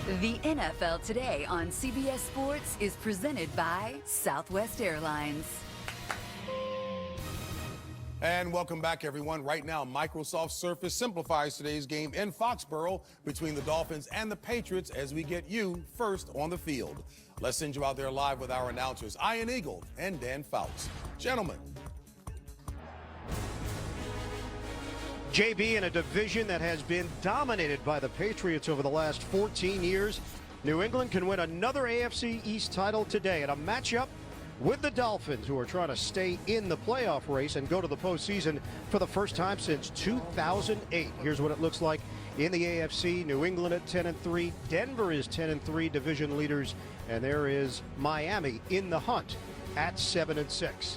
The NFL Today on CBS Sports is presented by Southwest Airlines. And welcome back, everyone. Right now, Microsoft Surface simplifies today's game in Foxborough between the Dolphins and the Patriots as we get you first on the field. Let's send you out there live with our announcers, Ian Eagle and Dan Fouts. Gentlemen. JB, in a division that has been dominated by the Patriots over the last 14 years, New England can win another AFC East title today in a matchup with the Dolphins, who are trying to stay in the playoff race and go to the postseason for the first time since 2008. Here's what it looks like in the AFC. New England at 10-3. Denver is 10-3, division leaders. And there is Miami in the hunt at 7-6.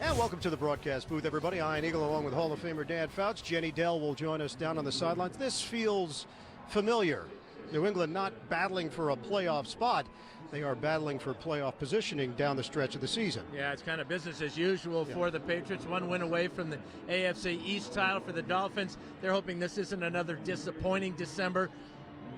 And welcome to the broadcast booth, everybody. Ian Eagle along with Hall of Famer Dan Fouts. Jenny Dell will join us down on the sidelines. This feels familiar. New England not battling for a playoff spot. They are battling for playoff positioning down the stretch of the season. Yeah, it's kind of business as usual for the Patriots. One win away from the AFC East title for the Dolphins. They're hoping this isn't another disappointing December.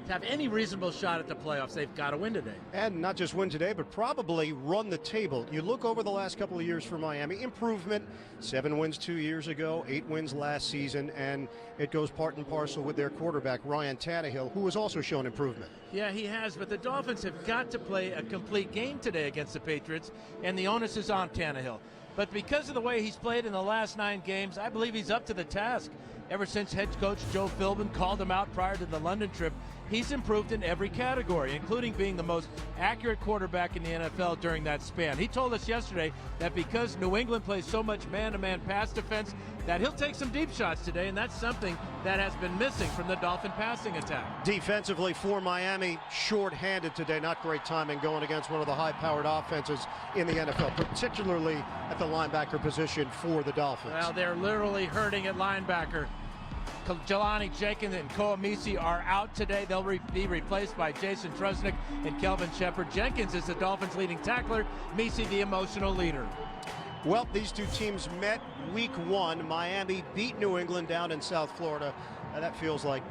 To have any reasonable shot at the playoffs, they've got to win today. And not just win today, but probably run the table. You look over the last couple of years for Miami, improvement, 7 wins 2 years ago, 8 wins last season, and it goes part and parcel with their quarterback, Ryan Tannehill, who has also shown improvement. Yeah, he has, but the Dolphins have got to play a complete game today against the Patriots, and the onus is on Tannehill. But because of the way he's played in the last 9 games, I believe he's up to the task. Ever since head coach Joe Philbin called him out prior to the London trip, he's improved in every category, including being the most accurate quarterback in the NFL during that span. He told us yesterday that because New England plays so much man-to-man pass defense, that he'll take some deep shots today, and that's something that has been missing from the Dolphin passing attack. Defensively for Miami, short-handed today. Not great timing going against one of the high-powered offenses in the NFL, particularly at the linebacker position for the Dolphins. Well, they're literally hurting at linebacker. Jelani Jenkins and Koa Misi are out today. They'll be replaced by Jason Trusnick and Kelvin Shepard. Jenkins is the Dolphins' leading tackler. Misi, the emotional leader. Well, these two teams met week 1. Miami beat New England down in South Florida. That feels like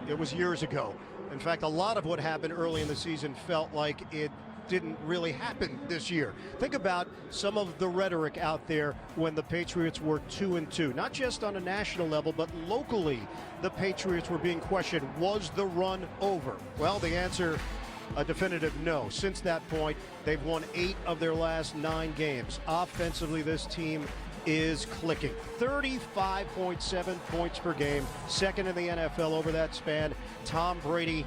it was years ago. In fact, a lot of what happened early in the season felt like it didn't really happen this year. Think about some of the rhetoric out there when the Patriots were 2-2, not just on a national level, but locally the Patriots were being questioned. Was the run over? Well, the answer, a definitive no. Since that point, they've won 8 of their last 9 games. Offensively, this team is clicking. 35.7 points per game, second in the NFL over that span. Tom Brady,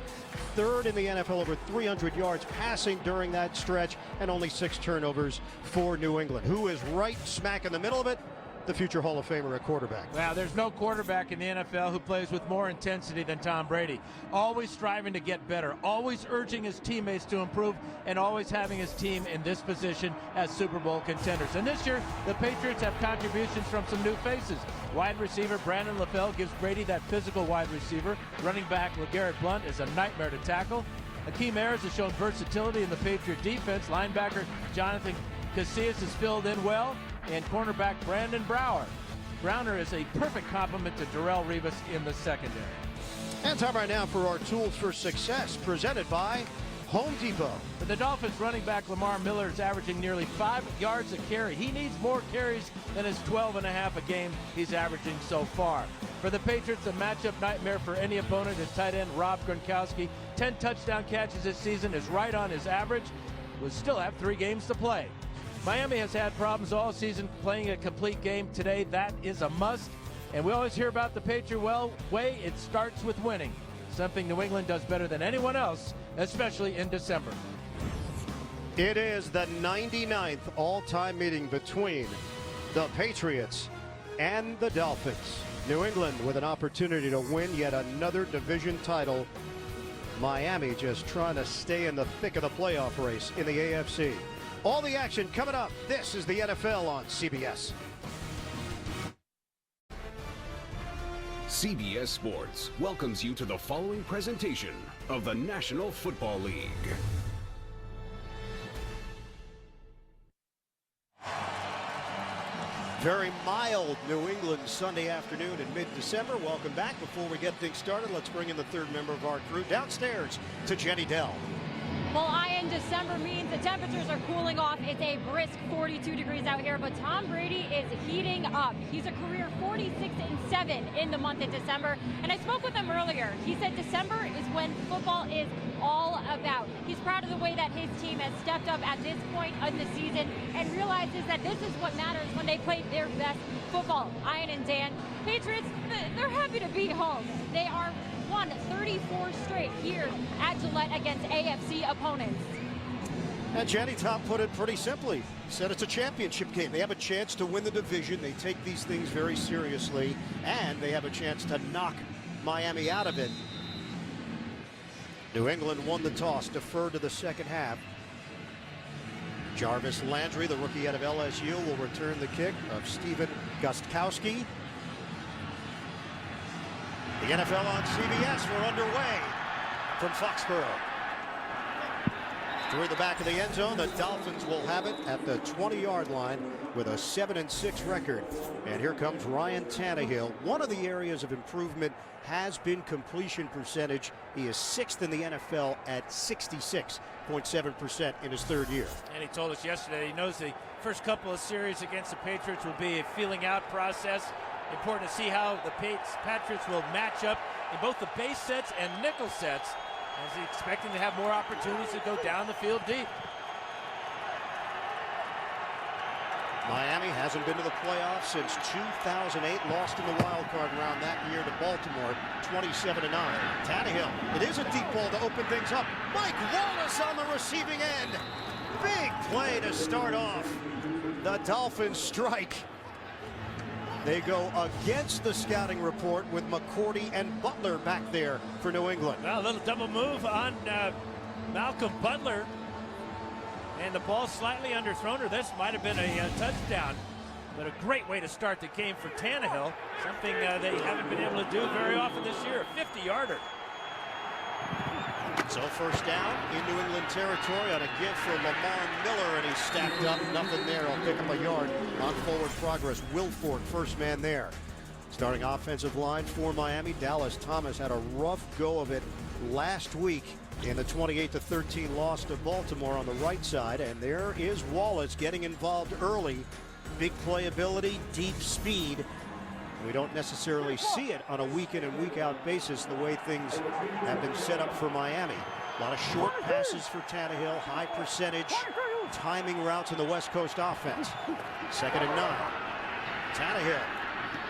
third in the NFL over 300 yards passing during that stretch, and only 6 turnovers for New England, who is right smack in the middle of it, the future Hall of Famer at quarterback. Well, there's no quarterback in the NFL who plays with more intensity than Tom Brady. Always striving to get better, always urging his teammates to improve, and always having his team in this position as Super Bowl contenders. And this year, the Patriots have contributions from some new faces. Wide receiver Brandon LaFell gives Brady that physical wide receiver. Running back LeGarrette Blount is a nightmare to tackle. Akeem Ayers has shown versatility in the Patriot defense. Linebacker Jonathan Casillas has filled in well. And cornerback Brandon Browner is a perfect complement to Darrelle Revis in the secondary. And time right now for our Tools for Success, presented by Home Depot. For the Dolphins, running back Lamar Miller is averaging nearly 5 yards a carry. He needs more carries than his 12.5 a game he's averaging so far. For the Patriots, a matchup nightmare for any opponent is tight end Rob Gronkowski. 10 touchdown catches this season is right on his average. Will still have 3 games to play. Miami has had problems all season playing a complete game. Today, that is a must. And we always hear about the Patriot way. It starts with winning, something New England does better than anyone else, especially in December. It is the 99th all-time meeting between the Patriots and the Dolphins. New England with an opportunity to win yet another division title. Miami just trying to stay in the thick of the playoff race in the AFC. All the action coming up. This is the NFL on CBS. CBS Sports welcomes you to the following presentation of the National Football League. very mild New England Sunday afternoon in mid-December. Welcome back. Before we get things started, let's bring in the third member of our crew downstairs to Jenny Dell. Well, Ian, December means the temperatures are cooling off. It's a brisk 42 degrees out here, but Tom Brady is heating up. He's a career 46-7 in the month of December, and I spoke with him earlier. He said December is when football is all about. He's proud of the way that his team has stepped up at this point in the season and realizes that this is what matters when they play their best football. Ian and Dan, Patriots, they're happy to be home. They are won 34 straight here at Gillette against AFC opponents. And Jenny, Tom put it pretty simply. He said it's a championship game. They have a chance to win the division. They take these things very seriously, and they have a chance to knock Miami out of it. New England won the toss, deferred to the second half. Jarvis Landry, the rookie out of LSU, will return the kick of Steven Gostkowski. The NFL on CBS, we're underway from Foxborough. Through the back of the end zone, the Dolphins will have it at the 20-yard line with a 7-6 record. And here comes Ryan Tannehill. One of the areas of improvement has been completion percentage. He is 6th in the NFL at 66.7% in his third year. And he told us yesterday he knows the first couple of series against the Patriots will be a feeling out process. Important to see how the Patriots will match up in both the base sets and nickel sets, as he's expecting to have more opportunities to go down the field deep. Miami hasn't been to the playoffs since 2008, lost in the wild card round that year to Baltimore, 27-9. Tannehill, it is a deep ball to open things up. Mike Wallace on the receiving end. Big play to start off. The Dolphins strike. They go against the scouting report with McCourty and Butler back there for New England. Well, a little double move on Malcolm Butler. And the ball slightly underthrown, or this might have been a touchdown. But a great way to start the game for Tannehill. Something they haven't been able to do very often this year, a 50-yarder. So first down in New England territory on a give for Lamar Miller, and he's stacked up. Nothing there. He'll pick up a yard on forward progress. Wilfork, first man there. Starting offensive line for Miami. Dallas Thomas had a rough go of it last week in the 28-13 loss to Baltimore on the right side. And there is Wallace getting involved early. Big playability, deep speed. We don't necessarily see it on a week in and week out basis the way things have been set up for Miami. A lot of short passes for Tannehill, high percentage timing routes in the West Coast offense. 2nd and 9. Tannehill.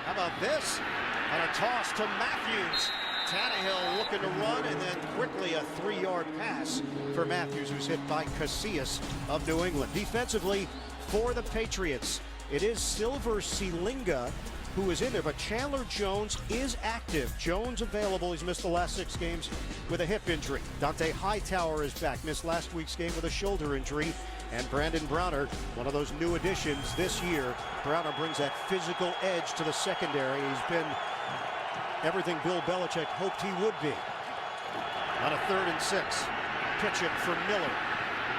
How about this? And a toss to Matthews. Tannehill looking to run, and then quickly a 3-yard pass for Matthews, who's hit by Casillas of New England. Defensively for the Patriots, it is Silver Selinga who is in there, but Chandler Jones is active. Jones available. He's missed the last 6 games with a hip injury. Dante Hightower is back. Missed last week's game with a shoulder injury. And Brandon Browner, one of those new additions this year. Browner brings that physical edge to the secondary. He's been everything Bill Belichick hoped he would be. On a 3rd and 6. Pitching for Miller.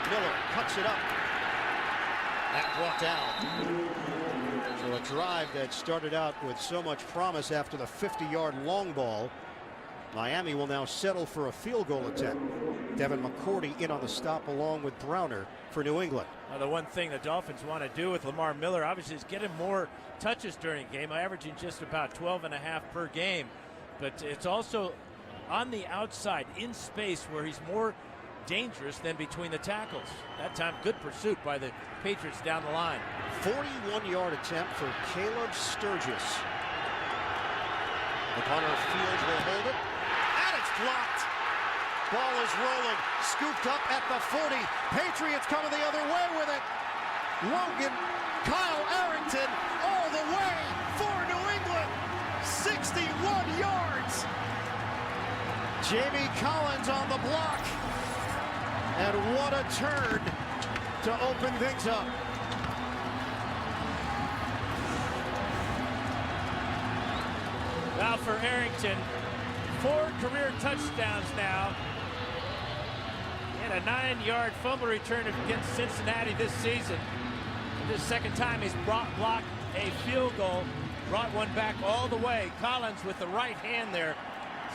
Miller cuts it up. That brought down. So a drive that started out with so much promise after the 50-yard long ball. Miami will now settle for a field goal attempt. Devin McCourty in on the stop along with Browner for New England. Well, the one thing the Dolphins want to do with Lamar Miller obviously is get him more touches during a game, averaging just about 12.5 per game. But it's also on the outside in space where he's more dangerous than between the tackles. That time, good pursuit by the Patriots down the line. 41-yard attempt for Caleb Sturgis. The punter Fields will hold it, and it's blocked. Ball is rolling, scooped up at the 40. Patriots coming the other way with it. Logan, Kyle Arrington, all the way for New England. 61 yards. Jamie Collins on the block. And what a turn to open things up. Now for Arrington, 4 career touchdowns now. And a 9-yard fumble return against Cincinnati this season. This second time he's blocked a field goal, brought one back all the way. Collins with the right hand there,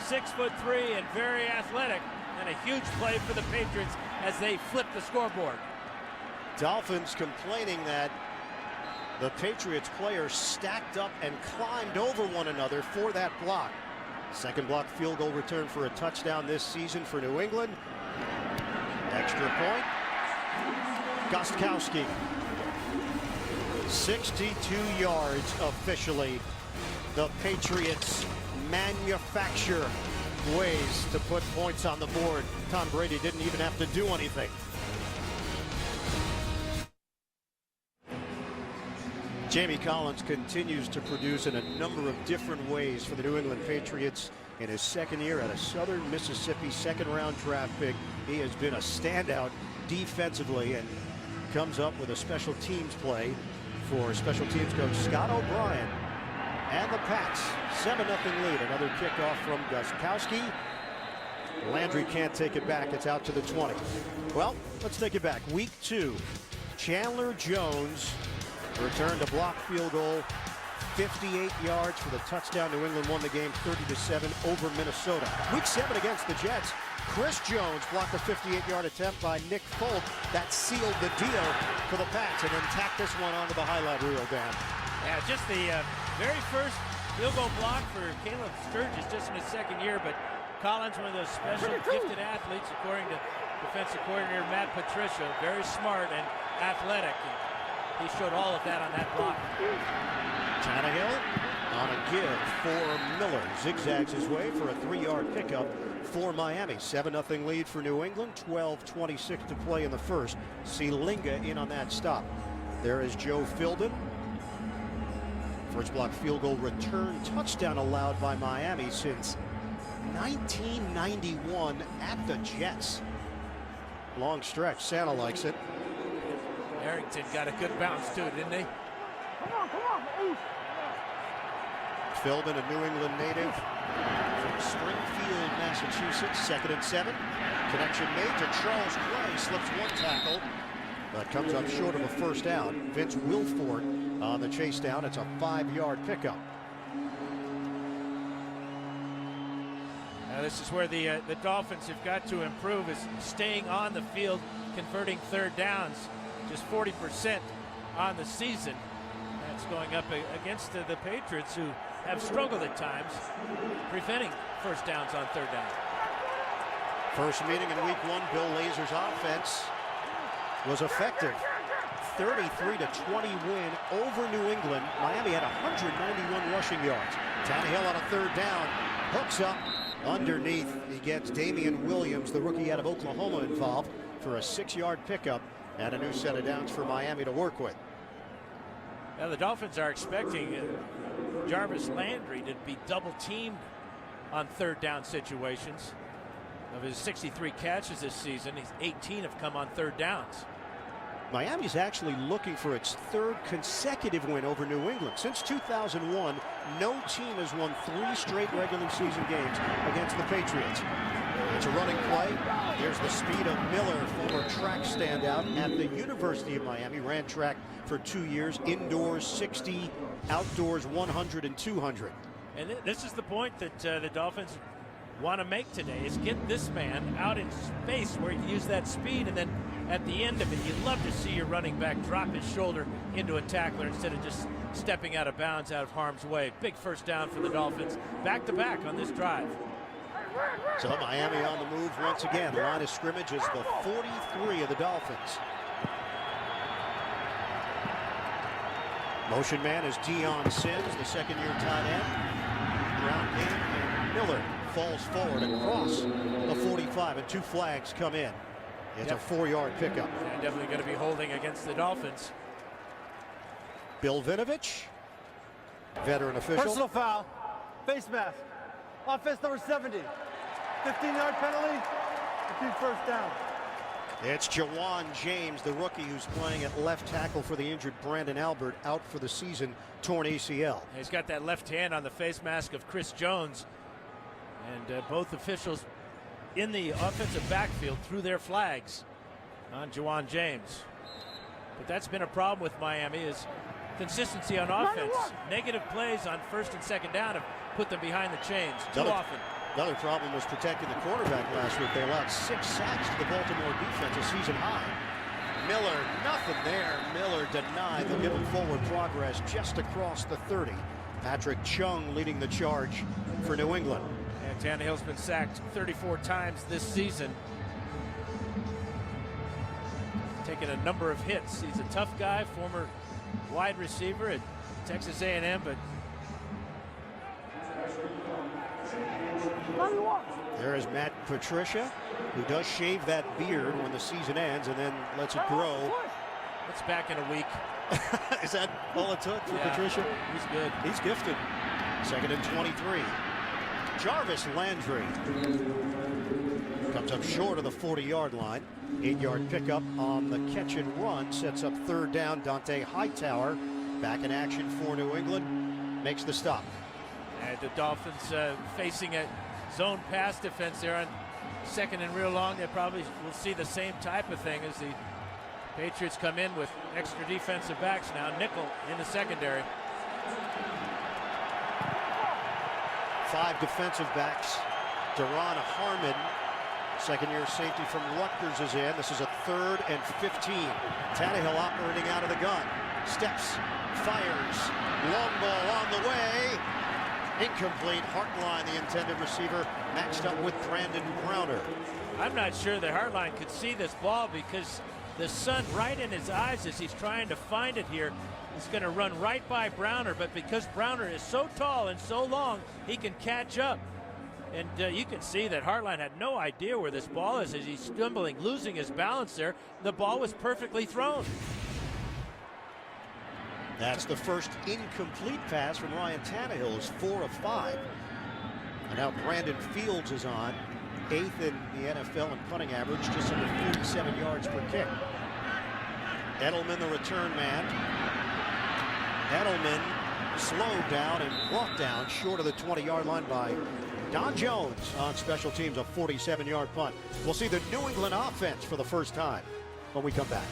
6'3" and very athletic, and a huge play for the Patriots as they flip the scoreboard. Dolphins complaining that the Patriots players stacked up and climbed over one another for that block. Second block field goal return for a touchdown this season for New England. Extra point. Gostkowski. 62 yards officially. The Patriots manufacture ways to put points on the board. Tom Brady didn't even have to do anything. Jamie Collins continues to produce in a number of different ways for the New England Patriots in his second year at a Southern Mississippi second-round draft pick. He has been a standout defensively and comes up with a special teams play for special teams coach Scott O'Brien and the Pats. 7-0 lead. Another kickoff from Gostkowski. Landry can't take it back. It's out to the 20. Well, let's take it back. Week 2. Chandler Jones returned a blocked field goal, 58 yards for the touchdown. New England won the game 30-7 over Minnesota. Week 7 against the Jets, Chris Jones blocked a 58-yard attempt by Nick Folk. That sealed the deal for the Pats, and then tacked this one onto the highlight reel, Dan. Yeah, just the very first field goal block for Caleb Sturgis just in his second year, but Collins, one of those special gifted athletes, according to defensive coordinator Matt Patricia, very smart and athletic. He showed all of that on that block. Tannehill on a give for Miller. Zigzags his way for a 3-yard pickup for Miami. 7-0 lead for New England. 12:26 to play in the first. See Linga in on that stop. There is Joe Philbin. First block field goal return touchdown allowed by Miami since 1991 at the Jets. Long stretch. Santa likes it. Harrington got a good bounce too, didn't he? Philbin, a New England native from Springfield, Massachusetts. 2nd and 7. Connection made to Charles Clay. Slips one tackle, but comes up short of a first down. Vince Wilfork on the chase down. It's a 5-yard pickup. Now this is where the Dolphins have got to improve, is staying on the field, converting third downs. Just 40% on the season. That's going up against the Patriots, who have struggled at times preventing first downs on third down. First meeting in week 1, Bill Lazor's offense was effective. 33-20 win over New England. Miami had 191 rushing yards. Tannehill on a third down, hooks up underneath. He gets Damian Williams, the rookie out of Oklahoma, involved for a 6-yard pickup and a new set of downs for Miami to work with. Now the Dolphins are expecting Jarvis Landry to be double teamed on third down situations. Of his 63 catches this season, 18 have come on third downs. Miami's actually looking for its 3rd consecutive win over New England. Since 2001, no team has won 3 straight regular season games against the Patriots. It's a running play. Here's the speed of Miller, former track standout at the University of Miami. Ran track for 2 years, indoors 60, outdoors 100 and 200. And this is the point that the Dolphins want to make today, is get this man out in space where he can use that speed, and then at the end of it, you'd love to see your running back drop his shoulder into a tackler instead of just stepping out of bounds out of harm's way. Big first down for the Dolphins. Back to back on this drive. So Miami on the move once again. Line of scrimmage is the 43 of the Dolphins. Motion man is Deion Sims, the second-year tight end. Ground game, and Miller falls forward across the 45, and 2 flags come in. It's a 4-yard pickup. Yeah, definitely going to be holding against the Dolphins. Bill Vinovich, veteran official. Personal foul, face mask, offense number 70, 15-yard penalty, repeat first down. It's Jawan James, the rookie, who's playing at left tackle for the injured Brandon Albert, out for the season, torn ACL. He's got that left hand on the face mask of Chris Jones, and both officials in the offensive backfield threw their flags on Jawan James. But that's been a problem with Miami, is consistency on offense. Negative plays on first and second down have put them behind the chains too often. Another problem was protecting the quarterback last week. They allowed 6 sacks to the Baltimore defense, a season high. Miller, nothing there. Miller denied. They'll give him forward progress just across the 30. Patrick Chung leading the charge for New England. And Tannehill's been sacked 34 times this season. Taking a number of hits. He's a tough guy, former wide receiver at Texas A&M, but there is Matt Patricia, who does shave that beard when the season ends and then lets it grow. it's back in a week. Is that all it took for Patricia? He's good. He's gifted. 2nd and 23. Jarvis Landry comes up short of the 40-yard line. 8-yard pickup on the catch and run. Sets up 3rd down. Dante Hightower back in action for New England. Makes the stop. And the Dolphins facing a zone pass defense there on 2nd and real long. They probably will see the same type of thing as the Patriots come in with extra defensive backs now. Nickel in the secondary. 5 defensive backs. Deron Harmon, second-year safety from Rutgers, is in. This is a 3rd and 15. Tannehill operating out of the gun. Steps, fires, long ball on the way. Incomplete. Hartline, the intended receiver, matched up with Brandon Browner. I'm not sure that Hartline could see this ball because the sun right in his eyes as he's trying to find it here. He's going to run right by Browner, but because Browner is so tall and so long, he can catch up. And you can see that Hartline had no idea where this ball is as he's stumbling, losing his balance there. The ball was perfectly thrown. That's the first incomplete pass from Ryan Tannehill, is 4 of 5. And now Brandon Fields is on, 8th in the NFL in punting average, just under 47 yards per kick. Edelman, the return man. Edelman slowed down and brought down short of the 20-yard line by Don Jones on special teams, a 47-yard punt. We'll see the New England offense for the first time when we come back.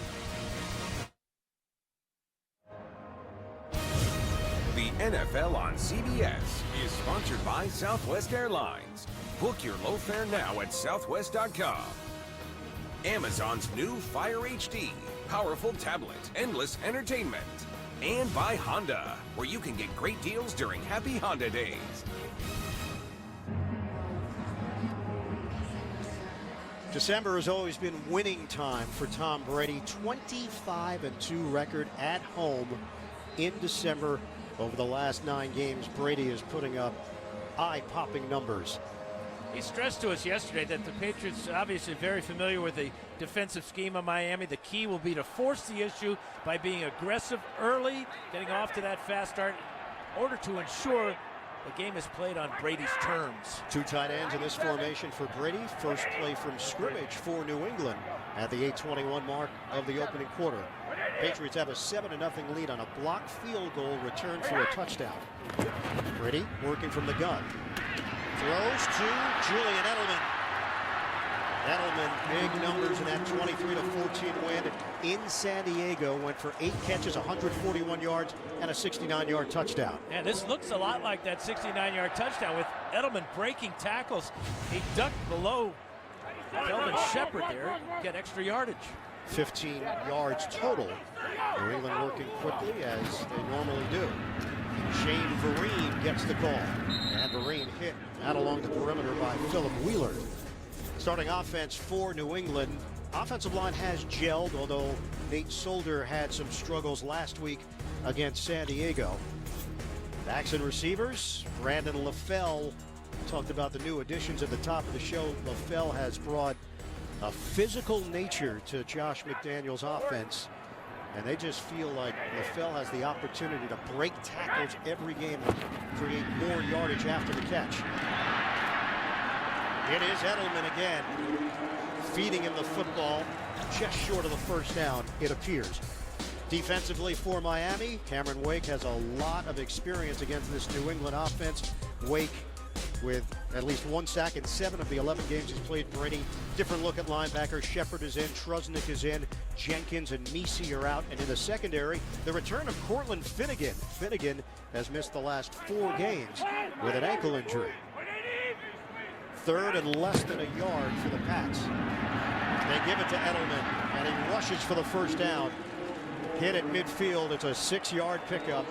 The NFL on CBS is sponsored by Southwest Airlines. Book your low fare now at southwest.com. Amazon's new Fire HD, powerful tablet, endless entertainment. And by Honda, where you can get great deals during Happy Honda Days. December has always been winning time for Tom Brady. 25-2 record at home in December. Over the last 9 games, Brady is putting up eye-popping numbers. He stressed to us yesterday that the Patriots are obviously very familiar with the defensive scheme of Miami. The key will be to force the issue by being aggressive early, getting off to that fast start in order to ensure the game is played on Brady's terms. 2 tight ends in this formation for Brady. First play from scrimmage for New England at the 8:21 mark of the opening quarter. Patriots have a 7-0 lead on a blocked field goal returned for a touchdown. Brady working from the gun. Throws to Julian Edelman. Edelman, big numbers in that 23-14 win in San Diego. Went for 8 catches, 141 yards, and a 69-yard touchdown. And this looks a lot like that 69-yard touchdown with Edelman breaking tackles. He ducked below Kelvin Shepard there, get extra yardage. 15 yards total. New England working quickly as they normally do. Shane Vereen gets the call. And Vereen hit out along the perimeter by Philip Wheeler. Starting offense for New England. Offensive line has gelled, although Nate Solder had some struggles last week against San Diego. Backs and receivers. Brandon LaFell talked about the new additions at the top of the show. LaFell has brought a physical nature to Josh McDaniels' offense, and they just feel like LaFell has the opportunity to break tackles every game and create more yardage after the catch. It is Edelman again, feeding him the football just short of the first down, it appears. Defensively for Miami, Cameron Wake has a lot of experience against this New England offense. Wake with at least 1 sack in 7 of the 11 games he's played for any. Different look at linebacker. Shepard is in, Trusnick is in, Jenkins and Meese are out. And in the secondary, the return of Cortland Finnegan. Finnegan has missed the last 4 games with an ankle injury. 3rd and less than a yard for the Pats. They give it to Edelman, and he rushes for the first down. Hit at midfield. It's a 6-yard pickup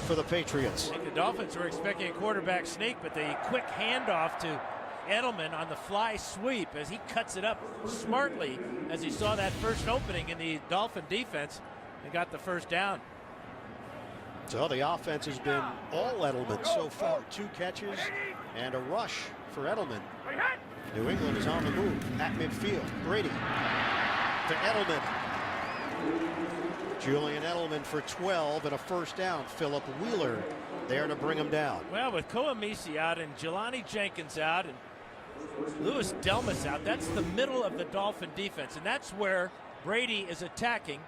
for the Patriots. I think the Dolphins were expecting a quarterback sneak, but the quick handoff to Edelman on the fly sweep as he cuts it up smartly as he saw that first opening in the Dolphin defense and got the first down. So the offense has been all Edelman so far. 2 catches and a rush for Edelman. New England is on the move at midfield. Brady to Edelman. Julian Edelman for 12 and a first down. Philip Wheeler there to bring him down. Well, with Koa Meese out and Jelani Jenkins out and Louis Delmas out, that's the middle of the Dolphin defense, and that's where Brady is attacking,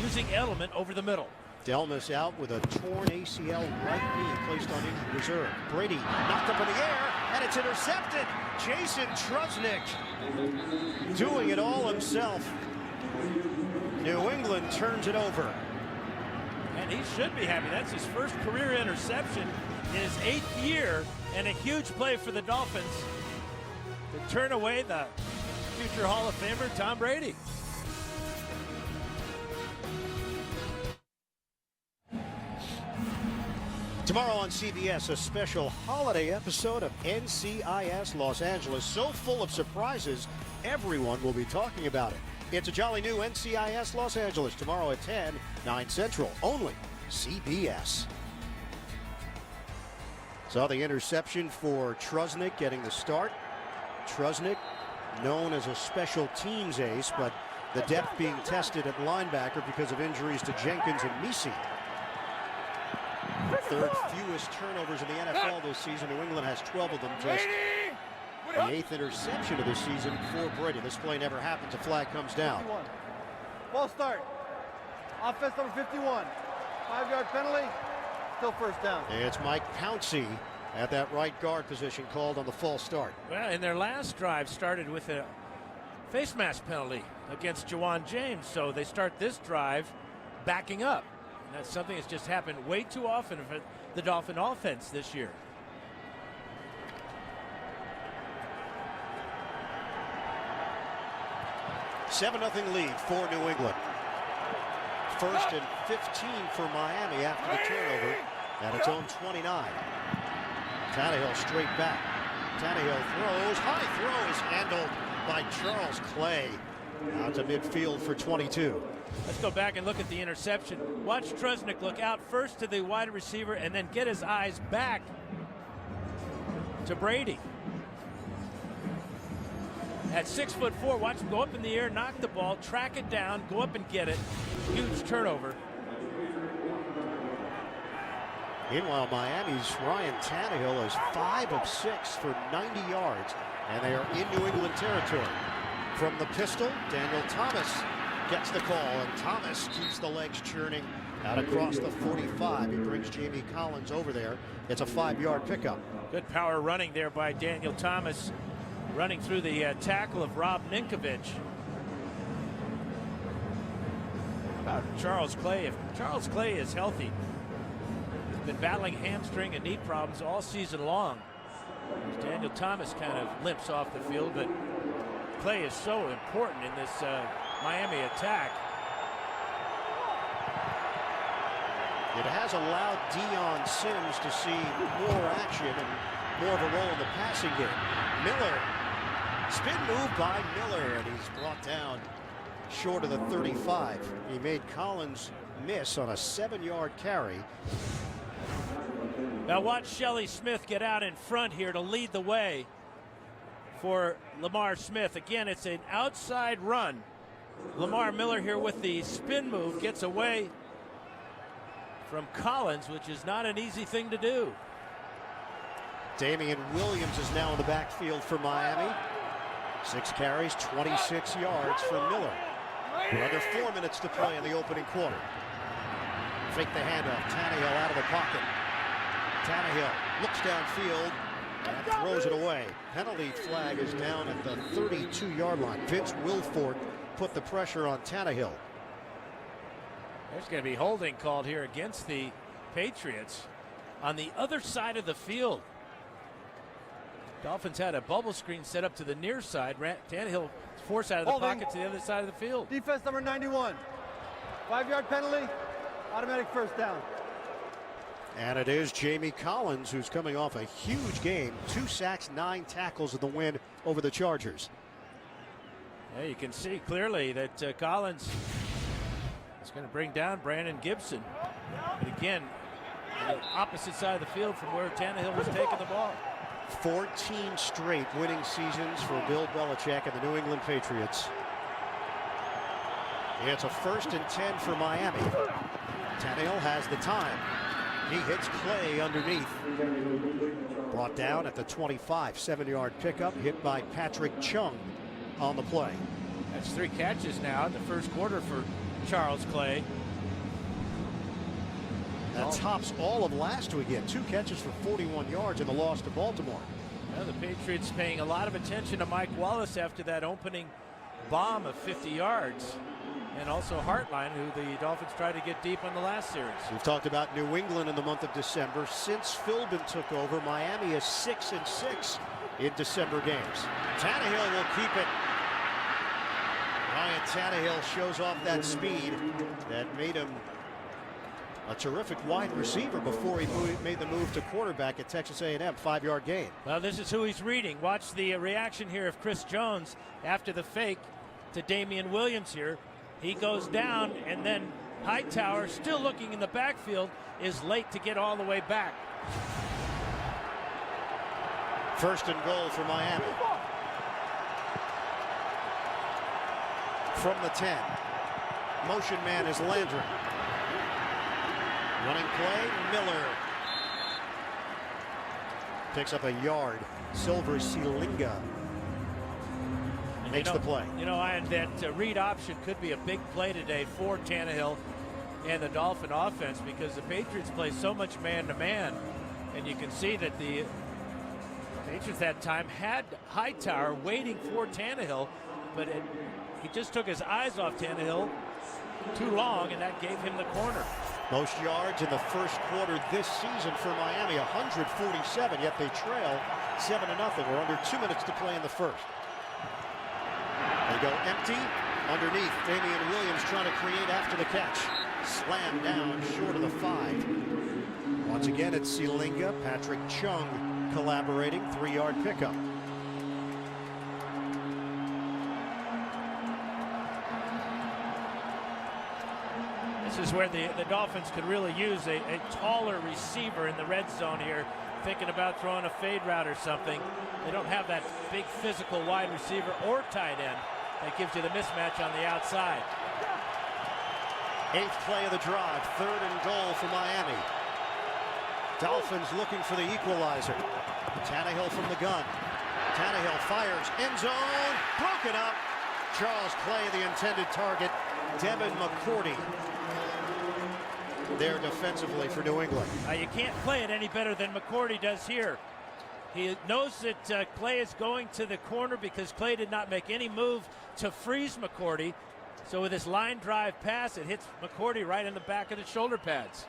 using Edelman over the middle. Delmas out with a torn ACL right knee, placed on injured reserve. Brady knocked up in the air, and it's intercepted. Jason Trusnick doing it all himself. New England turns it over. And he should be happy. That's his first career interception in his 8th year, and a huge play for the Dolphins to turn away the future Hall of Famer Tom Brady. Tomorrow on CBS, a special holiday episode of NCIS Los Angeles, so full of surprises, everyone will be talking about it. It's a jolly new NCIS Los Angeles tomorrow at 10, 9 Central, only CBS. So the interception for Trusnick getting the start. Trusnick, known as a special teams ace, but the depth being tested at linebacker because of injuries to Jenkins and Meese. 3rd fewest turnovers in the NFL this season. New England has 12 of them. Just the 8th interception of the season for Brady. This play never happens. A flag comes down. 51. Ball start. Offense number 51. 5-yard penalty. Still first down. It's Mike Pouncey at that right guard position called on the false start. Well, and their last drive started with a face mask penalty against Juwan James, so they start this drive backing up. And that's something that's just happened way too often for the Dolphin offense this year. $7-0 lead for New England. 1st and 15 for Miami after the turnover at its own 29. Tannehill straight back. Tannehill throws. High throw is handled by Charles Clay. Out to midfield for 22. Let's go back and look at the interception. Watch Trusnick look out first to the wide receiver and then get his eyes back to Brady. At 6'4", watch him go up in the air, knock the ball, track it down, go up and get it. Huge turnover. Meanwhile, Miami's Ryan Tannehill is 5 of 6 for 90 yards, and they are in New England territory. From the pistol, Daniel Thomas gets the call, and Thomas keeps the legs churning out across the 45. He brings Jamie Collins over there. It's a 5-yard pickup. Good power running there by Daniel Thomas, running through the tackle of Rob Ninkovich. How about Charles Clay? If Charles Clay is healthy, he's been battling hamstring and knee problems all season long. Daniel Thomas kind of limps off the field, but Clay is so important in this Miami attack. It has allowed Deion Sims to see more action and more of a role in the passing game. Miller, spin move by Miller, and he's brought down short of the 35. He made Collins miss on a 7-yard carry. Now watch Shelley Smith get out in front here to lead the way for Lamar Smith. Again, it's an outside run. Lamar Miller here with the spin move gets away from Collins, which is not an easy thing to do. Damian Williams is now in the backfield for Miami. 6 carries, 26 yards from Miller. We're under 4 minutes to play in the opening quarter. Fake the handoff. Tannehill out of the pocket. Tannehill looks downfield and throws it away. Penalty flag is down at the 32-yard line. Vince Wilfork put the pressure on Tannehill. There's going to be holding called here against the Patriots on the other side of the field. Dolphins had a bubble screen set up to the near side. Tannehill forced out of the pocket to the other side of the field. Defense number 91. 5-yard penalty, automatic first down. And it is Jamie Collins who's coming off a huge game. 2 sacks, 9 tackles in the win over the Chargers. Yeah, you can see clearly that Collins is going to bring down Brandon Gibson. But again, on the opposite side of the field from where Tannehill was taking the ball. 14 straight winning seasons for Bill Belichick and the New England Patriots. It's a 1st and 10 for Miami. Tannehill has the time. He hits Clay underneath. Brought down at the 25, 7-yard pickup, hit by Patrick Chung on the play. That's 3 catches now in the first quarter for Charles Clay. That tops all of last weekend. 2 catches for 41 yards in the loss to Baltimore. Well, the Patriots paying a lot of attention to Mike Wallace after that opening bomb of 50 yards. And also Hartline, who the Dolphins tried to get deep on the last series. We've talked about New England in the month of December. Since Philbin took over, Miami is 6-6 in December games. Tannehill will keep it. Ryan Tannehill shows off that speed that made him a terrific wide receiver before he made the move to quarterback at Texas A&M. 5-yard gain. Well, this is who he's reading. Watch the reaction here of Chris Jones after the fake to Damian Williams here. He goes down, and then Hightower, still looking in the backfield, is late to get all the way back. 1st and goal for Miami. From the 10. Motion man is Landry. Running play, Miller. Picks up a yard. Silver Sealinga makes the play. You know, Ian, that read option could be a big play today for Tannehill and the Dolphin offense, because the Patriots play so much man-to-man, and you can see that the Patriots that time had Hightower waiting for Tannehill, but he just took his eyes off Tannehill too long, and that gave him the corner. Most yards in the first quarter this season for Miami, 147, yet they trail 7-0. We're under 2 minutes to play in the first. They go empty underneath. Damian Williams trying to create after the catch. Slammed down short of the 5. Once again, it's Sealinga. Patrick Chung collaborating. 3-yard pickup. This is where the Dolphins could really use a taller receiver in the red zone here, thinking about throwing a fade route or something. They don't have that big physical wide receiver or tight end that gives you the mismatch on the outside. 8th play of the drive. 3rd and goal for Miami. Dolphins looking for the equalizer. Tannehill from the gun. Tannehill fires. End zone. Broken up. Charles Clay, the intended target. Devin McCourty there defensively for New England. You can't play it any better than McCourty does here. He knows that Clay is going to the corner because Clay did not make any move to freeze McCourty. So with his line drive pass, it hits McCourty right in the back of the shoulder pads.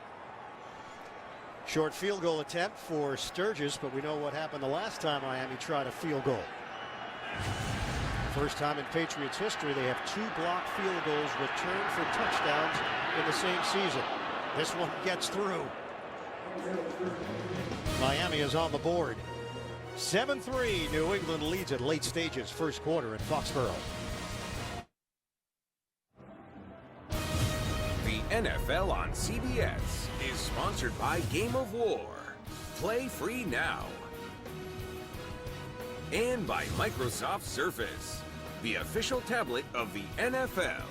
Short field goal attempt for Sturgis, but we know what happened the last time Miami tried a field goal. First time in Patriots history they have 2 blocked field goals returned for touchdowns in the same season. This one gets through. Miami is on the board. 7-3, New England leads at late stages, first quarter in Foxborough. The NFL on CBS is sponsored by Game of War. Play free now. And by Microsoft Surface, the official tablet of the NFL.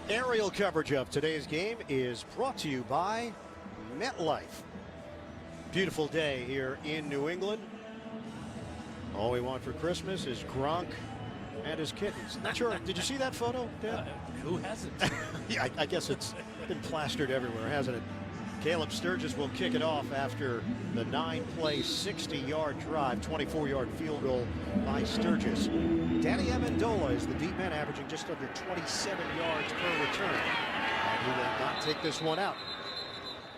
Aerial coverage of today's game is brought to you by MetLife. Beautiful day here in New England. All we want for Christmas is Gronk and his kittens. Not sure. Did you see that photo, Dan? Who hasn't? Yeah, I guess it's been plastered everywhere, hasn't it? Caleb Sturgis will kick it off after the 9-play, 60-yard drive, 24-yard field goal by Sturgis. Danny Amendola is the deep man, averaging just under 27 yards per return. And he will not take this one out.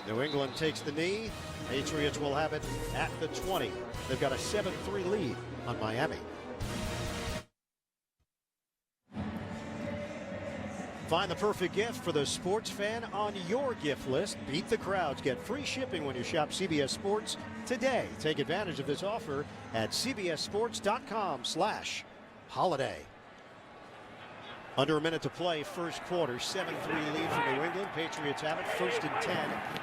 New England takes the knee. Patriots will have it at the 20. They've got a 7-3 lead on Miami. Find the perfect gift for the sports fan on your gift list. Beat the crowds. Get free shipping when you shop CBS Sports today. Take advantage of this offer at cbssports.com/holiday. Under a minute to play, first quarter, 7-3 lead for New England. Patriots have it, 1st and 10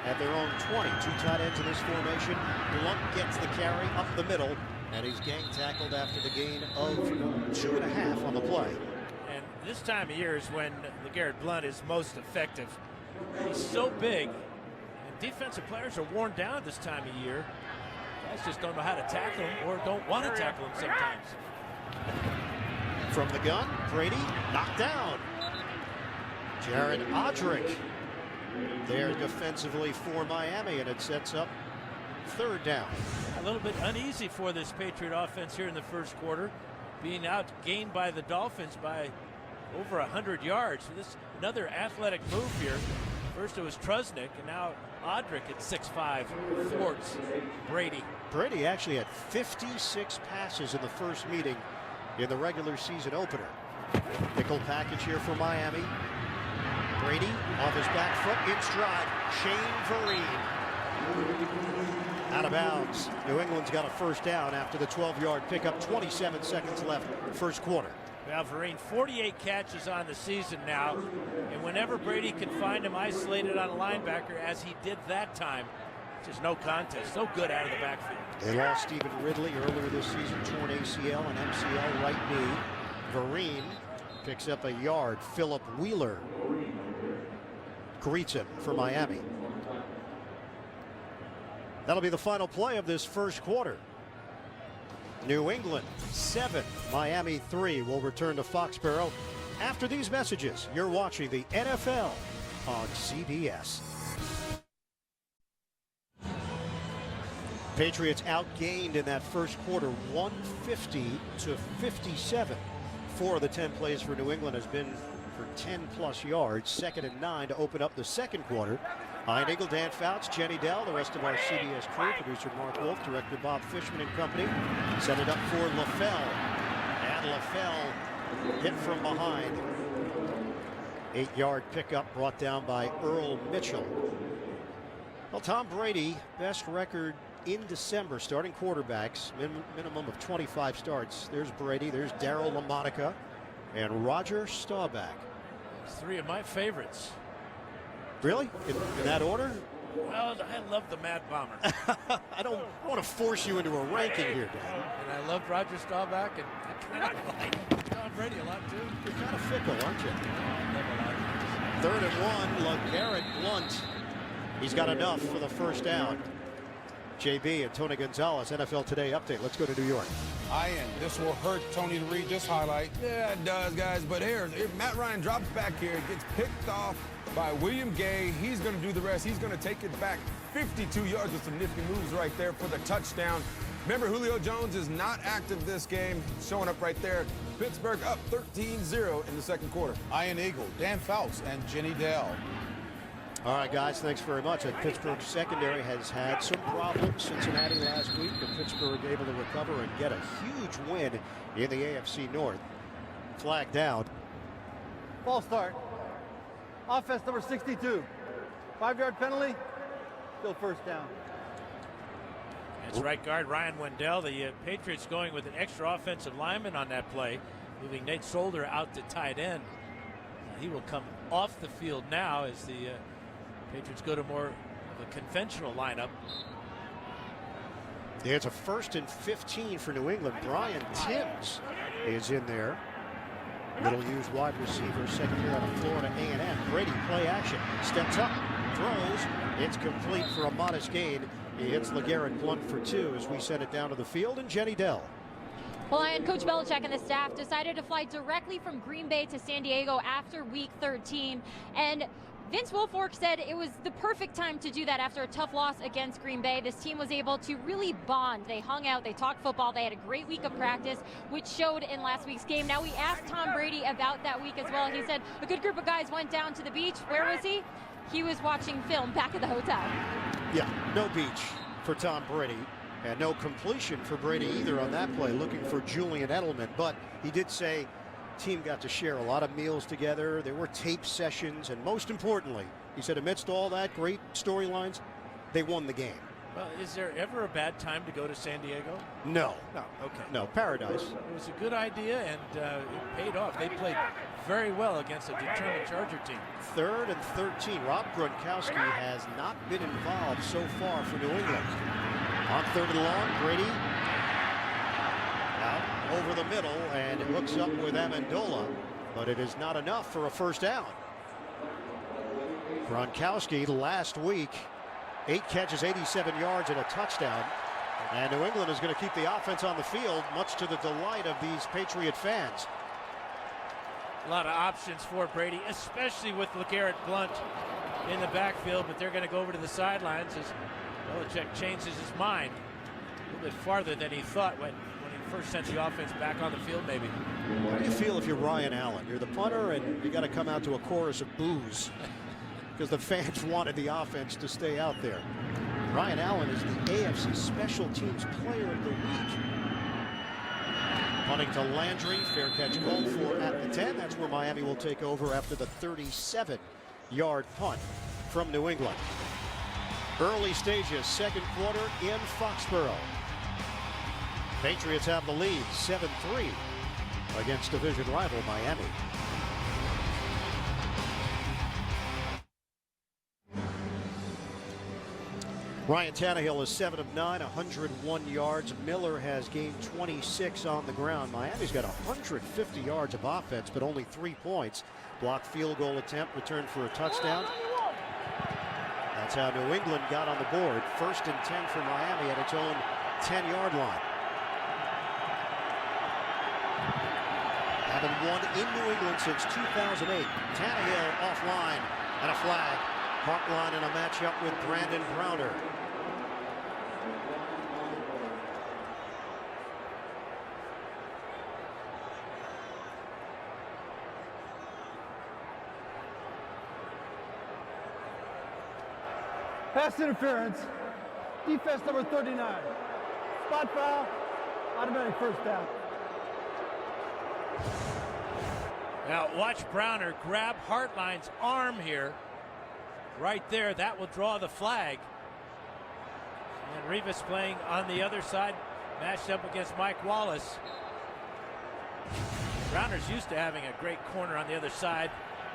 at their own 20. Two tight ends in this formation. Blunt gets the carry up the middle, and he's gang tackled after the gain of 2.5 on the play. And this time of year is when LeGarrette Blount is most effective. He's so big, and defensive players are worn down this time of year. Guys just don't know how to tackle him or don't want to tackle him sometimes. From the gun, Brady knocked down. Jared Odrick there defensively for Miami, and it sets up 3rd down. A little bit uneasy for this Patriot offense here in the first quarter, being outgained by the Dolphins by over 100 yards. So this another athletic move here. First it was Trusnick, and now Odrick at 6'5", thwarts Brady. Brady actually had 56 passes in the first meeting in the regular season opener. Nickel package here for Miami. Brady off his back foot, in stride. Shane Vereen out of bounds. New England's got a first down after the 12-yard pickup. 27 seconds left, first quarter. Well, Vereen, 48 catches on the season now, and whenever Brady can find him isolated on a linebacker, as he did that time, just no contest, so good out of the backfield. They lost Stephen Ridley earlier this season, torn ACL and MCL right knee. Vereen picks up a yard. Philip Wheeler greets him for Miami. That'll be the final play of this first quarter. New England 7, Miami 3. We'll return to Foxborough after these messages. You're watching the NFL on CBS. Patriots outgained in that first quarter, 150-57. 4 of the 10 plays for New England has been for 10+ yards. 2nd and 9 to open up the second quarter. Ian Eagle, Dan Fouts, Jenny Dell, the rest of our CBS crew, producer Mark Wolf, director Bob Fishman and company. Set it up for LaFell. And LaFell hit from behind. 8-yard pickup brought down by Earl Mitchell. Well, Tom Brady, best record in December, starting quarterbacks, minimum of 25 starts. There's Brady, there's Darryl LaMonica, and Roger Staubach. 3 of my favorites. Really? In that order? Well, I love the Mad Bomber. I don't want to force you into a ranking here, Dan. And I love Roger Staubach, and I kind of like Tom Brady a lot, too. You're kind of fickle, aren't you? I love a lot. 3rd and 1, LeGarrette Blount. He's got enough for the first down. JB and Tony Gonzalez, NFL Today update. Let's go to New York. Ian, this will hurt Tony to read this highlight. Yeah, it does, guys. But here, if Matt Ryan drops back here, gets picked off by William Gay. He's going to do the rest. He's going to take it back 52 yards with some nifty moves right there for the touchdown. Remember, Julio Jones is not active this game. Showing up right there. Pittsburgh up 13-0 in the second quarter. Ian Eagle, Dan Fouts, and Jenny Dell. All right, guys, thanks very much. Pittsburgh secondary has had some problems. Cincinnati last week, but Pittsburgh able to recover and get a huge win in the AFC North. Flag down. False start. Offense number 62. 5-yard penalty. Still first down. That's right guard Ryan Wendell. The Patriots going with an extra offensive lineman on that play, moving Nate Solder out to tight end. He will come off the field now as the Patriots go to more of a conventional lineup. Yeah, it's a 1st and 15 for New England. Brian Timms is in there. Middle used wide receiver, second year out of Florida A&M. Brady play action, steps up, throws. It's complete for a modest gain. He hits LeGarrette Blount for 2 as we send it down to the field, and Jenny Dell. Well, and Coach Belichick and the staff decided to fly directly from Green Bay to San Diego after Week 13, and Vince Wilfork said it was the perfect time to do that after a tough loss against Green Bay. This team was able to really bond. They hung out, they talked football, they had a great week of practice, which showed in last week's game. Now, we asked Tom Brady about that week as well. He said a good group of guys went down to the beach. Where was he? He was watching film back at the hotel. Yeah, no beach for Tom Brady, and no completion for Brady either on that play, looking for Julian Edelman. But he did say team got to share a lot of meals together. There were tape sessions, and most importantly, he said amidst all that great storylines, they won the game. Well, is there ever a bad time to go to San Diego? No. No, okay. No, paradise. It was a good idea, and it paid off. They played very well against a determined Charger team. 3rd and 13. Rob Gronkowski has not been involved so far for New England. On 3rd and long, Brady out over the middle, and it hooks up with Amendola, but it is not enough for a first down. Gronkowski last week, 8 catches, 87 yards, and a touchdown. And New England is going to keep the offense on the field, much to the delight of these Patriot fans. A lot of options for Brady, especially with LeGarrette Blount in the backfield, but they're going to go over to the sidelines as Belichick changes his mind a little bit farther than he thought when he first sent the offense back on the field, maybe. How do you feel if you're Ryan Allen? You're the punter, and you got to come out to a chorus of boos because the fans wanted the offense to stay out there. Ryan Allen is the AFC Special Teams Player of the Week. Punting to Landry, fair catch called for at the 10. That's where Miami will take over after the 37-yard punt from New England. Early stages, second quarter in Foxborough. Patriots have the lead, 7-3 against division rival Miami. Ryan Tannehill is 7 of 9, 101 yards. Miller has gained 26 on the ground. Miami's got 150 yards of offense, but only 3 points. Blocked field goal attempt, returned for a touchdown. That's how New England got on the board. 1st and 10 for Miami at its own 10-yard line. Haven't won in New England since 2008. Tannehill offline and a flag. Hartline in a matchup with Brandon Browner. Pass interference. Defense number 39. Spot foul. Automatic first down. Now watch Browner grab Hartline's arm here. Right there, that will draw the flag. And Revis playing on the other side, matched up against Mike Wallace. Browner's used to having a great corner on the other side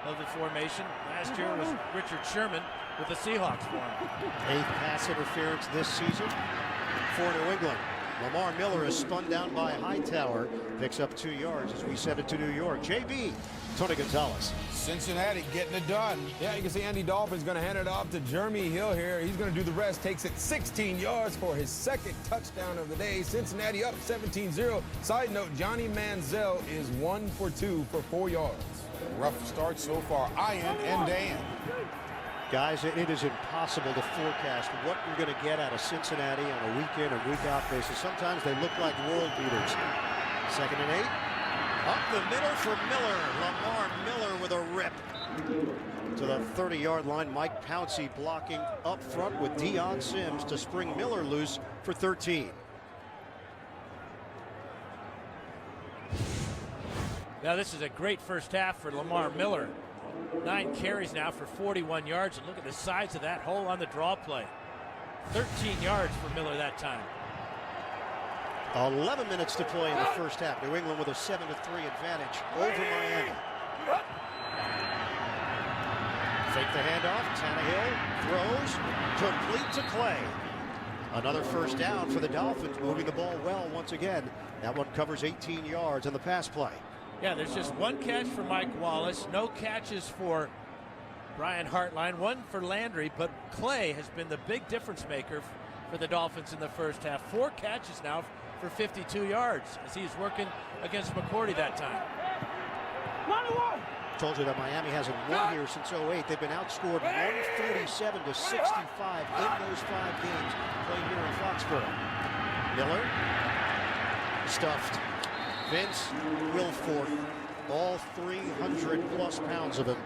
of the formation. Last year was Richard Sherman with the Seahawks for him. 8th pass interference this season for New England. Lamar Miller is spun down by Hightower. Picks up 2 yards as we send it to New York. JB, Tony Gonzalez. Cincinnati getting it done. Yeah, you can see Andy Dolphin's going to hand it off to Jeremy Hill here. He's going to do the rest. Takes it 16 yards for his 2nd touchdown of the day. Cincinnati up 17-0. Side note, Johnny Manziel is 1 for 2 for 4 yards. Rough start so far. Ian and Dan. Guys, it is impossible to forecast what you're going to get out of Cincinnati on a week-in and week-out basis. Sometimes they look like world beaters. 2nd and 8. Up the middle for Miller. Lamar Miller with a rip to the 30-yard line. Mike Pouncey blocking up front with Deion Sims to spring Miller loose for 13. Now this is a great first half for Lamar Miller. 9 carries now for 41 yards, and look at the size of that hole on the draw play. 13 yards for Miller that time. 11 minutes to play in the first half. New England with a 7-3 advantage over Miami. Fake the handoff. Tannehill throws complete to Clay. Another first down for the Dolphins, moving the ball well once again. That one covers 18 yards on the pass play. Yeah, there's just 1 catch for Mike Wallace, no catches for Brian Hartline, 1 for Landry, but Clay has been the big difference maker for the Dolphins in the first half. 4 catches now for 52 yards as he's working against McCourty that time. Told you that Miami hasn't won here since 08. They've been outscored 147 to 65 in those 5 games played here in Foxborough. Miller, stuffed. Vince Wilfork, all 300-plus pounds of him.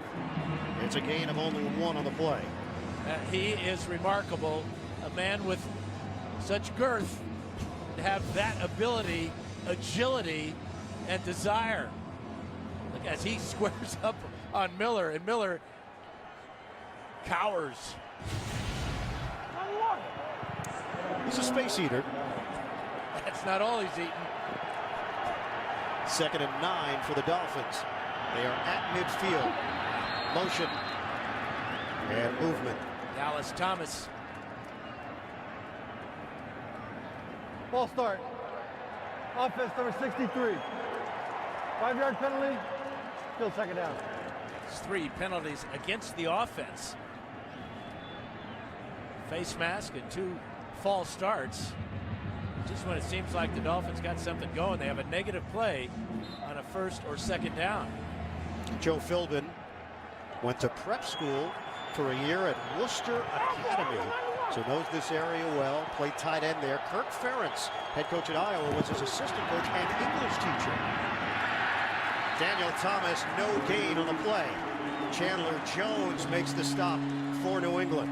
It's a gain of only 1 on the play. He is remarkable. A man with such girth to have that ability, agility, and desire. Look as he squares up on Miller, and Miller cowers. He's a space eater. That's not all he's eaten. 2nd and 9 for the Dolphins. They are at midfield. Motion and movement. Dallas Thomas. Ball start. Offense number 63. 5-yard penalty. Still 2nd down. It's 3 penalties against the offense. Face mask and 2 false starts. Just when it seems like the Dolphins got something going, they have a negative play on a 1st or 2nd down. Joe Philbin went to prep school for a year at Worcester Academy, so knows this area well. Played tight end there. Kirk Ferentz, head coach at Iowa, was his assistant coach and English teacher. Daniel Thomas, no gain on the play. Chandler Jones makes the stop for New England.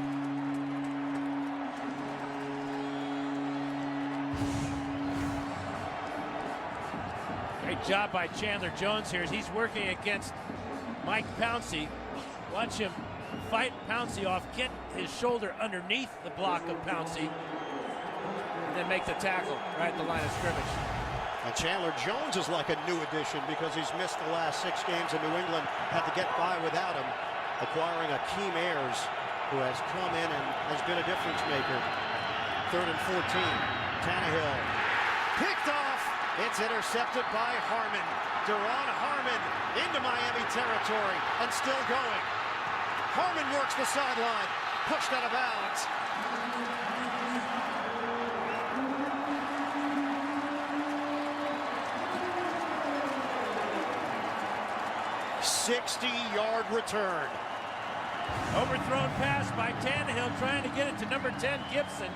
Great job by Chandler Jones here as he's working against Mike Pouncey. Watch him fight Pouncey off, get his shoulder underneath the block of Pouncey, and then make the tackle right at the line of scrimmage. And Chandler Jones is like a new addition because he's missed the last 6 games in New England, had to get by without him, acquiring Akeem Ayers, who has come in and has been a difference maker. 3rd and 14. Tannehill picked off. It's intercepted by Harmon. Deron Harmon into Miami territory and still going. Harmon works the sideline, pushed out of bounds. '60-yard return. Overthrown pass by Tannehill, trying to get it to number 10, Gibson.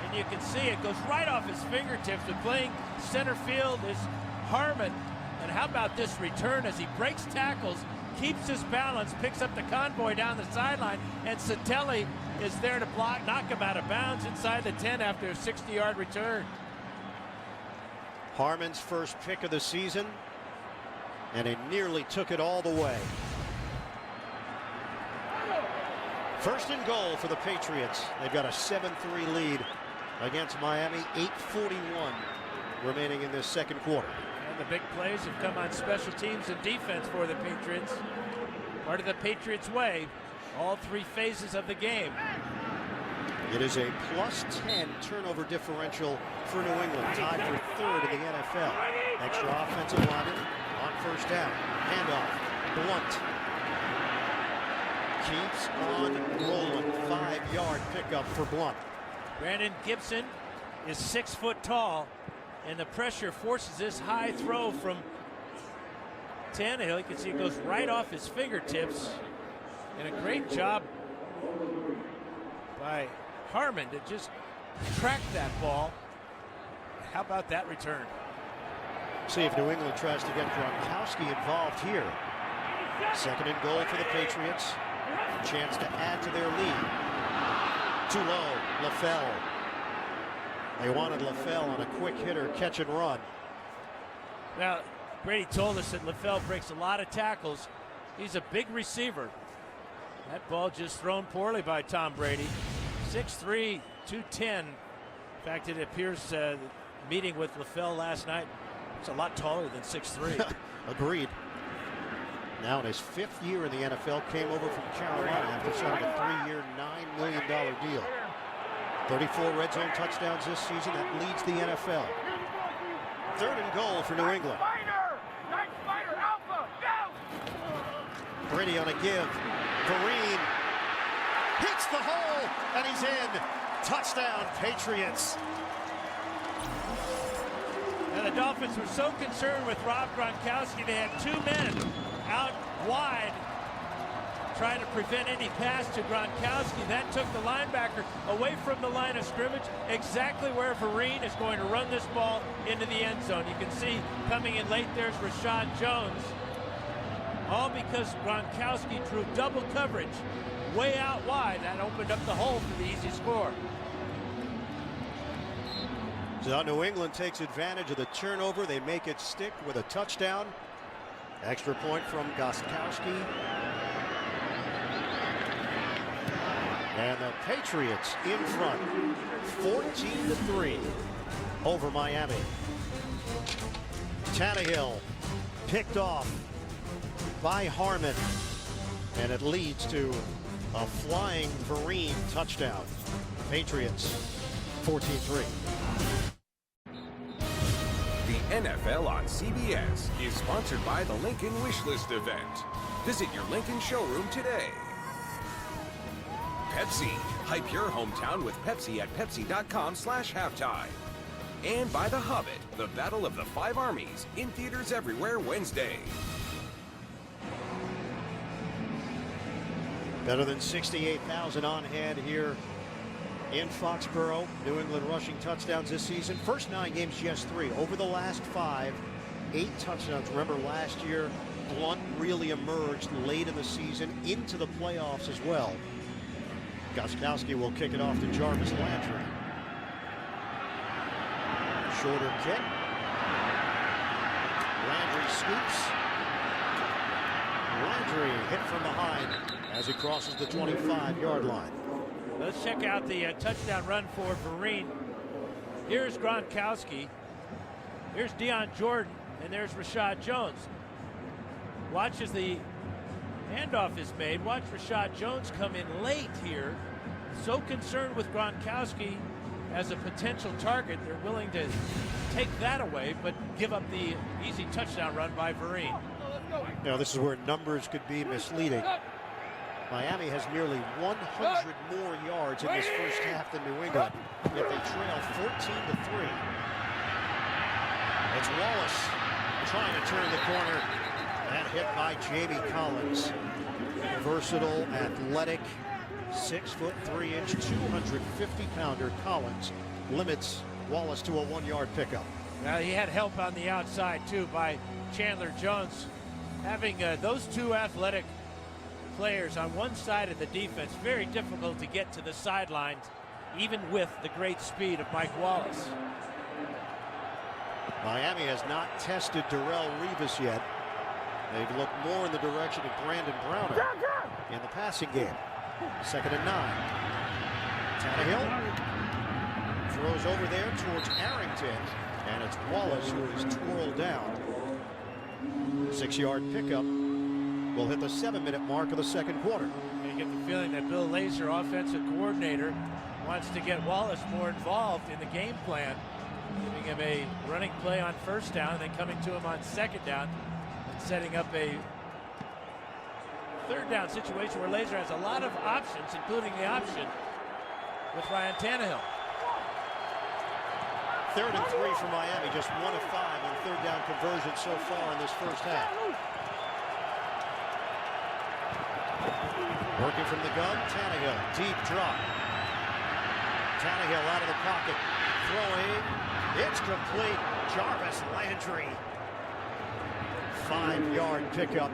And you can see it goes right off his fingertips. And playing center field is Harmon. And how about this return as he breaks tackles, keeps his balance, picks up the convoy down the sideline, and Satelli is there to block, knock him out of bounds inside the 10 after a 60-yard return. Harmon's first pick of the season, and he nearly took it all the way. 1st and goal for the Patriots. They've got a 7-3 lead against Miami. 8:41 remaining in this 2nd quarter. And the big plays have come on special teams and defense for the Patriots. Part of the Patriots' way, all 3 phases of the game. It is a +10 turnover differential for New England, tied for 3rd in the NFL. Extra offensive lineman on 1st down. Handoff. Blunt keeps on rolling. 5-yard pickup for Blunt. Brandon Gibson is 6 foot tall, and the pressure forces this high throw from Tannehill. You can see it goes right off his fingertips, and a great job by Harmon to just track that ball. How about that return? See if New England tries to get Gronkowski involved here. 2nd and goal for the Patriots. Chance to add to their lead. Too low. LaFell. They wanted LaFell on a quick hitter, catch and run. Now, Brady told us that LaFell breaks a lot of tackles. He's a big receiver. That ball just thrown poorly by Tom Brady. 6'3", 210. In fact, it appears meeting with LaFell last night, it's a lot taller than 6'3". Agreed. Now in his 5th year in the NFL, came over from Carolina after signing a 3-year, $9 million deal. 34 red zone touchdowns this season. That leads the NFL. 3rd and goal for New England. Brady on a give. Vereen hits the hole, and he's in. Touchdown, Patriots. Now the Dolphins were so concerned with Rob Gronkowski, they had 2 men out wide, trying to prevent any pass to Gronkowski. That took the linebacker away from the line of scrimmage, exactly where Vereen is going to run this ball into the end zone. You can see coming in late, there's Rashad Jones. All because Gronkowski drew double coverage way out wide. That opened up the hole for the easy score. So New England takes advantage of the turnover. They make it stick with a touchdown. Extra point from Gostkowski. And the Patriots in front, 14-3 over Miami. Tannehill picked off by Harmon, and it leads to a flying Vereen touchdown. Patriots 14-3. The NFL on CBS is sponsored by the Lincoln Wishlist event. Visit your Lincoln showroom today. Pepsi. Hype your hometown with Pepsi at Pepsi.com/halftime. And by The Hobbit, the Battle of the Five Armies, in theaters everywhere Wednesday. Better than 68,000 on hand here in Foxborough. New England rushing touchdowns this season. First 9 games, just 3. Over the last 5, 8 touchdowns. Remember last year, Blunt really emerged late in the season into the playoffs as well. Gostkowski will kick it off to Jarvis Landry. Shorter kick. Landry scoops. Landry hit from behind as he crosses the 25-yard line. Let's check out the touchdown run for Vereen. Here's Gronkowski. Here's Deion Jordan. And there's Rashad Jones. Watch as the handoff is made. Watch Rashad Jones come in late here. So concerned with Gronkowski as a potential target, they're willing to take that away, but give up the easy touchdown run by Vereen. Now, this is where numbers could be misleading. Miami has nearly 100 more yards in this first half than New England, yet they trail 14-3. It's Wallace trying to turn the corner. That hit by Jamie Collins. Versatile, athletic, 6'3", 250-pounder Collins limits Wallace to a 1-yard pickup. Now he had help on the outside too by Chandler Jones. Having those two athletic players on one side of the defense, very difficult to get to the sidelines, even with the great speed of Mike Wallace. Miami has not tested Darrelle Revis yet. They've looked more in the direction of Brandon Browner in the passing game. 2nd and 9. Tannehill throws over there towards Arrington, and it's Wallace who is twirled down. 6-yard pickup will hit the 7-minute mark of the second quarter. You get the feeling that Bill Lazor, offensive coordinator, wants to get Wallace more involved in the game plan, giving him a running play on first down, and then coming to him on second down, and setting up a third down situation where Lazor has a lot of options, including the option with Ryan Tannehill. 3rd and 3 for Miami, just 1 of 5 on third down conversion so far in this first half. Working from the gun, Tannehill, deep drop. Tannehill out of the pocket, throwing, it's complete. Jarvis Landry, 5-yard pickup.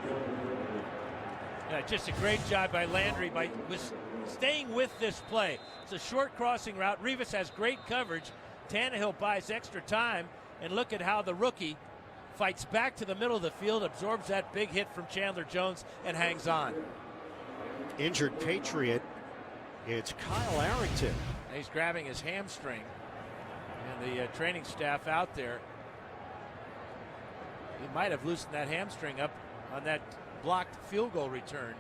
Yeah, just a great job by Landry by staying with this play. It's a short crossing route. Revis has great coverage. Tannehill buys extra time, and look at how the rookie fights back to the middle of the field, absorbs that big hit from Chandler Jones, and hangs on. Injured Patriot, it's Kyle Arrington. He's grabbing his hamstring, and the training staff out there, he might have loosened that hamstring up on that blocked field goal return.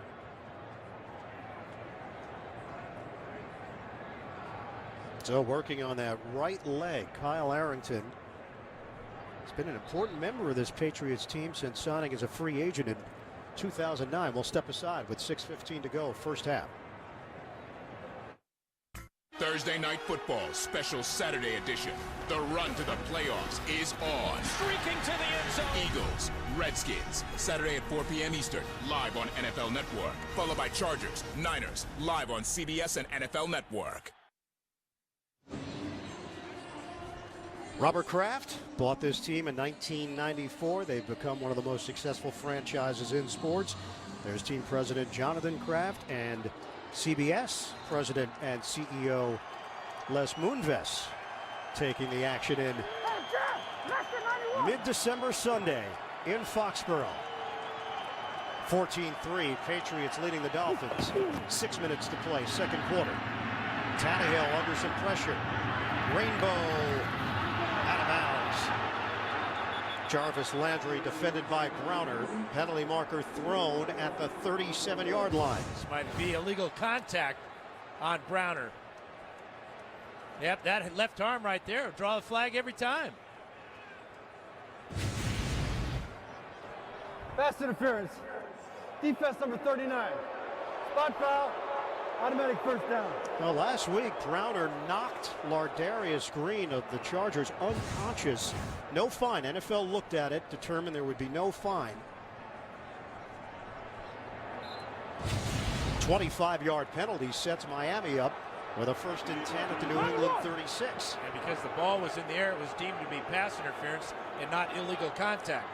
So working on that right leg, Kyle Arrington has been an important member of this Patriots team since signing as a free agent in 2009. We'll step aside with 6:15 to go, first half. Thursday Night Football Special Saturday Edition. The run to the playoffs is on. Streaking to the end zone. Eagles, Redskins, Saturday at 4 p.m. Eastern, live on NFL Network. Followed by Chargers, Niners, live on CBS and NFL Network. Robert Kraft bought this team in 1994. They've become one of the most successful franchises in sports. There's team president Jonathan Kraft and CBS president and CEO Les Moonves taking the action in mid-December Sunday in Foxborough. 14-3, Patriots leading the Dolphins. 6 minutes to play, second quarter. Tannehill under some pressure. Rainbow out of bounds. Jarvis Landry defended by Browner. Penalty marker thrown at the 37-yard line. This might be illegal contact on Browner. Yep, that left arm right there. Draw the flag every time. Pass interference. Defense number 39. Spot foul. Automatic first down. Now, last week, Browner knocked Lardarius Green of the Chargers unconscious. No fine. NFL looked at it, determined there would be no fine. 25-yard penalty sets Miami up with a 1st and 10 at the New England 36. And because the ball was in the air, it was deemed to be pass interference and not illegal contact.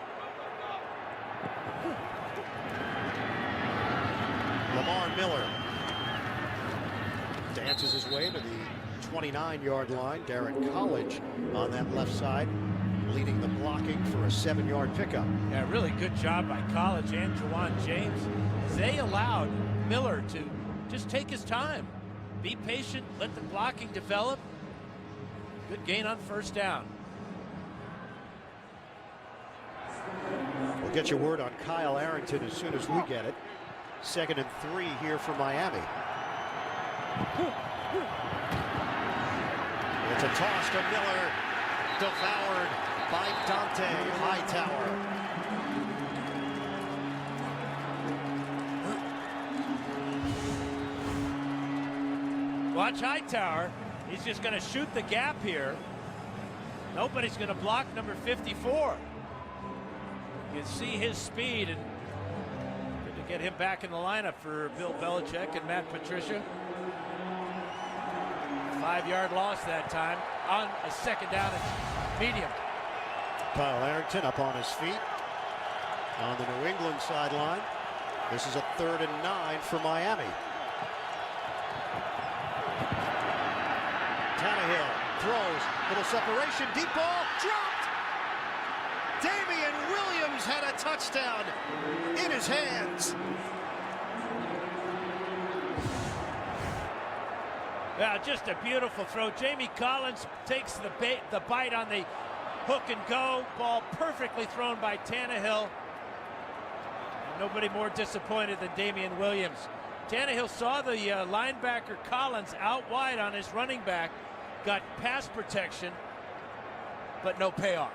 Lamar Miller dances his way to the 29-yard line. Darren College on that left side, leading the blocking for a 7-yard pickup. Yeah, really good job by College and Juwan James. They allowed Miller to just take his time. Be patient, let the blocking develop. Good gain on first down. We'll get your word on Kyle Arrington as soon as we get it. 2nd and 3 here for Miami. It's a toss to Miller, devoured by Dante Hightower. Watch Hightower. He's just going to shoot the gap here. Nobody's going to block number 54. You can see his speed, and good to get him back in the lineup for Bill Belichick and Matt Patricia. 5-yard loss that time on a 2nd down and medium. Kyle Arrington up on his feet on the New England sideline. This is a 3rd and 9 for Miami. Tannehill throws, little separation, deep ball, dropped. Damian Williams had a touchdown in his hands. Yeah, just a beautiful throw. Jamie Collins takes the bite on the hook and go. Ball perfectly thrown by Tannehill. Nobody more disappointed than Damian Williams. Tannehill saw the linebacker Collins out wide on his running back, got pass protection, but no payoff.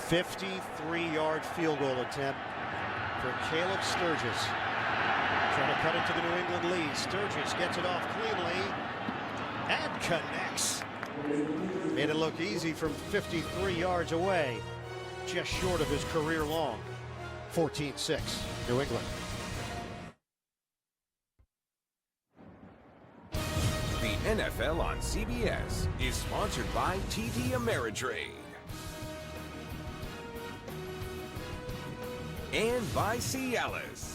53-yard field goal attempt for Caleb Sturgis. Trying to cut into the New England lead. Sturgis gets it off cleanly and connects. Made it look easy from 53 yards away, just short of his career long. 14-6, New England. The NFL on CBS is sponsored by TD Ameritrade. And by Cialis.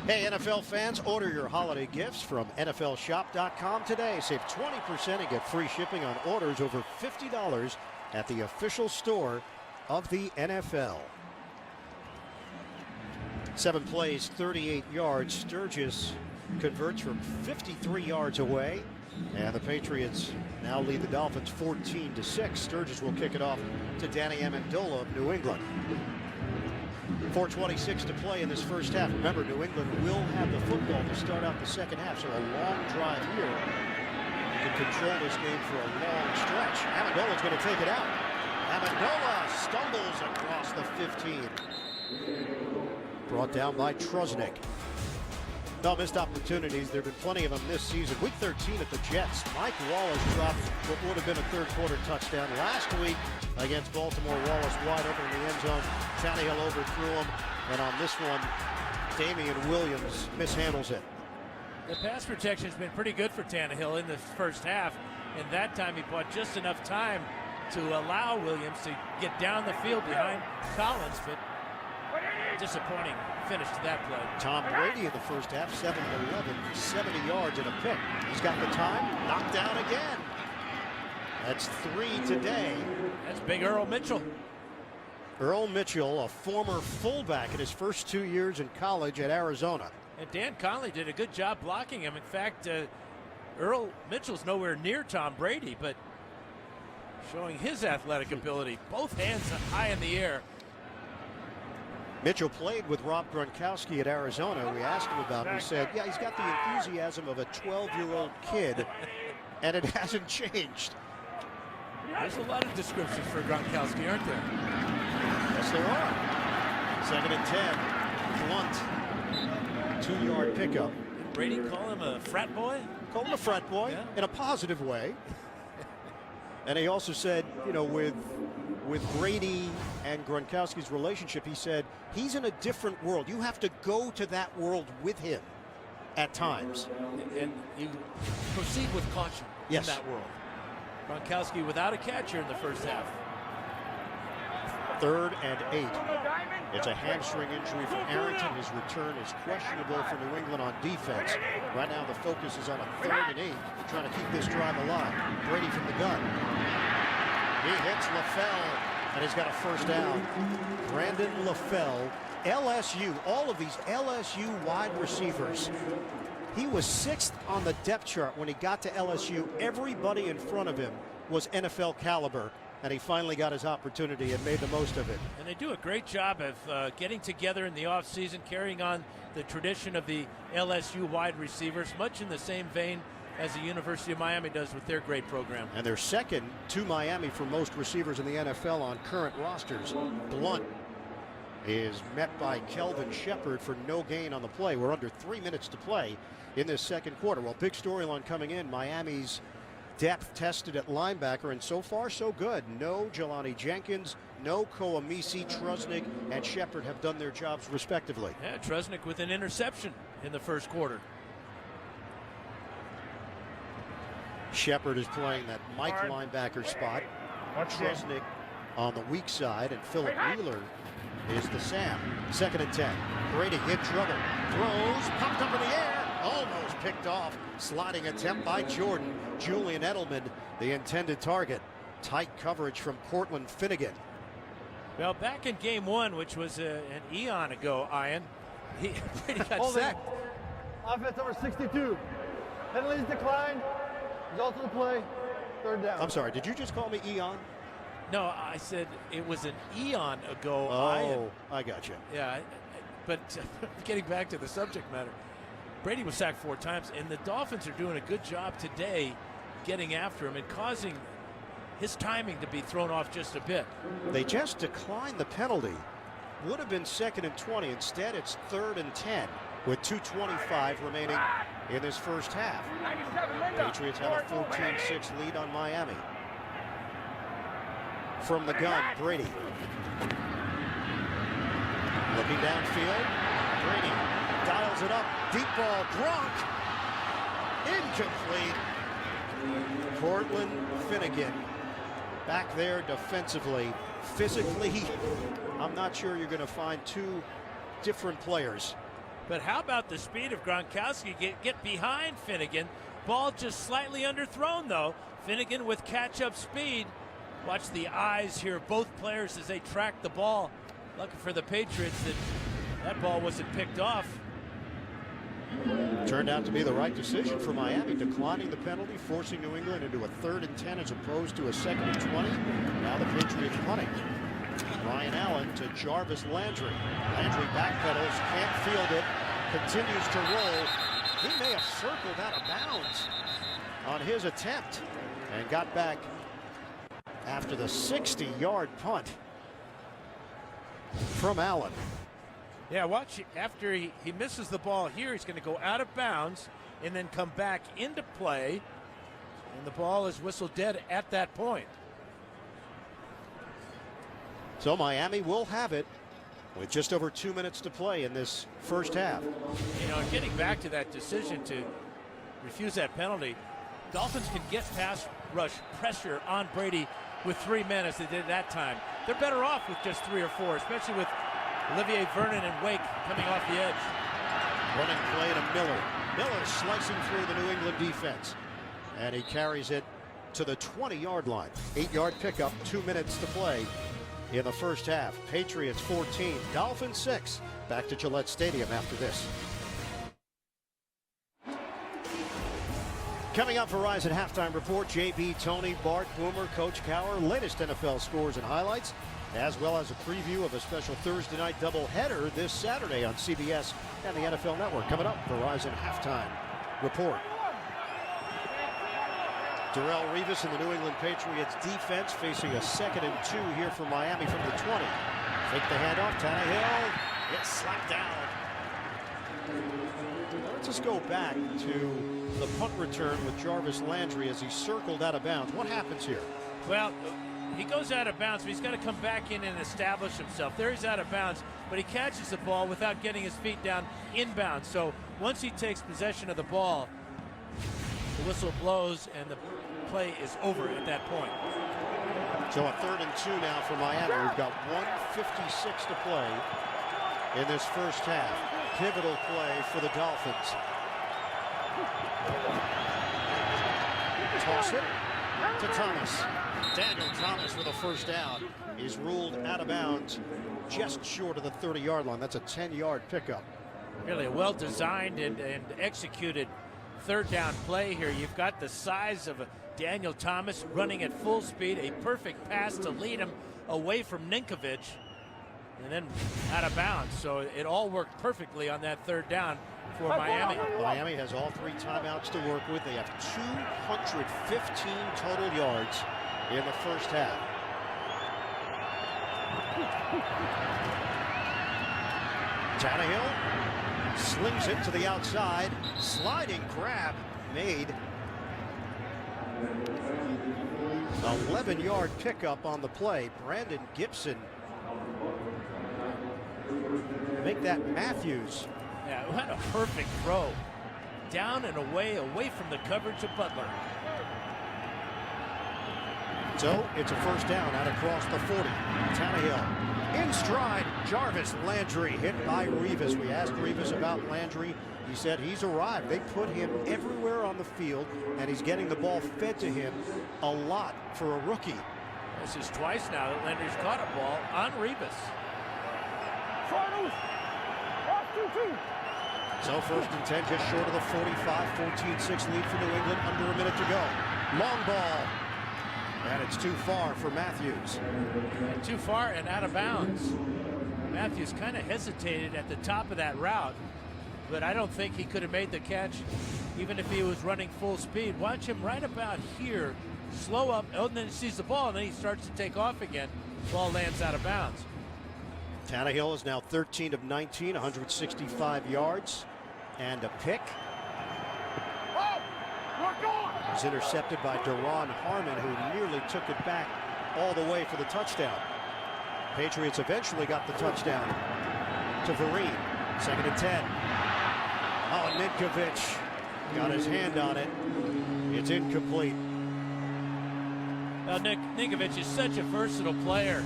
Hey, NFL fans, order your holiday gifts from NFLshop.com today. Save 20% and get free shipping on orders over $50 at the official store of the NFL. 7 plays, 38 yards. Sturgis converts from 53 yards away. And the Patriots now lead the Dolphins 14-6. Sturgis will kick it off to Danny Amendola of New England. 4:26 to play in this first half. Remember, New England will have the football to start out the second half, so a long drive here. You can control this game for a long stretch. Amendola's going to take it out. Amendola stumbles across the 15. Brought down by Trusnick. No missed opportunities. There have been plenty of them this season. Week 13 at the Jets, Mike Wallace dropped what would have been a third-quarter touchdown. Last week against Baltimore, Wallace wide open in the end zone. Tannehill overthrew him. And on this one, Damian Williams mishandles it. The pass protection has been pretty good for Tannehill in the first half. And that time he bought just enough time to allow Williams to get down the field behind Collins. But disappointing finish to that play. Tom Brady in the first half, 7 of 11, 70 yards and a pick. He's got the time, knocked down again. That's 3 today. That's big Earl Mitchell. Earl Mitchell, a former fullback in his first 2 years in college at Arizona. And Dan Conley did a good job blocking him. In fact, Earl Mitchell's nowhere near Tom Brady, but showing his athletic ability. Both hands high in the air. Mitchell played with Rob Gronkowski at Arizona. We asked him about it. He said, yeah, he's got the enthusiasm of a 12-year-old kid, and it hasn't changed. There's a lot of descriptions for Gronkowski, aren't there? Yes, there are. 2nd and 10. Blunt. 2-yard pickup. Did Brady call him a frat boy? Call him a frat boy, yeah, in a positive way. And he also said, you know, with Brady and Gronkowski's relationship, he said, he's in a different world. You have to go to that world with him at times. And you proceed with caution, yes, in that world. Gronkowski without a catcher in the first half. 3rd and 8. It's a hamstring injury for Arrington. His return is questionable for New England on defense. Right now the focus is on a 3rd and 8, trying to keep this drive alive. Brady from the gun. He hits LaFell, and he's got a first down. Brandon LaFell, LSU, all of these LSU wide receivers. He was 6th on the depth chart when he got to LSU. Everybody in front of him was NFL caliber, and he finally got his opportunity and made the most of it. And they do a great job of getting together in the offseason, carrying on the tradition of the LSU wide receivers, much in the same vein as the University of Miami does with their great program. And they're second to Miami for most receivers in the NFL on current rosters. Blunt is met by Kelvin Shepard for no gain on the play. We're under 3 minutes to play in this second quarter. Well, big storyline coming in. Miami's depth tested at linebacker, and so far so good. No Jelani Jenkins, no Koamisi. Trusnick and Shepard have done their jobs respectively. Yeah, Trusnick with an interception in the first quarter. Shepard is playing that Mike linebacker spot. Trusnick on the weak side, and Philip Wheeler is the Sam. 2nd and 10. Brady in trouble. Throws, popped up in the air, almost picked off. Sliding attempt by Jordan. Julian Edelman, the intended target. Tight coverage from Cortland Finnegan. Well, back in game 1, which was an eon ago, Ian, Brady got sacked. Offense number 62. Penalties declined. Result of the play, 3rd down. I'm sorry, did you just call me Eon? No, I said it was an eon ago. Oh, I got you. Yeah, but getting back to the subject matter, Brady was sacked 4 times, and the Dolphins are doing a good job today getting after him and causing his timing to be thrown off just a bit. They just declined the penalty. Would have been 2nd and 20. Instead, it's 3rd and 10 with 2:25 remaining in this first half. Patriots have a 14-6 lead on Miami. From the gun, Brady. Looking downfield. Brady dials it up. Deep ball. Gronk. Incomplete. Cortland Finnegan back there defensively. Physically, I'm not sure you're going to find 2 different players. But how about the speed of Gronkowski? Get behind Finnegan. Ball just slightly underthrown, though. Finnegan with catch-up speed. Watch the eyes here, both players as they track the ball. Lucky for the Patriots that ball wasn't picked off. Turned out to be the right decision for Miami, declining the penalty, forcing New England into a 3rd and 10 as opposed to a 2nd and 20. Now the Patriots punting. Ryan Allen to Jarvis Landry. Landry backpedals, can't field it, continues to roll. He may have circled out of bounds on his attempt and got back after the 60-yard punt from Allen. Yeah, watch, after he misses the ball here, he's going to go out of bounds and then come back into play, and the ball is whistled dead at that point. So Miami will have it with just over 2 minutes to play in this first half. You know, getting back to that decision to refuse that penalty, Dolphins can get pass rush pressure on Brady with 3 men as they did that time. They're better off with just 3 or 4, especially with Olivier Vernon and Wake coming off the edge. Running play to Miller. Miller slicing through the New England defense. And he carries it to the 20-yard line. 8-yard pickup, 2 minutes to play in the first half. Patriots 14, Dolphins 6. Back to Gillette Stadium after this. Coming up, Verizon Halftime Report, JB, Tony, Bart, Boomer, Coach Cower, latest NFL scores and highlights, as well as a preview of a special Thursday night doubleheader this Saturday on CBS and the NFL Network. Coming up, Verizon Halftime Report. Darrelle Revis and the New England Patriots defense facing a 2nd and 2 here from Miami from the 20. Fake the handoff, Tannehill. It's slapped down. Let's just go back to the punt return with Jarvis Landry as he circled out of bounds. What happens here? Well, he goes out of bounds, but he's got to come back in and establish himself. There he's out of bounds, but he catches the ball without getting his feet down inbounds. So once he takes possession of the ball, the whistle blows and the play is over at that point. So a 3rd and 2 now for Miami. We've got 1:56 to play in this first half. Pivotal play for the Dolphins. Toss it to Thomas. Daniel Thomas with a first down. He's ruled out of bounds just short of the 30-yard line. That's a 10-yard pickup. Really a well-designed and executed 3rd down play here. You've got the size of Daniel Thomas running at full speed, a perfect pass to lead him away from Ninkovich, and then out of bounds. So it all worked perfectly on that 3rd down for Miami. Miami has all 3 timeouts to work with. They have 215 total yards in the first half. Tannehill slings it to the outside. Sliding grab made. 11-yard pickup on the play. Brandon Gibson. Make that Matthews. Yeah, what a perfect throw. Down and away from the coverage of Butler. So it's a first down out across the 40. Tannehill in stride. Jarvis Landry hit by Revis. We asked Revis about Landry. He said he's arrived. They put him everywhere on the field, and he's getting the ball fed to him a lot for a rookie. This is twice now that Landry's caught a ball on Revis. So 1st and 10, just short of the 45, 14-6 lead for New England, under a minute to go. Long ball, and it's too far for Matthews. And too far and out of bounds. Matthews kind of hesitated at the top of that route, but I don't think he could have made the catch even if he was running full speed. Watch him right about here, slow up, and then he sees the ball, and then he starts to take off again. Ball lands out of bounds. Tannehill is now 13 of 19, 165 yards and a pick. It was intercepted by Daron Harmon, who nearly took it back all the way for the touchdown. Patriots eventually got the touchdown to Vereen. 2nd and 10. Oh, Ninkovich got his hand on it. It's incomplete. Well, Ninkovich is such a versatile player.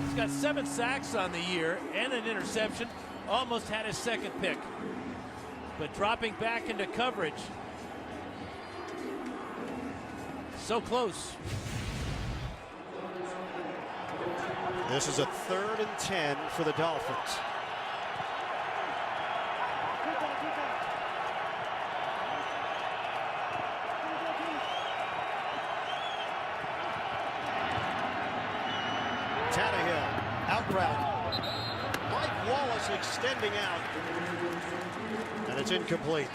He's got 7 sacks on the year and an interception. Almost had his 2nd pick. But dropping back into coverage. So close. This is a 3rd and 10 for the Dolphins. Tannehill, out route. Mike Wallace extending out. And it's incomplete.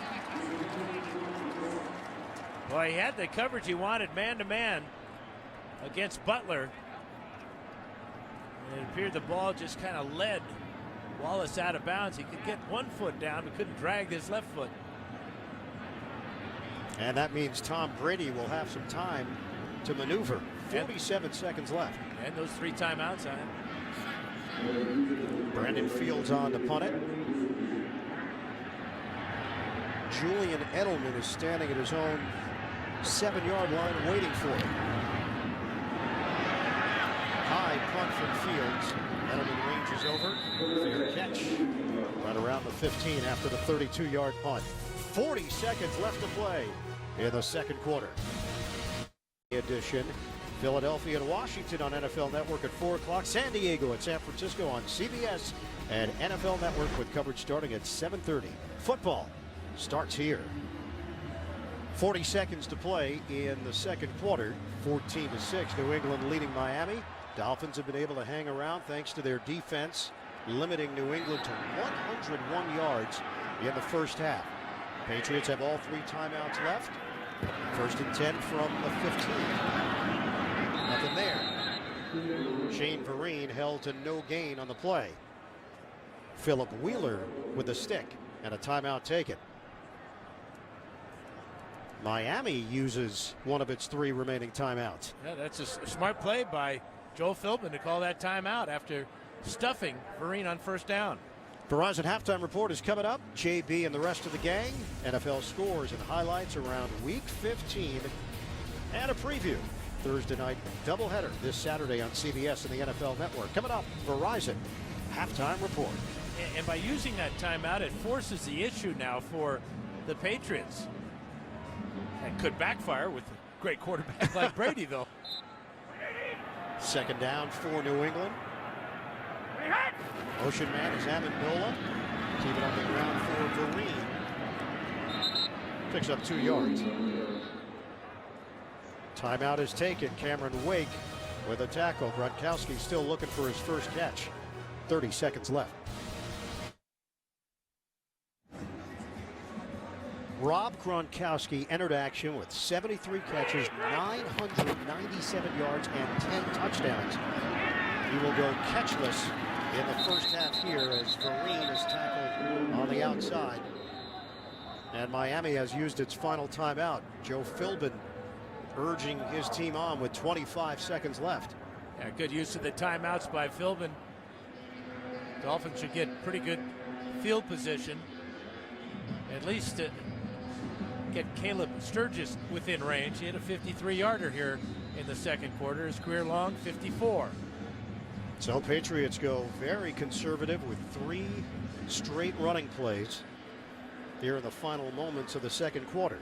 Boy, he had the coverage he wanted, man to man. against Butler. And it appeared the ball just kind of led Wallace out of bounds. He could get one foot down, but couldn't drag his left foot. And that means Tom Brady will have some time to maneuver. 47 seconds left. And those 3 timeouts on him. Brandon Fields on to punt it. Julian Edelman is standing at his own 7-yard line waiting for it. High punt from Fields. Edelman ranges over. Fair catch. Right around the 15 after the 32-yard punt. 40 seconds left to play in the second quarter. Edition. Philadelphia and Washington on NFL Network at 4 o'clock. San Diego and San Francisco on CBS and NFL Network with coverage starting at 7:30. Football starts here. 40 seconds to play in the second quarter. 14-6. New England leading Miami. Dolphins have been able to hang around thanks to their defense, limiting New England to 101 yards in the first half. Patriots have all 3 timeouts left. First and 10 from the 15. Nothing there. Shane Vereen held to no gain on the play. Philip Wheeler with the stick and a timeout taken. Miami uses one of its 3 remaining timeouts. Yeah, that's a smart play by Joe Philbin to call that timeout after stuffing Vereen on first down. Verizon Halftime Report is coming up. JB and the rest of the gang. NFL scores and highlights around Week 15 and a preview. Thursday night doubleheader this Saturday on CBS and the NFL Network. Coming up, Verizon Halftime Report. And by using that timeout, it forces the issue now for the Patriots. And could backfire with a great quarterback like Brady, though. Second down for New England. Motion man is Amendola. Keep it on the ground for Vereen. Picks up 2 yards. Timeout is taken. Cameron Wake with a tackle. Gronkowski still looking for his first catch. 30 seconds left. Rob Gronkowski entered action with 73 catches, 997 yards, and 10 touchdowns. He will go catchless in the first half here as Vereen is tackled on the outside. And Miami has used its final timeout. Joe Philbin urging his team on with 25 seconds left. Yeah, good use of the timeouts by Philbin. Dolphins should get pretty good field position. At least get Caleb Sturgis within range. He had a 53-yarder here in the second quarter. His career long 54. So Patriots go very conservative with 3 straight running plays here in the final moments of the second quarter.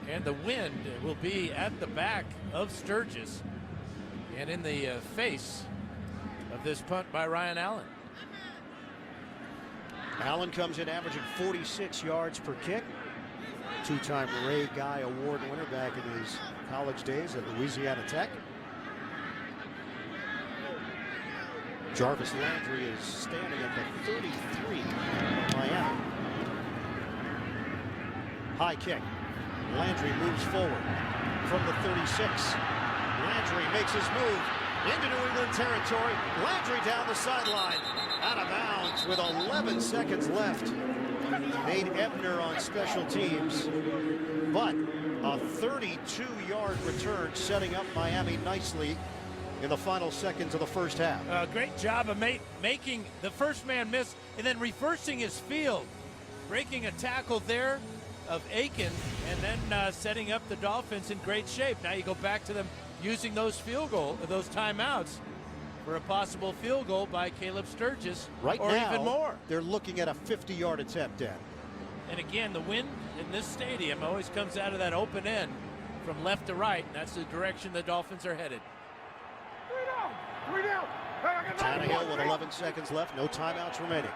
And the wind will be at the back of Sturgis and in the face of this punt by Ryan Allen. Allen comes in averaging 46 yards per kick. 2-time Ray Guy Award winner back in his college days at Louisiana Tech. Jarvis Landry is standing at the 33 of Miami. High kick. Landry moves forward from the 36. Landry makes his move into New England territory. Landry down the sideline. Out of bounds with 11 seconds left. Nate Ebner on special teams. But a 32-yard return setting up Miami nicely in the final seconds of the first half. Great job of making the first man miss and then reversing his field. Breaking a tackle there of Aiken and then setting up the Dolphins in great shape. Now you go back to them using those those timeouts for a possible field goal by Caleb Sturgis, right or now, even more. They're looking at a 50-yard attempt, Dan. And again, the wind in this stadium always comes out of that open end from left to right, and that's the direction the Dolphins are headed. Tannehill with 11 seconds left, no timeouts remaining.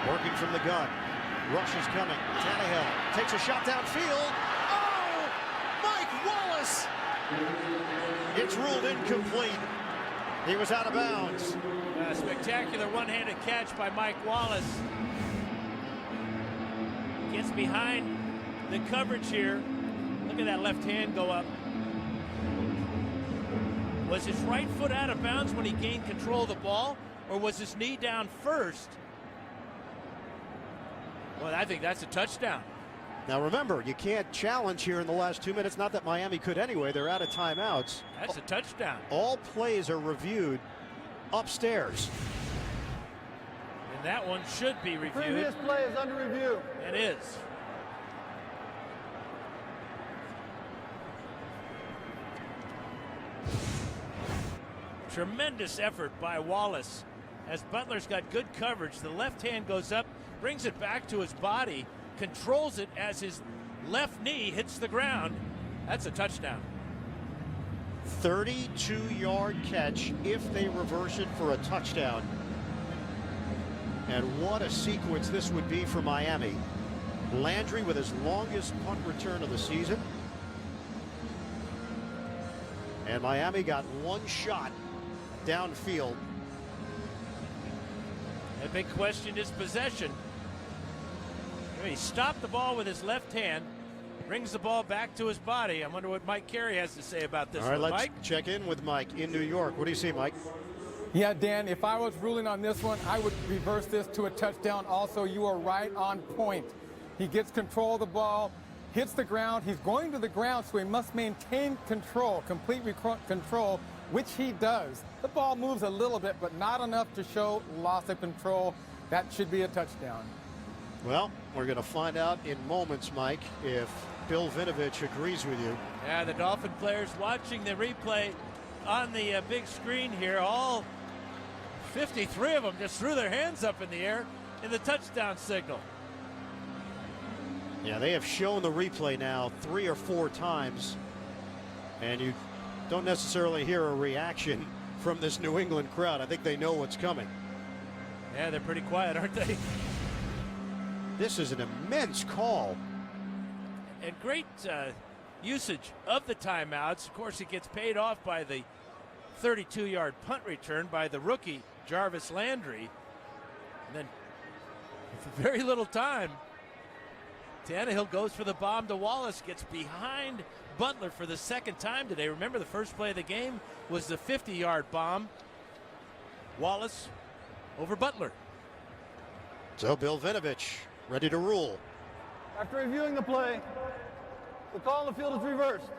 Working from the gun. Rush is coming. Tannehill takes a shot downfield. Oh! Mike Wallace! It's ruled incomplete. He was out of bounds. A spectacular one-handed catch by Mike Wallace. Gets behind the coverage here. Look at that left hand go up. Was his right foot out of bounds when he gained control of the ball, or was his knee down first? Well, I think that's a touchdown. Now remember, you can't challenge here in the last 2 minutes. Not that Miami could anyway. They're out of timeouts. That's a touchdown. All plays are reviewed upstairs. And that one should be reviewed. Previous play is under review. It is. Tremendous effort by Wallace as Butler's got good coverage. The left hand goes up, brings it back to his body, controls it as his left knee hits the ground. That's a touchdown. 32-yard catch if they reverse it for a touchdown. And what a sequence this would be for Miami. Landry with his longest punt return of the season. And Miami got one shot downfield. The big question is possession. He stopped the ball with his left hand, brings the ball back to his body. I wonder what Mike Carey has to say about this. All right, one. let's Mike? check in with Mike in New York. What do you see, Mike? Yeah, Dan, if I was ruling on this one, I would reverse this to a touchdown. Also, you are right on point. He gets control of the ball, hits the ground. He's going to the ground, so he must maintain control, complete control, which he does. The ball moves a little bit, but not enough to show loss of control. That should be a touchdown. Well, we're going to find out in moments, Mike, if Bill Vinovich agrees with you. Yeah, the Dolphin players watching the replay on the big screen here. All 53 of them just threw their hands up in the air in the touchdown signal. Yeah, they have shown the replay now 3 or 4 times, and you don't necessarily hear a reaction from this New England crowd. I think they know what's coming. Yeah, they're pretty quiet, aren't they? This is an immense call. And great usage of the timeouts. Of course, it gets paid off by the 32-yard punt return by the rookie, Jarvis Landry. And then, for very little time, Tannehill goes for the bomb to Wallace, gets behind Butler for the second time today. Remember, the first play of the game was the 50-yard bomb. Wallace over Butler. So Bill Vinovich ready to rule. After reviewing the play, the call on the field is reversed.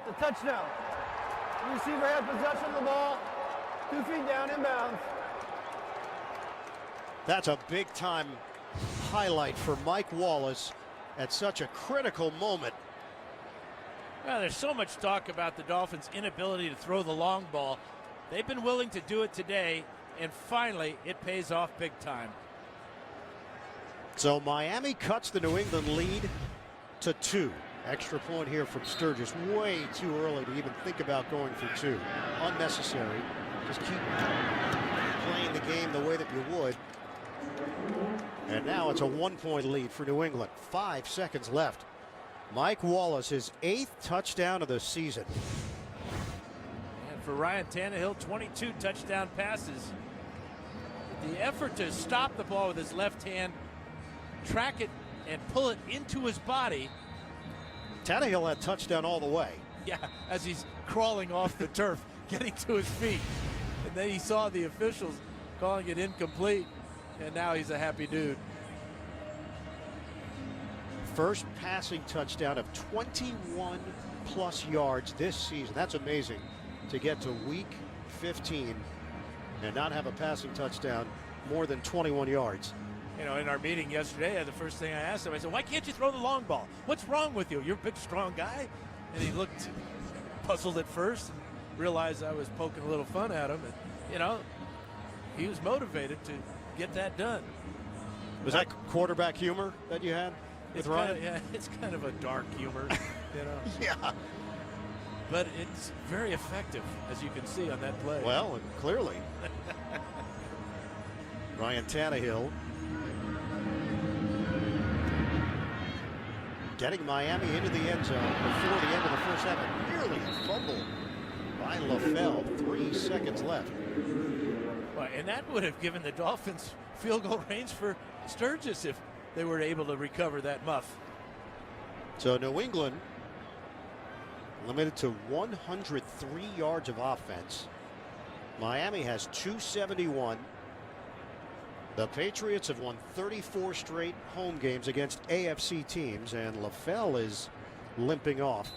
It's a touchdown. The receiver had possession of the ball, 2 feet down, inbounds. That's a big-time highlight for Mike Wallace at such a critical moment. Well, there's so much talk about the Dolphins' inability to throw the long ball. They've been willing to do it today, and finally it pays off big time. So Miami cuts the New England lead to 2. Extra point here from Sturgis. Way too early to even think about going for 2. Unnecessary. Just keep playing the game the way that you would. And now it's a 1-point lead for New England. 5 seconds left. Mike Wallace, his 8th touchdown of the season. And for Ryan Tannehill, 22 touchdown passes. The effort to stop the ball with his left hand, track it, and pull it into his body. Tannehill had touchdown all the way. Yeah, as he's crawling off the turf, getting to his feet. And then he saw the officials calling it incomplete, and now he's a happy dude. First passing touchdown of 21-plus yards this season. That's amazing to get to week 15 and not have a passing touchdown more than 21 yards. You know, in our meeting yesterday, the first thing I asked him, I said, why can't you throw the long ball? What's wrong with you? You're a big, strong guy. And he looked puzzled at first and realized I was poking a little fun at him. And, you know, he was motivated to get that done. Was that quarterback humor that you had with Ryan? Yeah, it's kind of a dark humor, you know. Yeah. But it's very effective, as you can see on that play. Well, clearly. Ryan Tannehill getting Miami into the end zone before the end of the first half. Nearly a fumble by LaFell. 3 seconds left. Well, and that would have given the Dolphins field goal range for Sturgis if they were able to recover that muff. So New England limited to 103 yards of offense. Miami has 271. The Patriots have won 34 straight home games against AFC teams, and LaFell is limping off.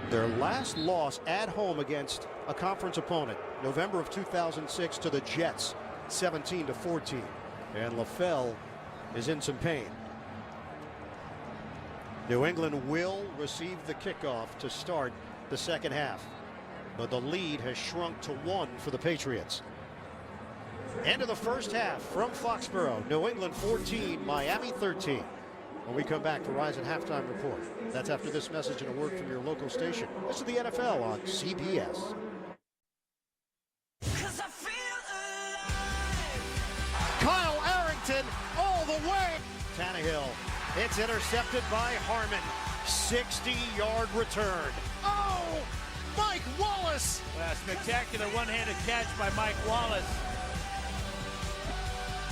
Their last loss at home against a conference opponent, November of 2006, to the Jets, 17-14. And LaFell is in some pain. New England will receive the kickoff to start the second half, but the lead has shrunk to 1 for the Patriots. End of the first half from Foxborough. New England 14, Miami 13. When we come back, Verizon halftime report. That's after this message and a word from your local station. This is the NFL on CBS. Kyle Arrington all the way. Tannehill. It's intercepted by Harmon. 60-yard return. Oh, Mike Wallace. A spectacular one-handed catch by Mike Wallace.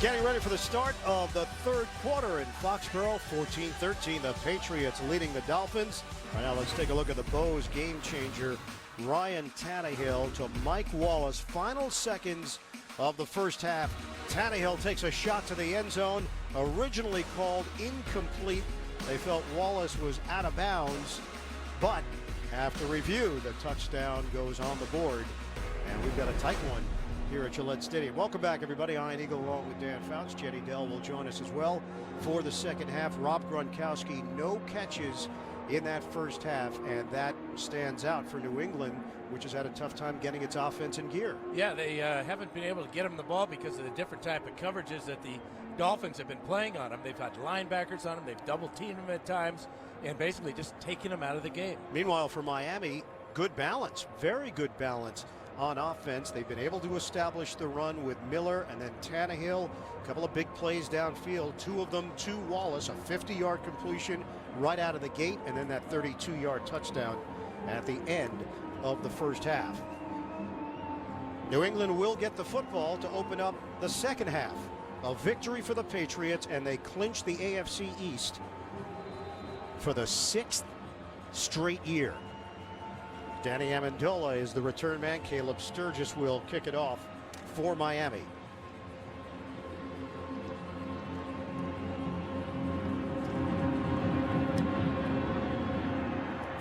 Getting ready for the start of the third quarter in Foxborough. 14-13, the Patriots leading the Dolphins. Right now, let's take a look at the Bows game changer. Ryan Tannehill to Mike Wallace. Final seconds of the first half. Tannehill takes a shot to the end zone. Originally called incomplete. They felt Wallace was out of bounds, but after review, the touchdown goes on the board, and we've got a tight one here at Gillette Stadium. Welcome back, everybody. Ian Eagle along with Dan Fouts. Jenny Dell will join us as well for the second half. Rob Gronkowski, no catches in that first half, and that stands out for New England, which has had a tough time getting its offense in gear. Yeah, they haven't been able to get him the ball because of the different type of coverages that the Dolphins have been playing on him. They've had linebackers on him. They've double-teamed him at times and basically just taken him out of the game. Meanwhile, for Miami, good balance, very good balance on offense. They've been able to establish the run with Miller and then Tannehill. A couple of big plays downfield, 2 of them to Wallace, a 50-yard completion right out of the gate, and then that 32-yard touchdown at the end of the first half. New England will get the football to open up the second half. A victory for the Patriots, and they clinch the AFC East for the 6th straight year. Danny Amendola is the return man. Caleb Sturgis will kick it off for Miami.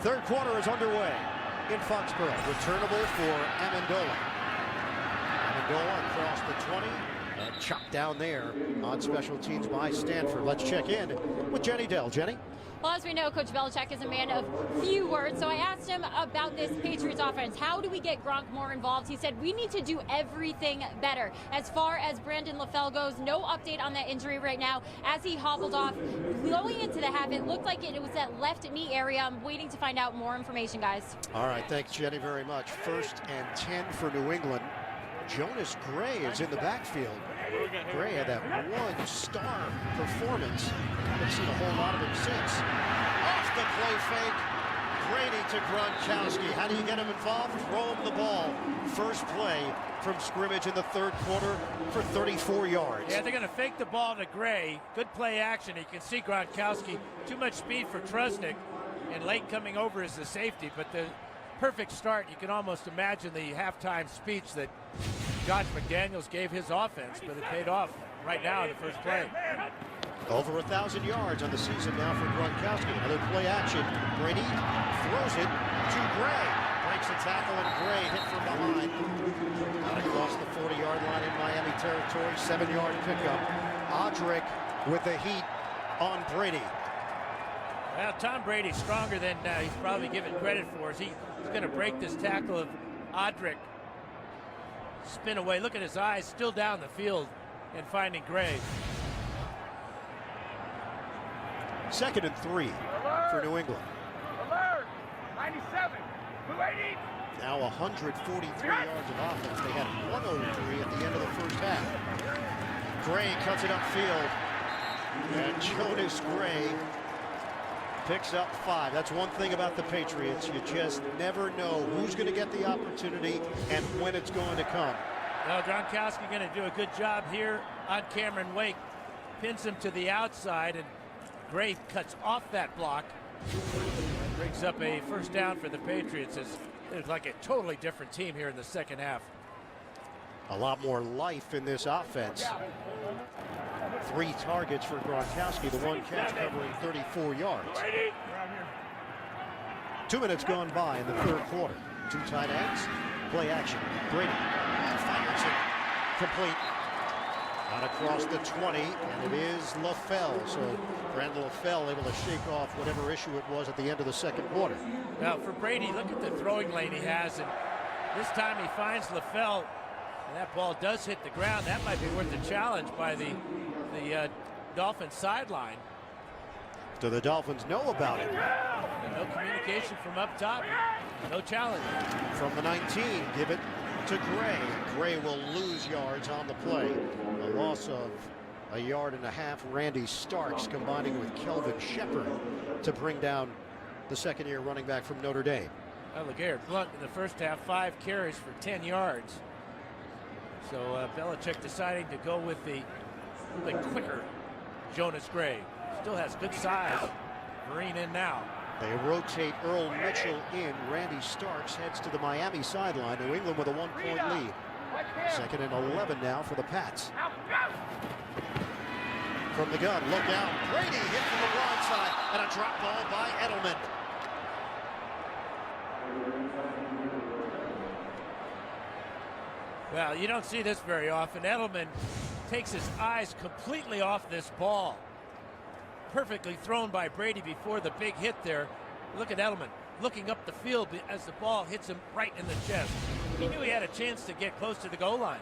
Third quarter is underway in Foxborough. Returnable for Amendola. Amendola across the 20. And chopped down there on special teams by Stanford. Let's check in with Jenny Dell. Jenny? Well, as we know, Coach Belichick is a man of few words, so I asked him about this Patriots offense. How do we get Gronk more involved? He said, we need to do everything better. As far as Brandon LaFell goes, no update on that injury right now as he hobbled off. Going into the half, it looked like it was that left knee area. I'm waiting to find out more information, guys. All right, thanks, Jenny, very much. 1st and 10 for New England. Jonas Gray is in the backfield. Gray had that one-star performance. Haven't seen a whole lot of him since. Off the play fake. Brady to Gronkowski. How do you get him involved? Throw him the ball. First play from scrimmage in the third quarter for 34 yards. Yeah, they're going to fake the ball to Gray. Good play action. You can see Gronkowski. Too much speed for Trusnick. And late coming over is the safety. But the perfect start. You can almost imagine the halftime speech that Josh McDaniels gave his offense, but it paid off right now in the first play. Over 1,000 yards on the season now for Gronkowski. Another play action. Brady throws it to Gray. Breaks the tackle, and Gray hit from behind. Out across the 40-yard line in Miami territory. 7-yard pickup. Audric with the heat on Brady. Well, Tom Brady's stronger than he's probably given credit for. He's going to break this tackle of Audric. Spin away. Look at his eyes, still down the field and finding Gray. 2nd and 3 for New England. Alert! 97. 280. Now 143 yards of offense. They had 103 at the end of the first half. Gray cuts it upfield. And Jonas Gray picks up 5. That's one thing about the Patriots. You just never know who's going to get the opportunity and when it's going to come. Well, Gronkowski going to do a good job here on Cameron Wake. Pins him to the outside, and Gray cuts off that block and brings up a first down for the Patriots. It's like a totally different team here in the second half. A lot more life in this offense. 3 targets for Gronkowski, the 1 catch covering 34 yards. 2 minutes gone by in the third quarter. 2 tight ends, play action. Brady fires it complete. Out across the 20, and it is LaFell. So Brandon LaFell able to shake off whatever issue it was at the end of the second quarter. Now for Brady, look at the throwing lane he has, and this time he finds LaFell, and that ball does hit the ground. That might be worth a challenge by the Dolphins sideline. Do the Dolphins know about it? No communication from up top. No challenge. From the 19, give it to Gray. Gray will lose yards on the play. A loss of 1.5 yards. Randy Starks combining with Kelvin Shepard to bring down the second-year running back from Notre Dame. LeGarrette Blount in the first half, 5 carries for 10 yards. So Belichick deciding to go with the quicker Jonas Gray. Still has good size. Green in now. They rotate Earl Mitchell in. Randy Starks heads to the Miami sideline. New England with a 1-point lead. 2nd and 11 now for the Pats. From the gun, look out. Brady hit from the blind side, and a drop ball by Edelman. Well, you don't see this very often. Edelman takes his eyes completely off this ball. Perfectly thrown by Brady before the big hit there. Look at Edelman looking up the field as the ball hits him right in the chest. He knew he had a chance to get close to the goal line.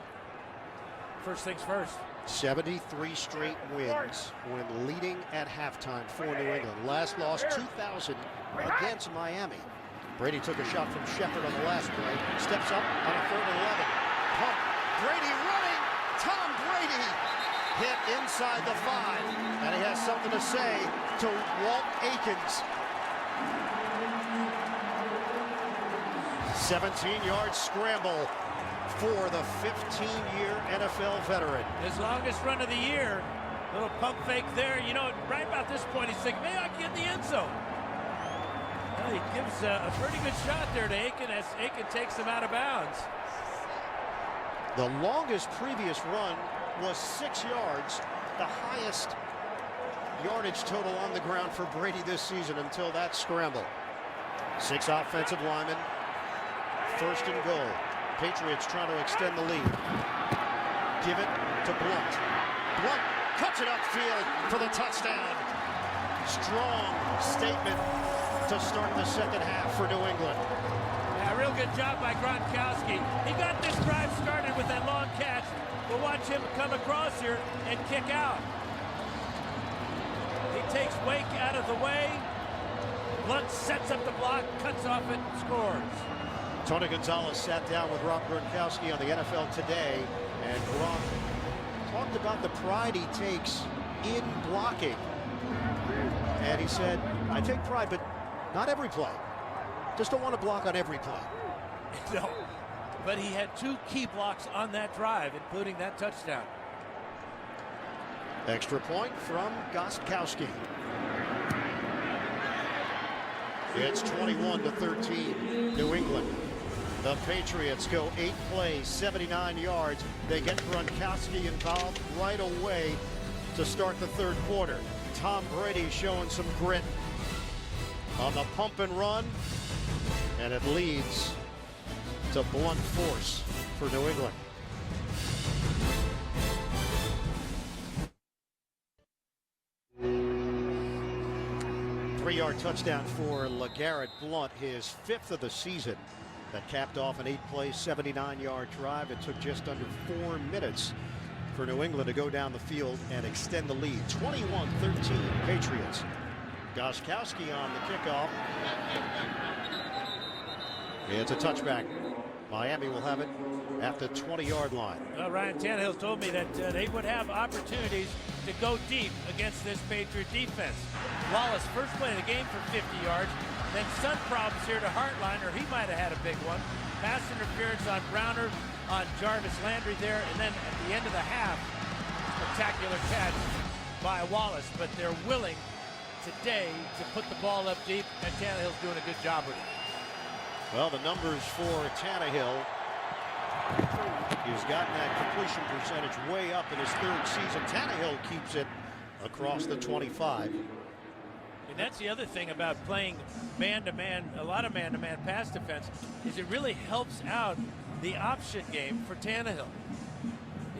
First things first. 73 straight wins when leading at halftime for New England. Last loss 2000 against Miami. Brady took a shot from Shepard on the last play. Steps up on a 3rd and 11. Pump. Brady running. Tom Brady hit inside the 5. And he has something to say to Walt Aikens. 17-yard scramble for the 15-year NFL veteran. His longest run of the year. Little pump fake there. You know, right about this point, he's thinking, maybe I can get in the end zone. Well, he gives a pretty good shot there to Aiken as Aiken takes him out of bounds. The longest previous run was 6 yards, the highest yardage total on the ground for Brady this season until that scramble. 6 offensive linemen, 1st and goal. Patriots trying to extend the lead. Give it to Blount. Blount cuts it upfield for the touchdown. Strong statement to start the second half for New England. Yeah, real good job by Gronkowski. He got this drive started with that long catch. We'll watch him come across here and kick out. He takes Wake out of the way. Blount sets up the block, cuts off it, scores. Tony Gonzalez sat down with Rob Gronkowski on the NFL Today, and Gronk talked about the pride he takes in blocking. And he said, I take pride, but not every play. Just don't want to block on every play. No, but he had 2 key blocks on that drive, including that touchdown. Extra point from Gostkowski. It's 21-13, New England. The Patriots go 8 plays, 79 yards. They get Gronkowski involved right away to start the third quarter. Tom Brady showing some grit on the pump and run, and it leads to blunt force for New England. Three-yard touchdown for LeGarrette Blount, his 5th of the season. That capped off an 8-play, 79-yard drive. It took just under 4 minutes for New England to go down the field and extend the lead. 21-13 Patriots. Gostkowski on the kickoff. It's a touchback. Miami will have it at the 20-yard line. Ryan Tannehill told me that they would have opportunities to go deep against this Patriot defense. Wallace first play of the game for 50 yards. Then some problems here to Hartline, he might have had a big one. Pass interference on Browner, on Jarvis Landry there, and then at the end of the half, spectacular catch by Wallace. But they're willing today to put the ball up deep, and Tannehill's doing a good job with it. Well, the numbers for Tannehill. He's gotten that completion percentage way up in his third season. Tannehill keeps it across the 25. And that's the other thing about playing man-to-man, a lot of man-to-man pass defense, is it really helps out the option game for Tannehill.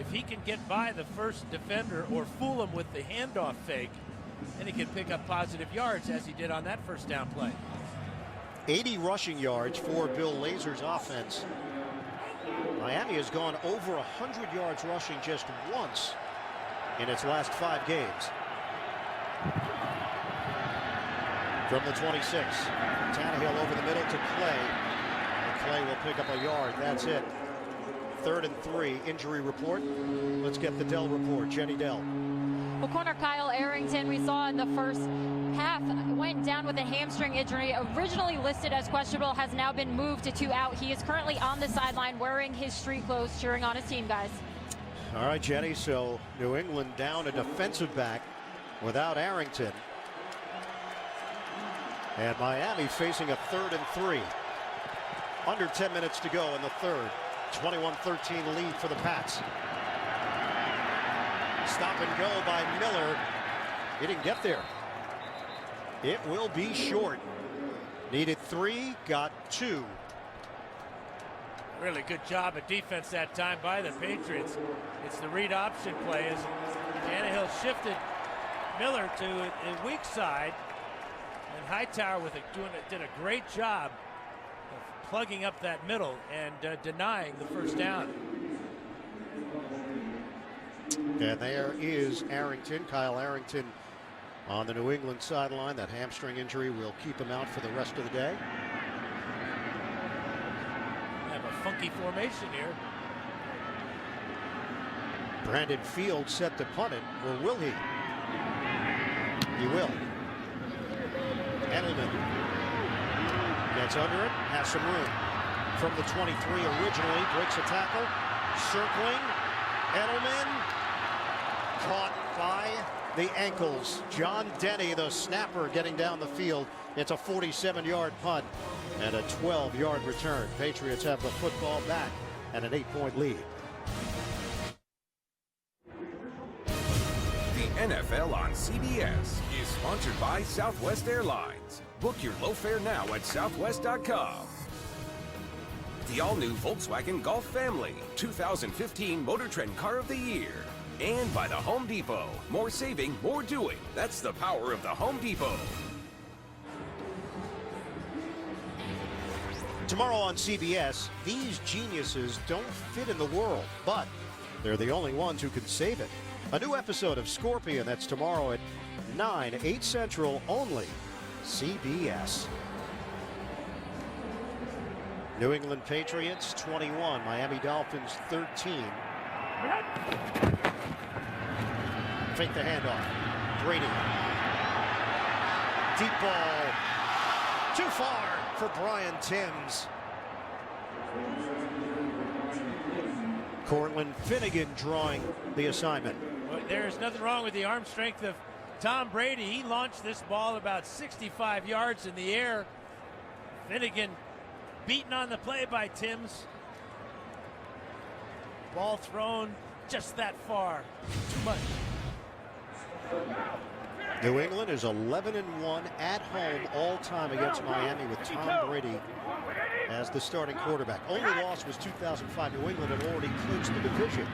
If he can get by the first defender or fool him with the handoff fake, then he can pick up positive yards as he did on that first down play. 80 rushing yards for Bill Lazor's offense. Miami has gone over 100 yards rushing just once in its last 5 games. From the 26, Tannehill over the middle to Clay. And Clay will pick up a yard. That's it. 3rd and 3. Injury report. Let's get the Dell report. Jenny Dell. Well, corner Kyle Arrington, we saw in the first half, went down with a hamstring injury. Originally listed as questionable, has now been moved to 2 out. He is currently on the sideline wearing his street clothes, cheering on his team, guys. All right, Jenny. So New England down a defensive back without Arrington. And Miami facing a 3rd and 3. Under 10 minutes to go in the third. 21-13 lead for the Pats. Stop and go by Miller. He didn't get there. It will be short. Needed 3, got 2. Really good job of defense that time by the Patriots. It's the read option play as Tannehill shifted Miller to the weak side, and Hightower did a great job of plugging up that middle and denying the first down. And there is Arrington, Kyle Arrington, on the New England sideline. That hamstring injury will keep him out for the rest of the day. Have a funky formation here. Brandon Fields set to punt it, or will he? He will. Edelman gets under it, has some room. From the 23 originally, breaks a tackle, circling. Edelman caught by the ankles. John Denny, the snapper, getting down the field. It's a 47-yard punt and a 12-yard return. Patriots have the football back and an 8-point lead. The NFL on CBS is sponsored by Southwest Airlines. Book your low fare now at southwest.com. The all-new Volkswagen Golf family, 2015 Motor Trend Car of the Year. And by the Home Depot. More saving, more doing. That's the power of the Home Depot. Tomorrow on CBS, these geniuses don't fit in the world, but they're the only ones who can save it. A new episode of Scorpion, that's tomorrow at 9, 8 Central, only CBS. New England Patriots 21, Miami Dolphins 13. Fake the handoff. Brady. Deep ball. Too far for Brian Timms. Cortland Finnegan drawing the assignment. Well, there's nothing wrong with the arm strength of Tom Brady. He launched this ball about 65 yards in the air. Finnegan beaten on the play by Timms. Ball thrown just that far. Too much. New England is 11-1 at home all time against Miami with Tom Brady as the starting quarterback. Only loss was 2005. New England had already clinched the division.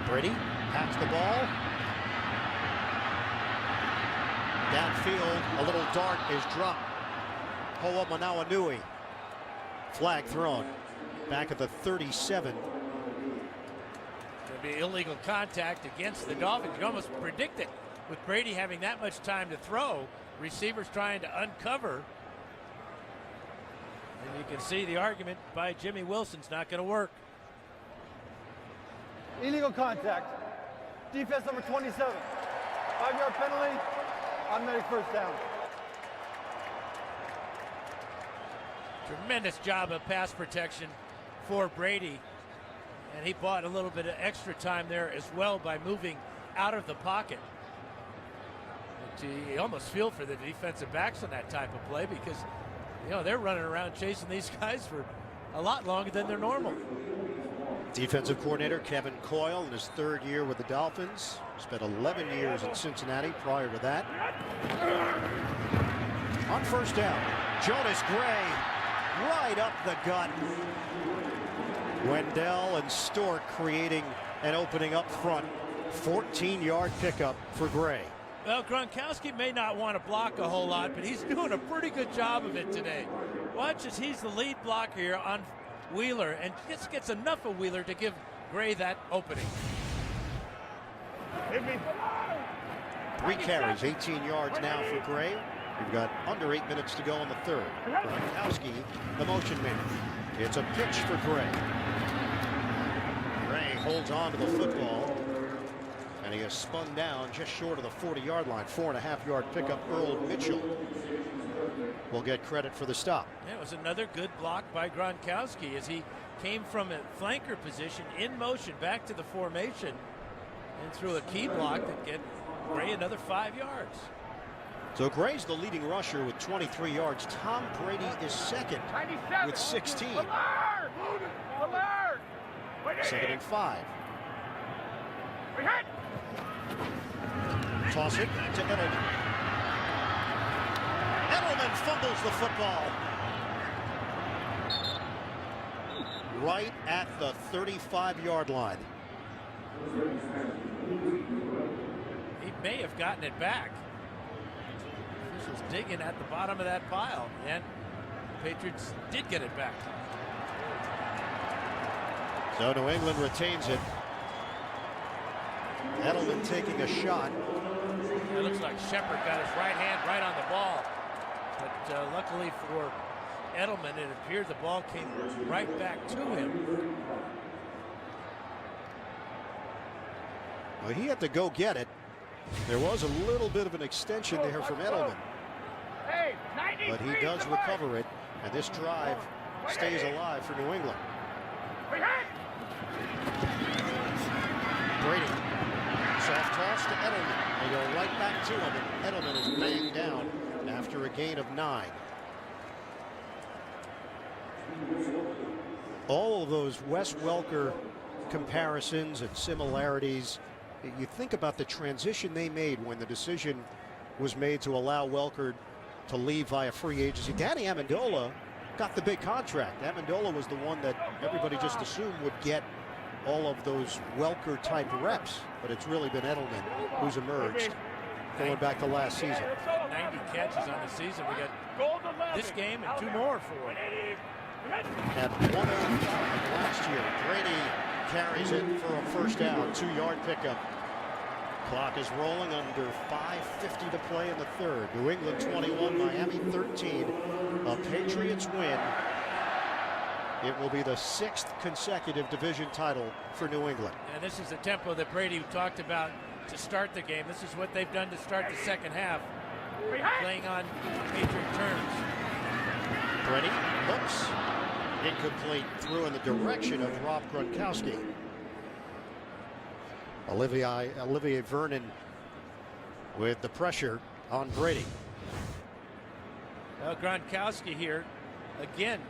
Brady pats the ball. Downfield, a little dart is dropped. Hoa Manawanui. Flag thrown. Back at the 37. It'll be illegal contact against the Dolphins. You can almost predict it. With Brady having that much time to throw, receivers trying to uncover. And you can see the argument by Jimmy Wilson's not going to work. Illegal contact. Defense number 27. 5-yard penalty. Automatic first down. Tremendous job of pass protection for Brady. And he bought a little bit of extra time there as well by moving out of the pocket. you almost feel for the defensive backs on that type of play because, you know, they're running around chasing these guys for a lot longer than they're normal. Defensive coordinator Kevin Coyle in his 3rd year with the Dolphins. Spent 11 years in Cincinnati prior to that. On first down, Jonas Gray right up the gut. Wendell and Stork creating an opening up front. 14-yard pickup for Gray. Well, Gronkowski may not want to block a whole lot, but he's doing a pretty good job of it today. Watch as he's the lead blocker here on Wheeler and just gets enough of Wheeler to give Gray that opening. 3 carries, 18 yards now for Gray. We've got under 8 minutes to go in the 3rd. Gronkowski, the motion man. It's a pitch for Gray. Gray holds on to the football. And he is spun down just short of the 40-yard line. 4.5-yard pickup. Earl Mitchell will get credit for the stop. Yeah, it was another good block by Gronkowski as he came from a flanker position in motion back to the formation and threw a key block that get Gray another 5 yards. So Gray's the leading rusher with 23 yards. Tom Brady is second with 16. Second and 5. Toss it to Edelman. Edelman fumbles the football. Right at the 35-yard line. He may have gotten it back. Officials digging at the bottom of that pile, and the Patriots did get it back. So New England retains it. Edelman taking a shot. It looks like Shepard got his right hand right on the ball. But luckily for Edelman, it appeared the ball came right back to him. Well, he had to go get it. There was a little bit of an extension there from Edelman. But he does recover it, and this drive stays alive for New England. Brady. Soft toss to Edelman. They go right back to him, and Edelman is banged down after a gain of 9. All of those Wes Welker comparisons and similarities, you think about the transition they made when the decision was made to allow Welker to leave via free agency. Danny Amendola got the big contract. Amendola was the one that everybody just assumed would get all of those Welker type reps, but it's really been Edelman who's emerged going back to last season. 90 catches on the season. We got this game and 2 more for him. At 105 last year, Brady carries it for a first down, 2-yard pickup. Clock is rolling, under 5:50 to play in the 3rd. New England 21, Miami 13. A Patriots win. It will be the 6th consecutive division title for New England. And this is the tempo that Brady talked about to start the game. This is what they've done to start the second half, playing on Patriot terms. Brady looks incomplete, threw in the direction of Rob Gronkowski. Olivier Vernon with the pressure on Brady. Well, Gronkowski here again.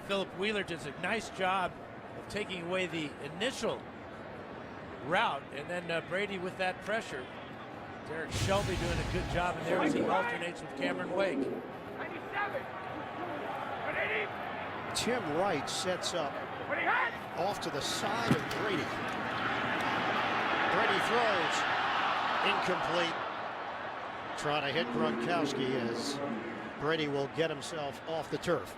Philip Wheeler does a nice job of taking away the initial route, and then Brady with that pressure. Derek Shelby doing a good job in there as he alternates with Cameron Wake. Tim Wright sets up off to the side of Brady. Brady throws incomplete. Trying to hit Gronkowski as Brady will get himself off the turf.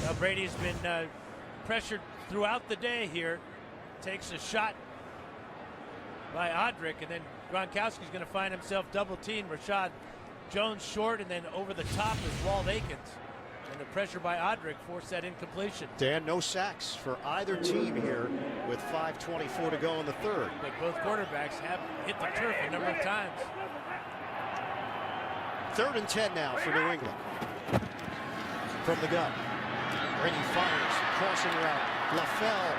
Well, Brady's been pressured throughout the day here. Takes a shot by Odrick, and then Gronkowski's going to find himself double-teamed. Rashad Jones short, and then over the top is Walt Aikens. And the pressure by Odrick forced that incompletion. Dan, no sacks for either team here with 5:24 to go in the 3rd. But both quarterbacks have hit the turf a number of times. 3rd and 10 now for New England. From the gun. Brady fires, crossing route. LaFell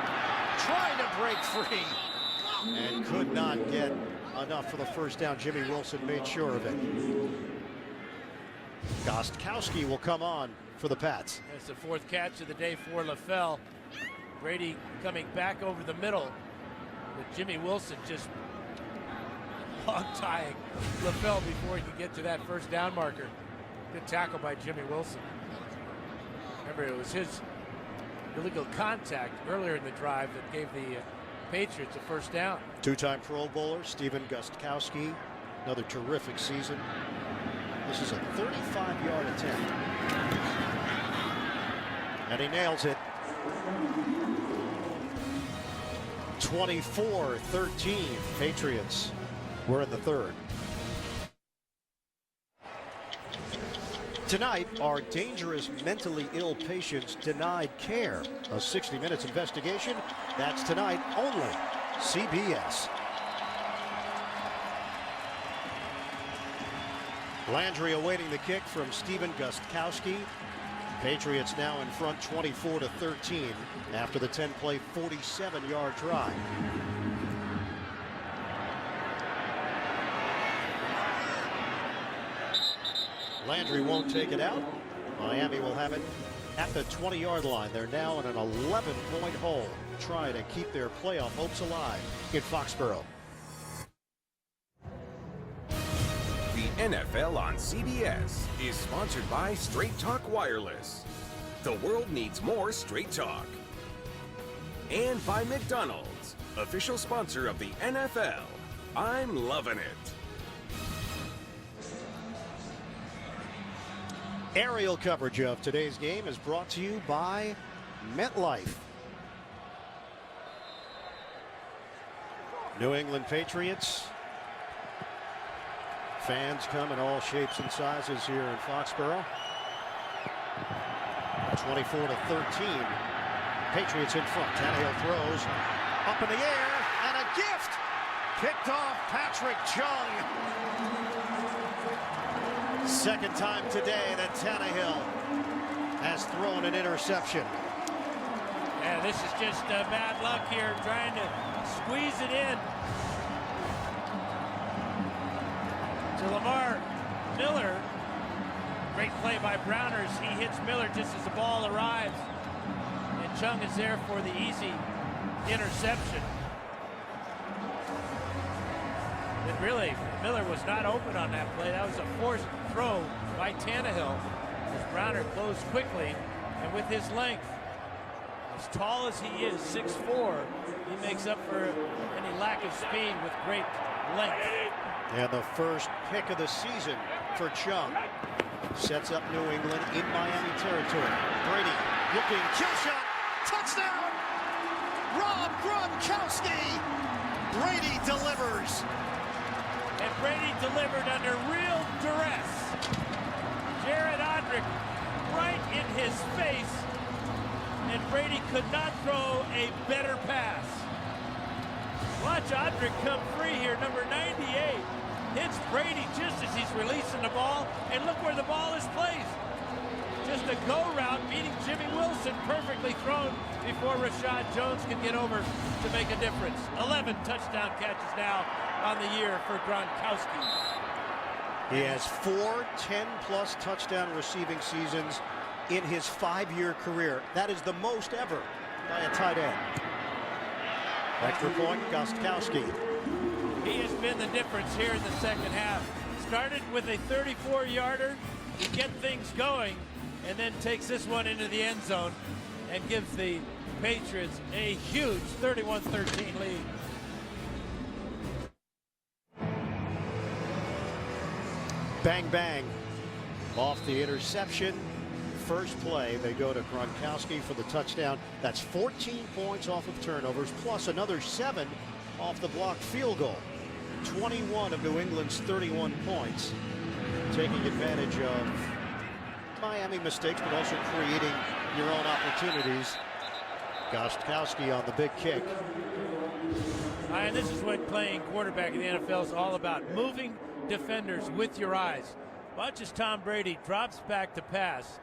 trying to break free and could not get enough for the first down. Jimmy Wilson made sure of it. Gostkowski will come on for the Pats. That's the fourth catch of the day for LaFell. Brady coming back over the middle with Jimmy Wilson just hog-tying LaFell before he could get to that first down marker. Good tackle by Jimmy Wilson. Remember, it was his illegal contact earlier in the drive that gave the Patriots a first down. Two-time Pro Bowler Stephen Gostkowski. Another terrific season. This is a 35-yard attempt. And he nails it. 24-13. Patriots. We're in the third. Tonight, our dangerous mentally ill patients denied care. A 60 Minutes investigation. That's tonight only. CBS. Landry awaiting the kick from Stephen Gostkowski. Patriots now in front 24-13 after the 10-play 47-yard drive. Landry won't take it out. Miami will have it at the 20-yard line. They're now in an 11-point hole, trying to keep their playoff hopes alive in Foxborough. The NFL on CBS is sponsored by Straight Talk Wireless. The world needs more Straight Talk. And by McDonald's, official sponsor of the NFL. I'm loving it. Aerial coverage of today's game is brought to you by MetLife. New England Patriots. Fans come in all shapes and sizes here in Foxborough. 24-13. Patriots in front. Tannehill throws up in the air, and a gift picked off Patrick Chung. Second time today that Tannehill has thrown an interception. Yeah, this is just bad luck here, trying to squeeze it in to Lamar Miller. Great play by Browners. He hits Miller just as the ball arrives, and Chung is there for the easy interception. And really, Miller was not open on that play. That was a forced throw by Tannehill as Browner closed quickly, and with his length, as tall as he is, 6'4", he makes up for any lack of speed with great length. And the first pick of the season for Chung sets up New England in Miami territory. Brady looking, kill shot, touchdown! Rob Gronkowski. Brady delivers. And Brady delivered under real duress. Jared Odrick right in his face, and Brady could not throw a better pass. Watch Odrick come free here, number 98. Hits Brady just as he's releasing the ball, and look where the ball is placed. Just a go route, beating Jimmy Wilson, perfectly thrown before Rashad Jones can get over to make a difference. 11 touchdown catches now on the year for Gronkowski. He has 4 10-plus touchdown receiving seasons in his 5-year career. That is the most ever by a tight end. Extra point, Gostkowski. He has been the difference here in the second half. Started with a 34-yarder to get things going, and then takes this one into the end zone and gives the Patriots a huge 31-13 lead. Bang, bang. Off the interception. First play, they go to Gronkowski for the touchdown. That's 14 points off of turnovers, plus another 7 off the blocked field goal. 21 of New England's 31 points. Taking advantage of Miami mistakes, but also creating your own opportunities. Gostkowski on the big kick. And this is what playing quarterback in the NFL is all about. Moving defenders with your eyes. Watch as Tom Brady drops back to pass.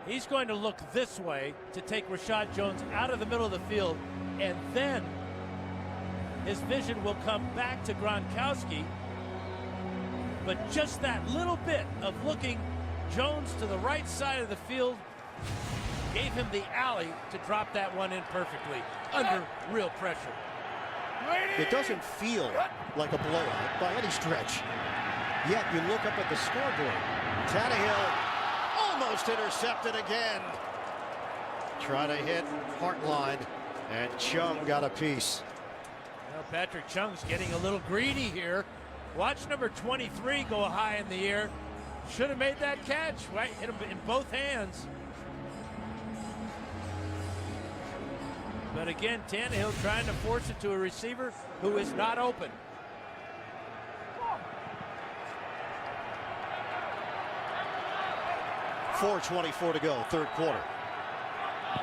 He's going to look this way to take Rashad Jones out of the middle of the field, and then his vision will come back to Gronkowski. But just that little bit of looking Jones to the right side of the field gave him the alley to drop that one in perfectly under real pressure. It doesn't feel like a blowout by any stretch. Yet you look up at the scoreboard. Tannehill almost intercepted again. Try to hit Hartline, and Chung got a piece. Well, Patrick Chung's getting a little greedy here. Watch number 23 go high in the air. Should have made that catch, right? Hit him in both hands. But again, Tannehill trying to force it to a receiver who is not open. .4:24 to go, third quarter.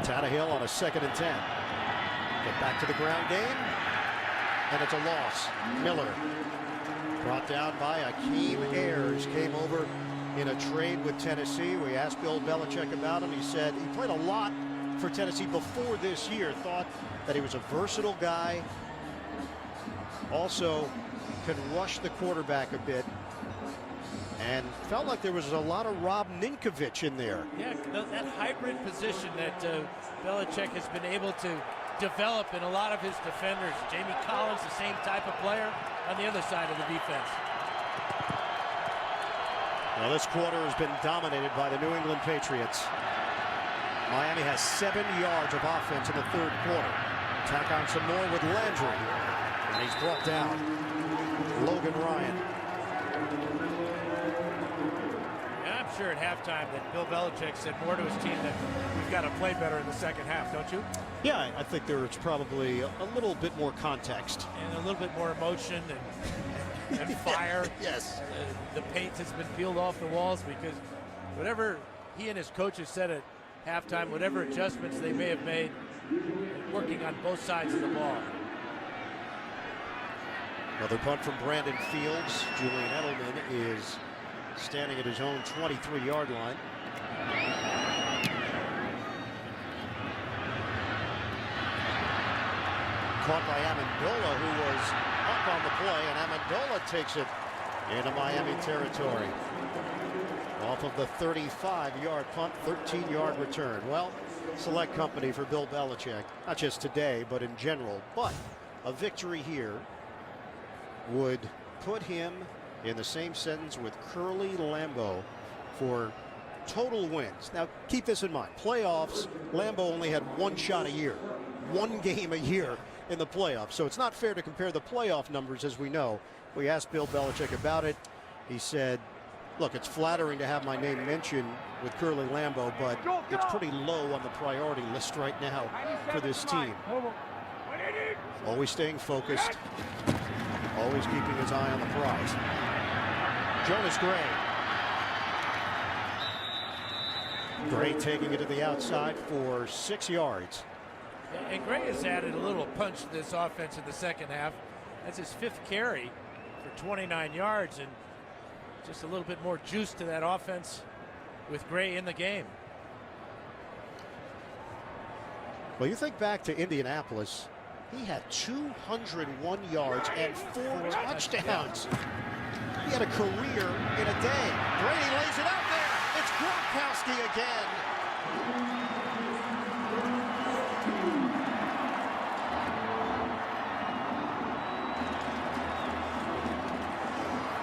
Tannehill on a 2nd and 10. Get back to the ground game, and it's a loss. Miller brought down by Akeem Ayers, came over in a trade with Tennessee. We asked Bill Belichick about him. He said he played a lot for Tennessee before this year, thought that he was a versatile guy, also can rush the quarterback a bit, and felt like there was a lot of Rob Ninkovich in there. Yeah, that hybrid position that Belichick has been able to develop in a lot of his defenders. Jamie Collins, the same type of player on the other side of the defense. Well, this quarter has been dominated by the New England Patriots. Miami has 7 yards of offense in the third quarter. Tack on some more with Landry, and he's brought down. Logan Ryan. Yeah, I'm sure at halftime that Bill Belichick said more to his team that we've got to play better in the second half, don't you? Yeah, I think there's probably a little bit more context. And a little bit more emotion and fire. Yes. The paint has been peeled off the walls because whatever he and his coaches said at halftime, whatever adjustments they may have made, working on both sides of the ball. Another punt from Brandon Fields. Julian Edelman is standing at his own 23-yard line. Caught by Amendola, who was up on the play, and Amendola takes it into Miami territory. Off of the 35-yard punt, 13-yard return. Well, select company for Bill Belichick, not just today, but in general. But a victory here would put him in the same sentence with Curly Lambeau for total wins. Now, keep this in mind. Playoffs, Lambeau only had one shot a year, one game a year in the playoffs. So it's not fair to compare the playoff numbers, as we know. We asked Bill Belichick about it. He said, look, it's flattering to have my name mentioned with Curly Lambeau, but it's pretty low on the priority list right now for this team. Always staying focused, always keeping his eye on the prize. Jonas Gray. Gray taking it to the outside for 6 yards. And Gray has added a little punch to this offense in the second half. That's his 5th carry for 29 yards, and just a little bit more juice to that offense with Gray in the game. Well, you think back to Indianapolis, he had 201 yards and 4 touchdowns. He had a career in a day. Brady lays it out there. It's Gronkowski again.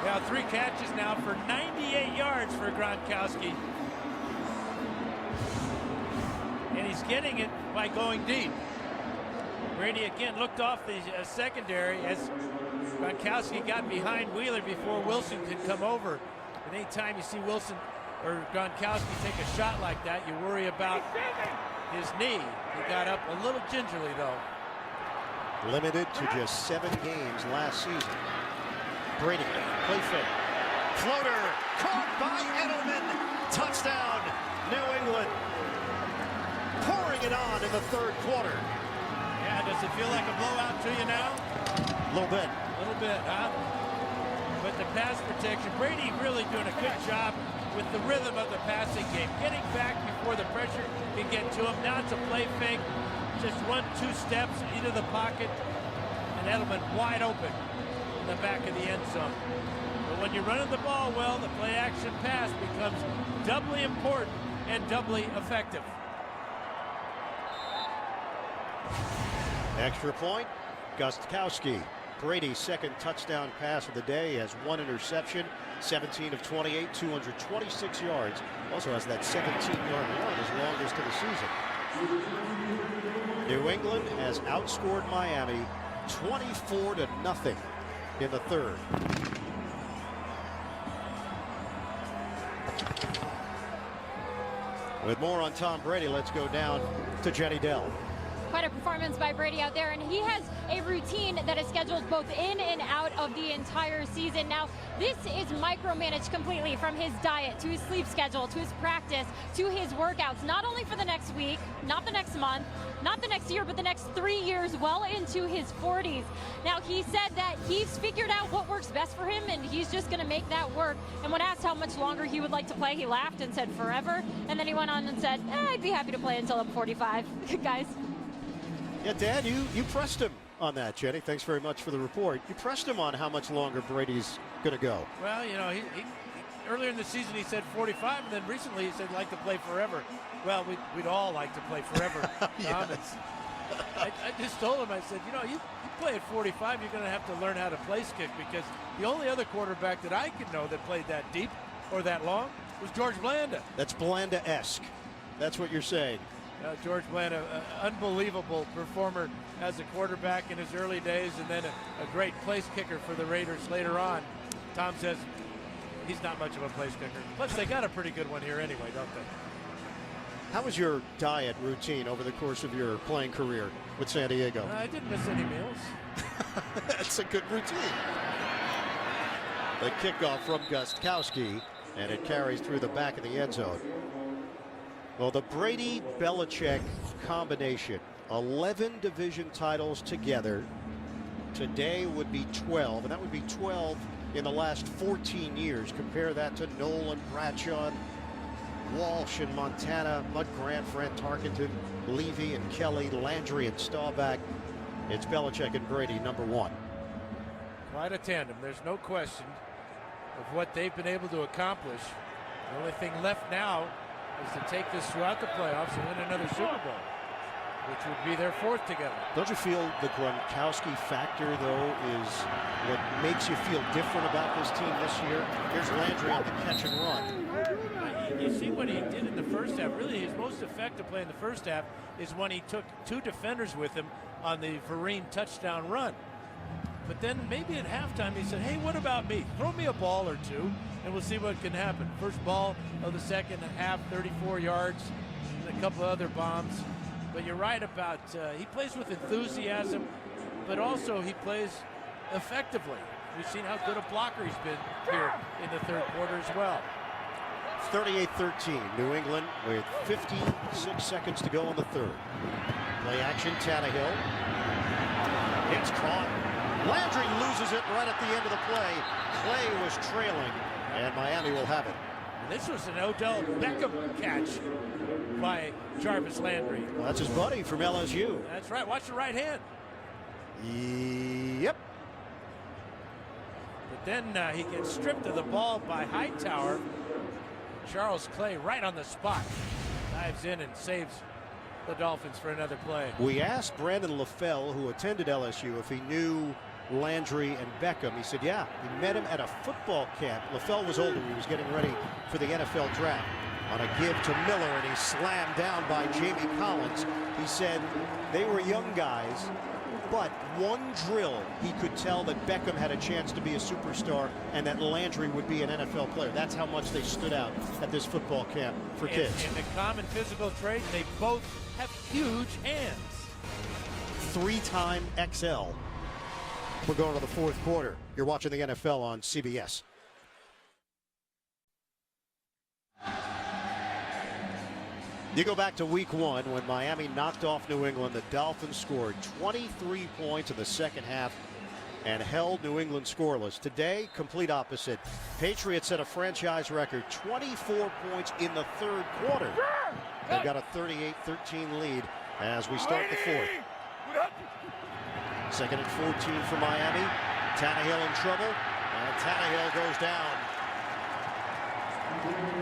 Now 3 catches now for 98 yards for Gronkowski. And he's getting it by going deep. Brady again looked off the secondary as Gronkowski got behind Wheeler before Wilson could come over. And anytime you see Wilson or Gronkowski take a shot like that, you worry about his knee. He got up a little gingerly, though. Limited to just 7 games last season. Brady, play fake. Floater, caught by Edelman. Touchdown, New England. Pouring it on in the third quarter. Yeah, does it feel like a blowout to you now? A little bit. A little bit, huh? But the pass protection, Brady really doing a good job with the rhythm of the passing game. Getting back before the pressure can get to him. Now it's a play fake. Just 1-2 steps into the pocket. And Edelman wide open in the back of the end zone. But when you're running the ball well, the play action pass becomes doubly important and doubly effective. Extra point, Gostkowski. Brady's second touchdown pass of the day, has one interception, 17 of 28, 226 yards. Also has that 17-yard run, his longest of the season. New England has outscored Miami 24-0 in the third. With more on Tom Brady, let's go down to Jenny Dell. Quite a performance by Brady out there, and he has a routine that is scheduled both in and out of the entire season. Now, this is micromanaged completely, from his diet to his sleep schedule to his practice to his workouts, not only for the next week, not the next month, not the next year, but the next 3 years, well into his 40s. Now, he said that he's figured out what works best for him, and he's just going to make that work. And when asked how much longer he would like to play, he laughed and said forever. And then he went on and said, I'd be happy to play until I'm 45. Guys. Yeah, Dan, you pressed him on that, Jenny. Thanks very much for the report. You pressed him on how much longer Brady's going to go. Well, you know, he earlier in the season he said 45, and then recently he said like to play forever. Well, we'd all like to play forever. Yes. I just told him, I said, you know, you play at 45, you're going to have to learn how to place kick, because the only other quarterback that I could know that played that deep or that long was George Blanda. That's Blanda-esque. That's what you're saying. George Blanda, unbelievable performer as a quarterback in his early days, and then a great place kicker for the Raiders later on. Tom says he's not much of a place kicker. Plus, they got a pretty good one here anyway, don't they? How was your diet routine over the course of your playing career with San Diego? I didn't miss any meals. That's a good routine. The kickoff from Gostkowski, and it carries through the back of the end zone. Well, the Brady-Belichick combination, 11 division titles together. Today would be 12, and that would be 12 in the last 14 years. Compare that to Nolan, Bradshaw, Walsh in Montana, Bud Grant, Fran Tarkenton, Levy and Kelly, Landry and Staubach. It's Belichick and Brady, number one. Quite a tandem. There's no question of what they've been able to accomplish. The only thing left now is to take this throughout the playoffs and win another Super Bowl, which would be their fourth together. Don't you feel the Gronkowski factor, though, is what makes you feel different about this team this year? Here's Landry on the catch and run. You see what he did in the first half. Really, his most effective play in the first half is when he took two defenders with him on the Vereen touchdown run. But then maybe at halftime he said, hey, what about me? Throw me a ball or two, and we'll see what can happen. First ball of the second half, 34 yards, and a couple of other bombs. But you're right about he plays with enthusiasm, but also he plays effectively. We've seen how good a blocker he's been here in the third quarter as well. 38-13, New England with 56 seconds to go in the third. Play action, Tannehill. It's caught. Landry loses it right at the end of the play. Clay was trailing, and Miami will have it. This was an Odell Beckham catch by Jarvis Landry. Well, that's his buddy from LSU. That's right. Watch the right hand. Yep. But then he gets stripped of the ball by Hightower. Charles Clay right on the spot. Dives in and saves the Dolphins for another play. We asked Brandon LaFell, who attended LSU, if he knew Landry and Beckham. He said, yeah, he met him at a football camp. LaFell was older. He was getting ready for the NFL draft. On a give to Miller, and he's slammed down by Jamie Collins. He said they were young guys, but one drill, he could tell that Beckham had a chance to be a superstar and that Landry would be an NFL player. That's how much they stood out at this football camp for kids. In the common physical trait, they both have huge hands. 3-time XL. We're going to the fourth quarter. You're watching the NFL on CBS. You go back to week one when Miami knocked off New England. The Dolphins scored 23 points in the second half and held New England scoreless. Today, complete opposite. Patriots set a franchise record 24 points in the third quarter. They've got a 38-13 lead as we start the fourth. Second and 14 for Miami. Tannehill in trouble, and Tannehill goes down.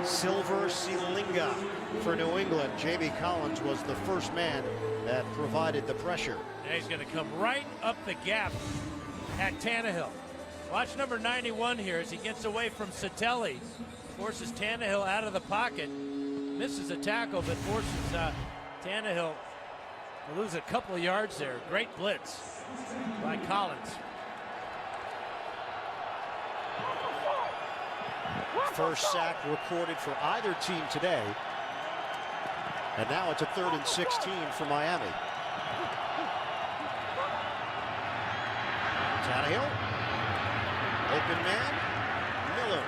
Silver Sealinga for New England. Jamie Collins was the first man that provided the pressure. And he's going to come right up the gap at Tannehill. Watch number 91 here as he gets away from Satelli. Forces Tannehill out of the pocket. Misses a tackle, but forces Tannehill to lose a couple of yards there. Great blitz by Collins. First sack recorded for either team today. And now it's a 3rd and 16 for Miami. Tannehill. Open man. Miller.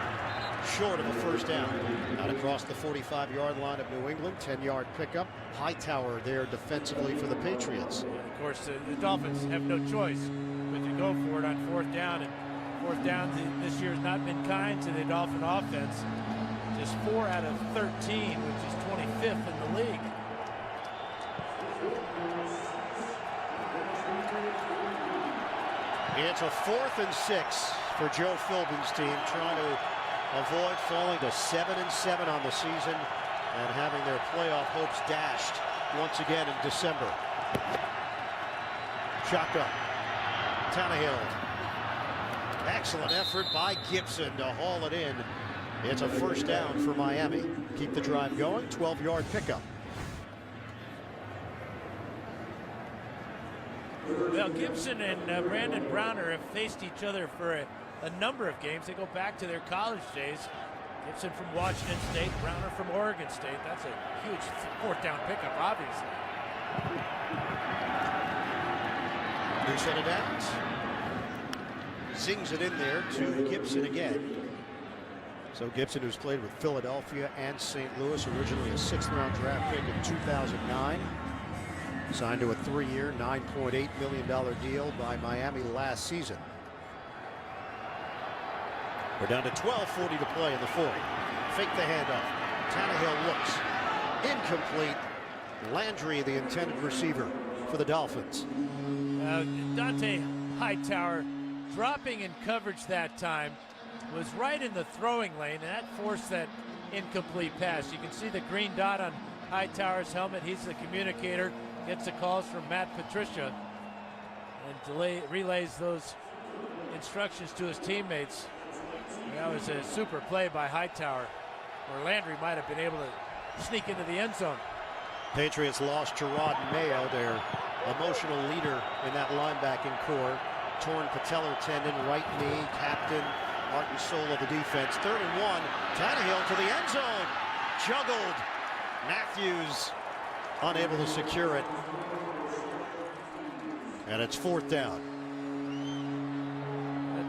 Short of a first down. Out across the 45-yard line of New England. 10-yard pickup. Hightower there defensively for the Patriots. And of course, the Dolphins have no choice but to go for it on 4th down. And 4th down this year has not been kind to the Dolphin offense. Just 4 out of 13, which is 25th in the league. It's a 4th and 6 for Joe Philbin's team, trying to avoid falling to 7-7 on the season and having their playoff hopes dashed once again in December. Shotgun. Tannehill. Excellent effort by Gibson to haul it in. It's a first down for Miami. Keep the drive going. 12-yard pickup. Well, Gibson and Brandon Browner have faced each other for a number of games. They go back to their college days. Gibson from Washington State, Browner from Oregon State. That's a huge 4th down pickup, obviously. New set of downs. Zings it in there to Gibson again. So Gibson, who's played with Philadelphia and St. Louis, originally a 6th-round draft pick in 2009. Signed to a 3-year, $9.8 million deal by Miami last season. We're down to 12:40 to play in the 4th. Fake the handoff. Tannehill looks. Incomplete. Landry, the intended receiver for the Dolphins. Dante Hightower dropping in coverage that time was right in the throwing lane, and that forced that incomplete pass. You can see the green dot on Hightower's helmet. He's the communicator. Gets the calls from Matt Patricia and relays those instructions to his teammates. That was a super play by Hightower, where Landry might have been able to sneak into the end zone. Patriots lost Gerard Mayo, their emotional leader in that linebacking core. Torn patellar tendon, right knee, captain, heart and soul of the defense. 3rd and 1. Tannehill to the end zone. Juggled. Matthews unable to secure it. And it's 4th down.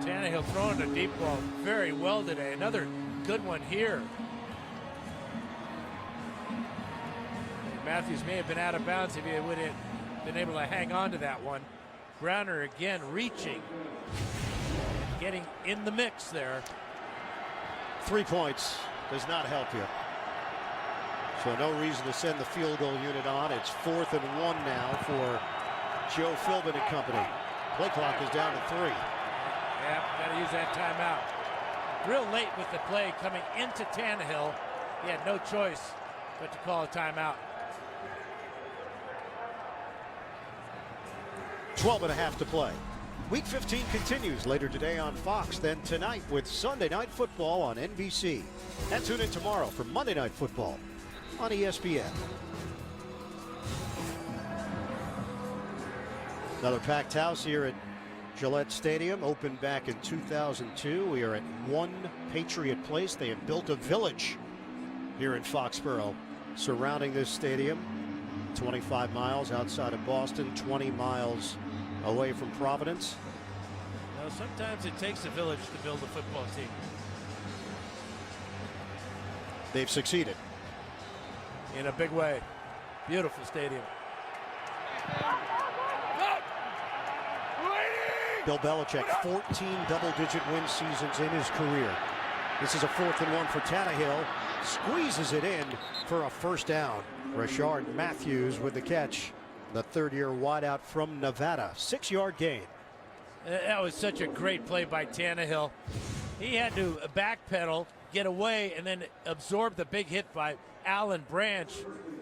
Tannehill throwing a deep ball very well today. Another good one here. Matthews may have been out of bounds if he would have been able to hang on to that one. Browner again reaching, getting in the mix there. 3 points does not help you. So no reason to send the field goal unit on. It's 4th and 1 now for Joe Philbin and company. Play clock is down to 3. Yeah, got to use that timeout. Real late with the play coming into Tannehill. He had no choice but to call a timeout. 12.5 to play. Week 15 continues later today on Fox, then tonight with Sunday Night Football on NBC. And tune in tomorrow for Monday Night Football on ESPN. Another packed house here at Gillette Stadium, opened back in 2002. We are at One Patriot Place. They have built a village here in Foxborough surrounding this stadium. 25 miles outside of Boston, 20 miles away from Providence. Well, sometimes it takes a village to build a football team. They've succeeded. In a big way. Beautiful stadium. Bill Belichick, 14 double-digit win seasons in his career. This is a 4th and 1 for Tannehill. Squeezes it in for a first down. Rashard Matthews with the catch the third-year wideout from Nevada. 6-yard gain. That was such a great play by Tannehill. He had to backpedal, get away, and then absorb the big hit by Alan Branch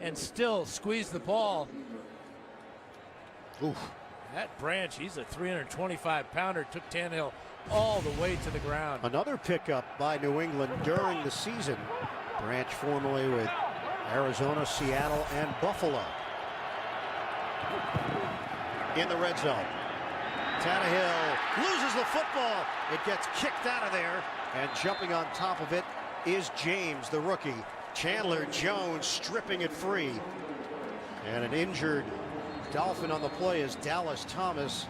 and still squeeze the ball. Oof. That Branch, he's a 325-pounder, took Tannehill all the way to the ground. Another pickup by New England during the season. Branch formerly with Arizona, Seattle, and Buffalo. In the red zone. Tannehill loses the football. It gets kicked out of there, and jumping on top of it is James, the rookie. Chandler Jones stripping it free. And an injured Dolphin on the play is Dallas Thomas,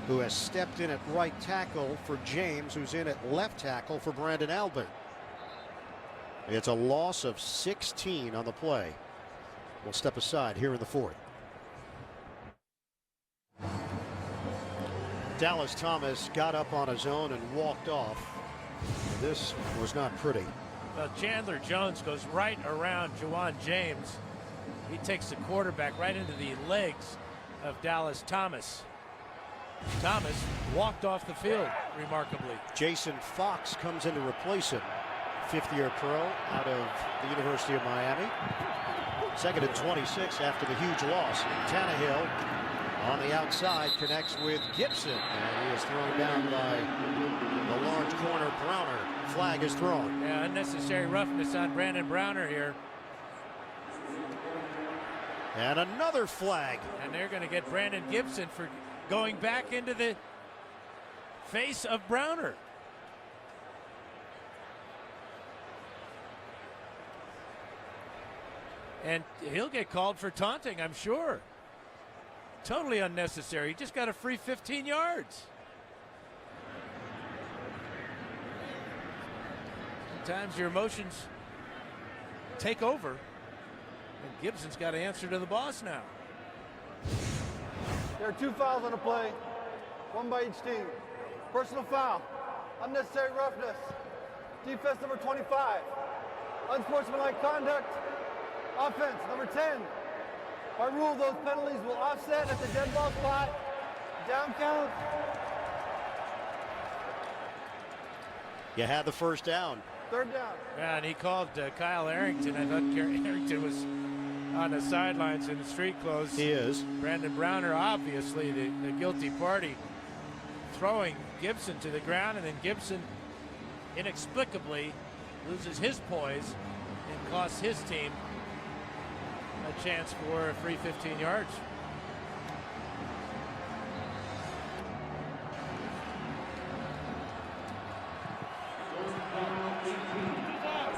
who has stepped in at right tackle for James, who's in at left tackle for Brandon Albert. It's a loss of 16 on the play. We'll step aside here in the fourth. Dallas Thomas got up on his own and walked off. This was not pretty. Well, Chandler Jones goes right around Juwan James. He takes the quarterback right into the legs of Dallas Thomas. Thomas walked off the field remarkably. Jason Fox comes in to replace him. Fifth-year pro out of the University of Miami. Second and 26 after the huge loss. Tannehill on the outside connects with Gibson, and he is thrown down by the large corner Browner. Flag is thrown. Yeah, unnecessary roughness on Brandon Browner here. And another flag. And they're going to get Brandon Gibson for going back into the face of Browner. And he'll get called for taunting, I'm sure. Totally unnecessary. He just got a free 15 yards. Sometimes your emotions take over. And Gibson's got to answer to the boss now. There are 2 fouls on the play, 1 by each team. Personal foul, unnecessary roughness, defense number 25, unsportsmanlike conduct, offense number 10. By rule, those penalties will offset at the dead ball spot, down count. You had the first down. Third down. Yeah, and he called Kyle Arrington. I thought Arrington was on the sidelines in the street clothes. He is. Brandon Browner, obviously the guilty party, throwing Gibson to the ground, and then Gibson inexplicably loses his poise and costs his team a chance for a free 15 yards.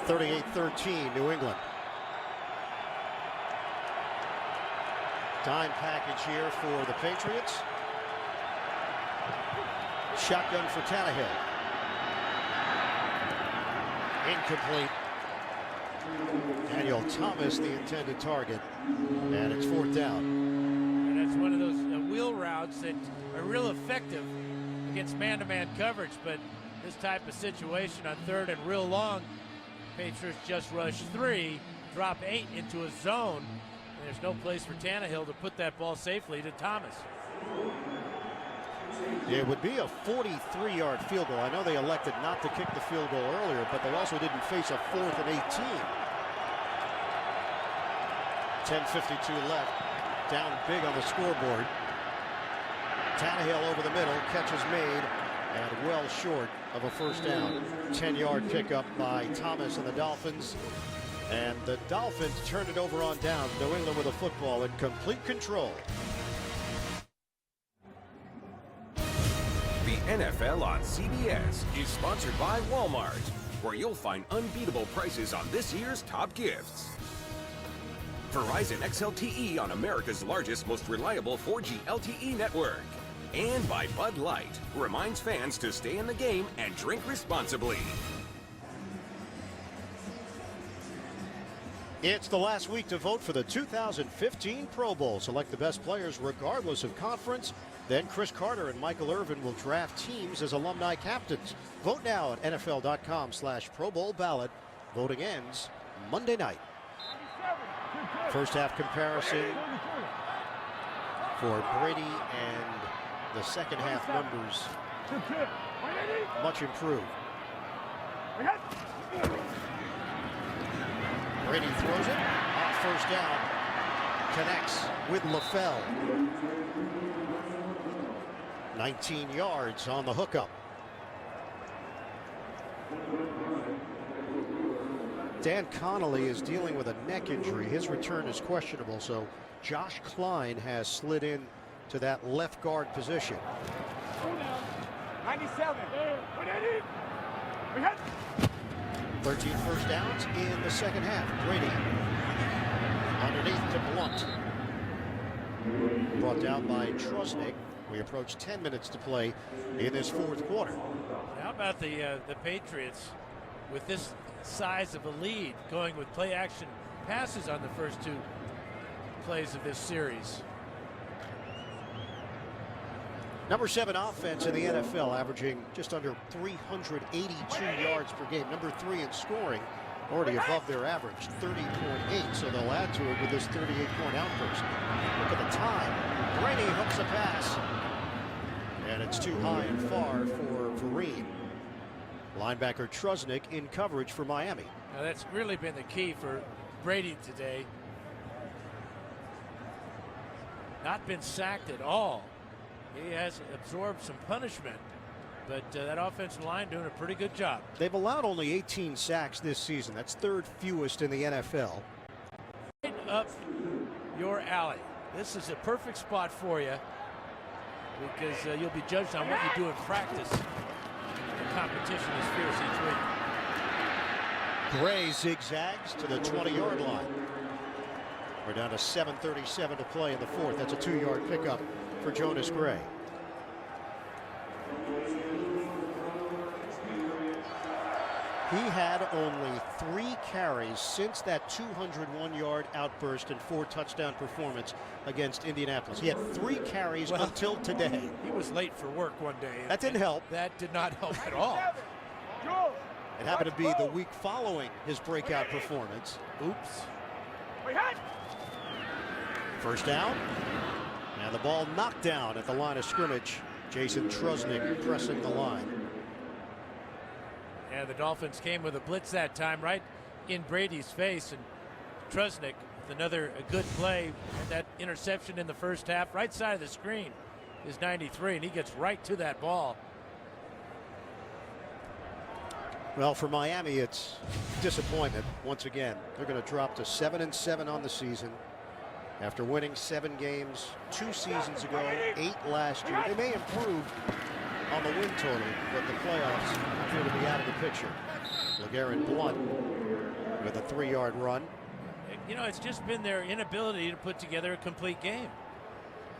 (38-13) New England. Dime package here for the Patriots. Shotgun for Tannehill. Incomplete. Daniel Thomas, the intended target, and it's fourth down. And that's one of those wheel routes that are real effective against man-to-man coverage, but this type of situation on third and real long, Patriots just rush 3, drop 8 into a zone, and there's no place for Tannehill to put that ball safely to Thomas. It would be a 43-yard field goal. I know they elected not to kick the field goal earlier, but they also didn't face a 4th and 18. 10:52 left. Down big on the scoreboard. Tannehill over the middle. Catch is made, and well short of a first down. 10-yard pickup by Thomas and the Dolphins. And the Dolphins turned it over on down. New England with a football in complete control. The NFL on CBS is sponsored by Walmart, where you'll find unbeatable prices on this year's top gifts. Verizon XLTE on America's largest, most reliable 4G LTE network. And by Bud Light, who reminds fans to stay in the game and drink responsibly. It's the last week to vote for the 2015 Pro Bowl. Select the best players regardless of conference. Then Chris Carter and Michael Irvin will draft teams as alumni captains. Vote now at NFL.com/Pro Bowl ballot. Voting ends Monday night. First half comparison for Brady, and the second half numbers much improved. Brady throws it on first down, connects with LaFell. 19 yards on the hookup. Dan Connolly is dealing with a neck injury. His return is questionable, so Josh Klein has slid in to that left guard position. 97. 13 first downs in the second half. Brady underneath to Blunt. Brought down by Trusnick. We approach 10 minutes to play in this fourth quarter. How about the Patriots with this size of a lead, going with play action passes on the first two plays of this series? Number 7 offense in the NFL, averaging just under 382 yards per game. Number 3 in scoring, already above their average, 30.8. So they'll add to it with this 38-point outburst. Look at the time. Brady hooks a pass, and it's too high and far for Vereen. Linebacker Trusnick in coverage for Miami. Now that's really been the key for Brady today. Not been sacked at all. He has absorbed some punishment, but that offensive line doing a pretty good job. They've allowed only 18 sacks this season. That's third fewest in the NFL. Right up your alley. This is a perfect spot for you, because you'll be judged on what you do in practice. The competition is fierce each week. Gray zigzags to the 20-yard line. We're down to 7:37 to play in the fourth. That's a 2-yard pickup for Jonas Gray. He had only 3 carries since that 201-yard outburst and 4 touchdown performance against Indianapolis. He had 3 carries until today. He was late for work one day. That didn't help. That did not help at all. It happened to be the week following his breakout performance. Oops. First down. And the ball knocked down at the line of scrimmage. Jason Trusnick pressing the line. Yeah, the Dolphins came with a blitz that time right in Brady's face, and Trusnick with another good play, and that interception in the first half. Right side of the screen is 93, and he gets right to that ball. Well, for Miami, it's disappointment once again. They're going to drop to 7-7 on the season after winning 7 games 2 seasons ago, 8 last year. They may improve on the win total, but the playoffs appear to be out of the picture. LeGarrette Blunt with a 3-yard run. You know, it's just been their inability to put together a complete game.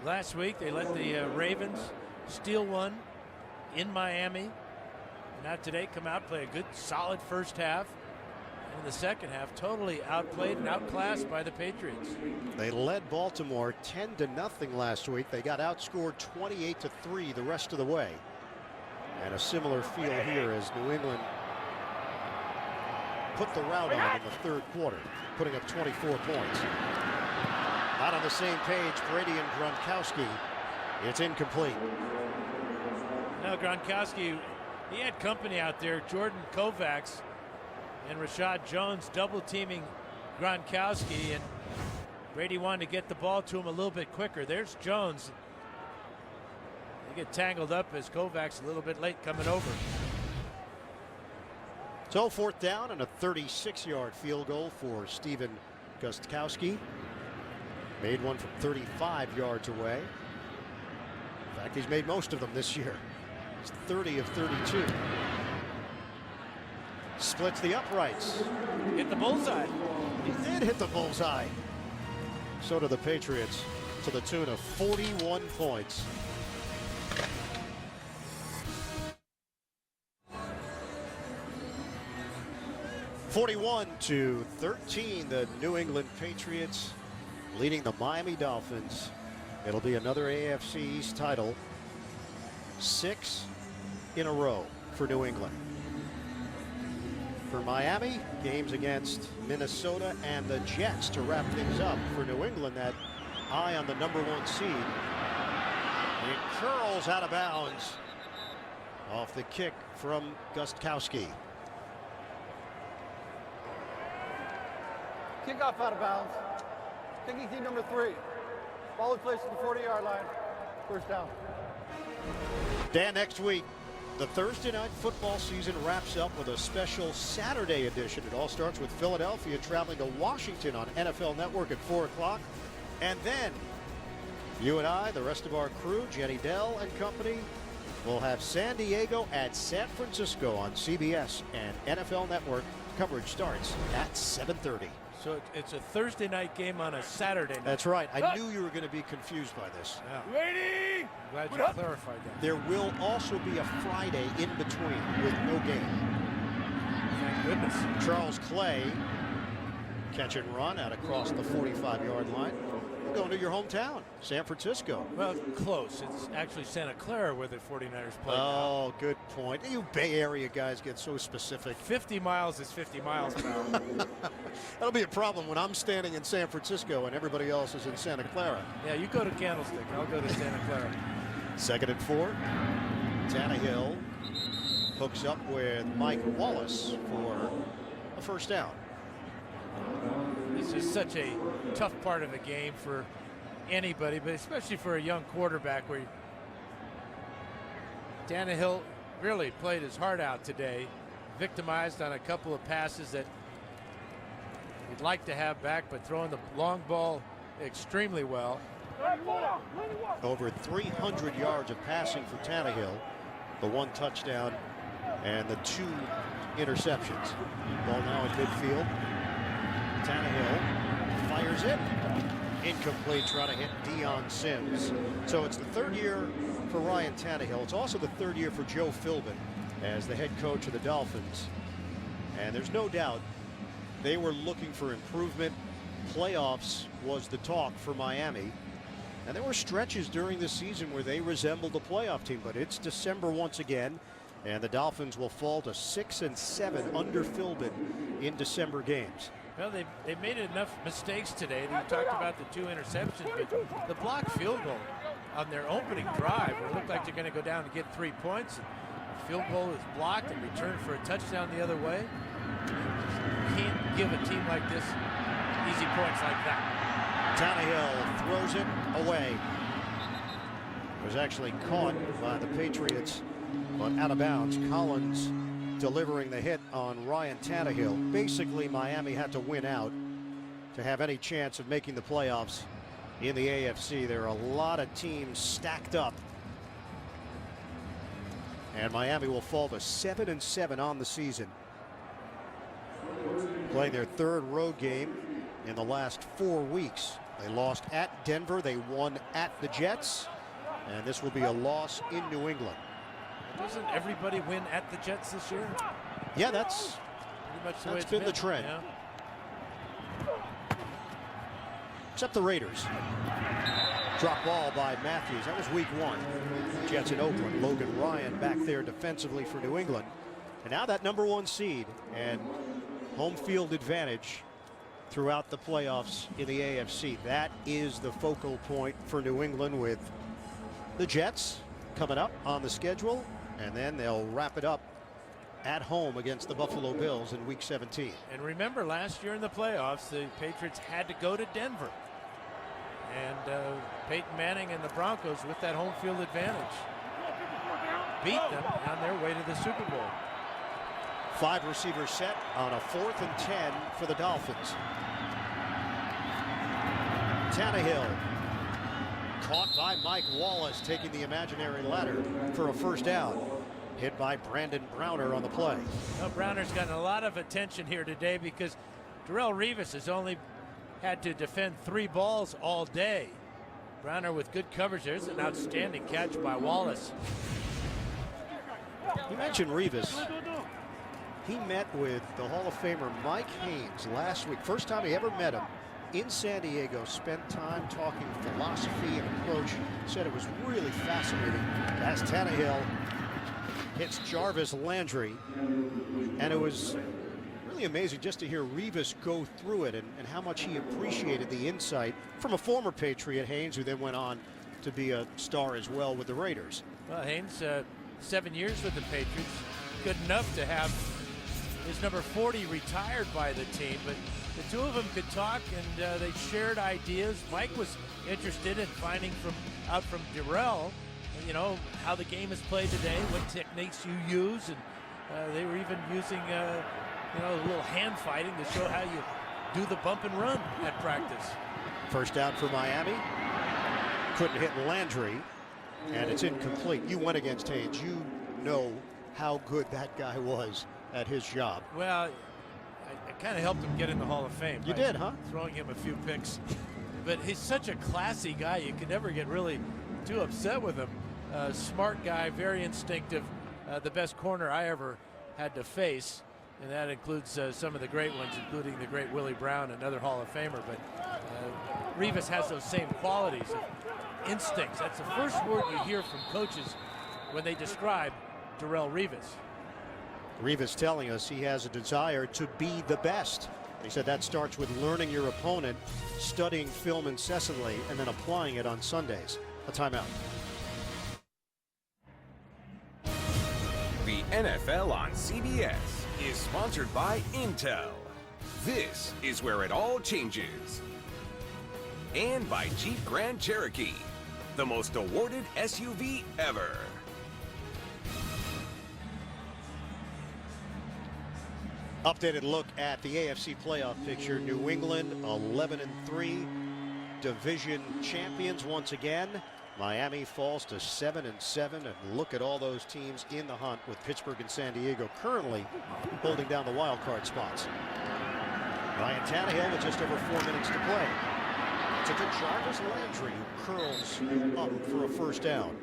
Last week, they let the Ravens steal one in Miami. Now today, come out, play a good, solid first half. And in the second half, totally outplayed and outclassed by the Patriots. They led Baltimore 10-0 last week. They got outscored 28-3 the rest of the way. And a similar feel here as New England put the route on in the third quarter, putting up 24 points. Not on the same page, Brady and Gronkowski. It's incomplete. No, Gronkowski, he had company out there. Jordan Kovacs and Rashad Jones double teaming Gronkowski, and Brady wanted to get the ball to him a little bit quicker. There's Jones. They get tangled up as Kovacs a little bit late coming over. So 4th down and a 36-yard field goal for Steven Gostkowski. Made one from 35 yards away. In fact, he's made most of them this year. He's 30 of 32. Splits the uprights. Hit the bullseye. He did hit the bullseye. So do the Patriots, to the tune of 41 points. (41-13), the New England Patriots leading the Miami Dolphins. It'll be another AFC East title. 6 in a row for New England. For Miami, games against Minnesota and the Jets to wrap things up. For New England, that eye on the #1 seed. It curls out of bounds off the kick from Gostkowski. Kickoff out of bounds. Kicking team number 3. Ball is placed at the 40-yard line. First down. Dan, next week, the Thursday night football season wraps up with a special Saturday edition. It all starts with Philadelphia traveling to Washington on NFL Network at 4 o'clock. And then you and I, the rest of our crew, Jenny Dell and company, will have San Diego at San Francisco on CBS and NFL Network. Coverage starts at 7:30. So it's a Thursday night game on a Saturday night. That's right. I knew you were going to be confused by this. Yeah. Waiting! Glad you clarified that. There will also be a Friday in between with no game. Thank goodness. Charles Clay, catch and run out across the 45-yard line. We're going to your hometown, San Francisco. Well, close. It's actually Santa Clara where the 49ers play. Oh, good point. You Bay Area guys get so specific. 50 miles is 50 miles an hour. That'll be a problem when I'm standing in San Francisco and everybody else is in Santa Clara. Yeah, you go to Candlestick. I'll go to Santa Clara. 2nd and 4. Tannehill hooks up with Mike Wallace for a first down. This is such a tough part of the game for anybody, but especially for a young quarterback where Tannehill really played his heart out today, victimized on a couple of passes that he'd like to have back, but throwing the long ball extremely well. Over 300 yards of passing for Tannehill, the 1 touchdown and the 2 interceptions. Ball now in midfield. Tannehill fires it. Incomplete, trying to hit Deion Sims. So it's the 3rd year for Ryan Tannehill. It's also the 3rd year for Joe Philbin as the head coach of the Dolphins. And there's no doubt they were looking for improvement. Playoffs was the talk for Miami. And there were stretches during the season where they resembled a playoff team, but it's December once again, and the Dolphins will fall to 6-7 under Philbin in December games. Well, they made enough mistakes today. You talked about the 2 interceptions, but the blocked field goal on their opening drive, it looked like they're going to go down and get 3 points. The field goal is blocked and returned for a touchdown the other way. You can't give a team like this easy points like that. Tannehill throws it away. It was actually caught by the Patriots, but out of bounds. Collins delivering the hit on Ryan Tannehill. Basically, Miami had to win out to have any chance of making the playoffs in the AFC. There are a lot of teams stacked up, and Miami will fall to 7-7 on the season. Playing their 3rd road game in the last 4 weeks. They lost at Denver, they won at the Jets, and this will be a loss in New England. Doesn't everybody win at the Jets this year? Yeah, that's pretty much the way been the trend. Yeah. Except the Raiders. Drop ball by Matthews. That was week 1. Jets in Oakland. Logan Ryan back there defensively for New England. And now that #1 seed and home field advantage throughout the playoffs in the AFC. That is the focal point for New England, with the Jets coming up on the schedule, and then they'll wrap it up at home against the Buffalo Bills in week 17. And remember, last year in the playoffs, the Patriots had to go to Denver. And Peyton Manning and the Broncos, with that home field advantage, beat them on their way to the Super Bowl. 5 receivers set on a 4th and 10 for the Dolphins. Tannehill caught by Mike Wallace, taking the imaginary ladder for a first down. Hit by Brandon Browner on the play. Well, Browner's gotten a lot of attention here today because Darrelle Revis has only had to defend 3 balls all day. Browner with good coverage. There's an outstanding catch by Wallace. You mentioned Revis. He met with the Hall of Famer Mike Haynes last week. First time he ever met him in San Diego. Spent time talking philosophy and approach. Said it was really fascinating as Tannehill hits Jarvis Landry. And it was really really amazing just to hear Revis go through it and how much he appreciated the insight from a former Patriot, Haynes, who then went on to be a star as well with the Raiders. Well, Haynes, 7 years with the Patriots, good enough to have his number 40 retired by the team, but the two of them could talk, and they shared ideas. Mike was interested in finding out from Darrell, you know, how the game is played today, what techniques you use, and they were even using, you know, a little hand fighting to show how you do the bump and run at practice. First down for Miami. Couldn't hit Landry, and it's incomplete. You went against Haynes. You know how good that guy was at his job. Well, I kind of helped him get in the Hall of Fame. You did, huh? Throwing him a few picks. But he's such a classy guy, you can never get really too upset with him. Smart guy, very instinctive. The best corner I ever had to face, and that includes some of the great ones, including the great Willie Brown, another Hall of Famer. But Revis has those same qualities of instincts. That's the first word you hear from coaches when they describe Darrell Revis. Revis telling us he has a desire to be the best. He said that starts with learning your opponent, studying film incessantly, and then applying it on Sundays. A timeout. The NFL on CBS is sponsored by Intel. This is where it all changes. And by Jeep Grand Cherokee, the most awarded SUV ever. Updated look at the AFC playoff picture. New England 11-3, division champions once again. Miami falls to 7-7, and look at all those teams in the hunt, with Pittsburgh and San Diego currently holding down the wild card spots. Ryan Tannehill with just over 4 minutes to play. It's a Jarvis Landry who curls up for a first down.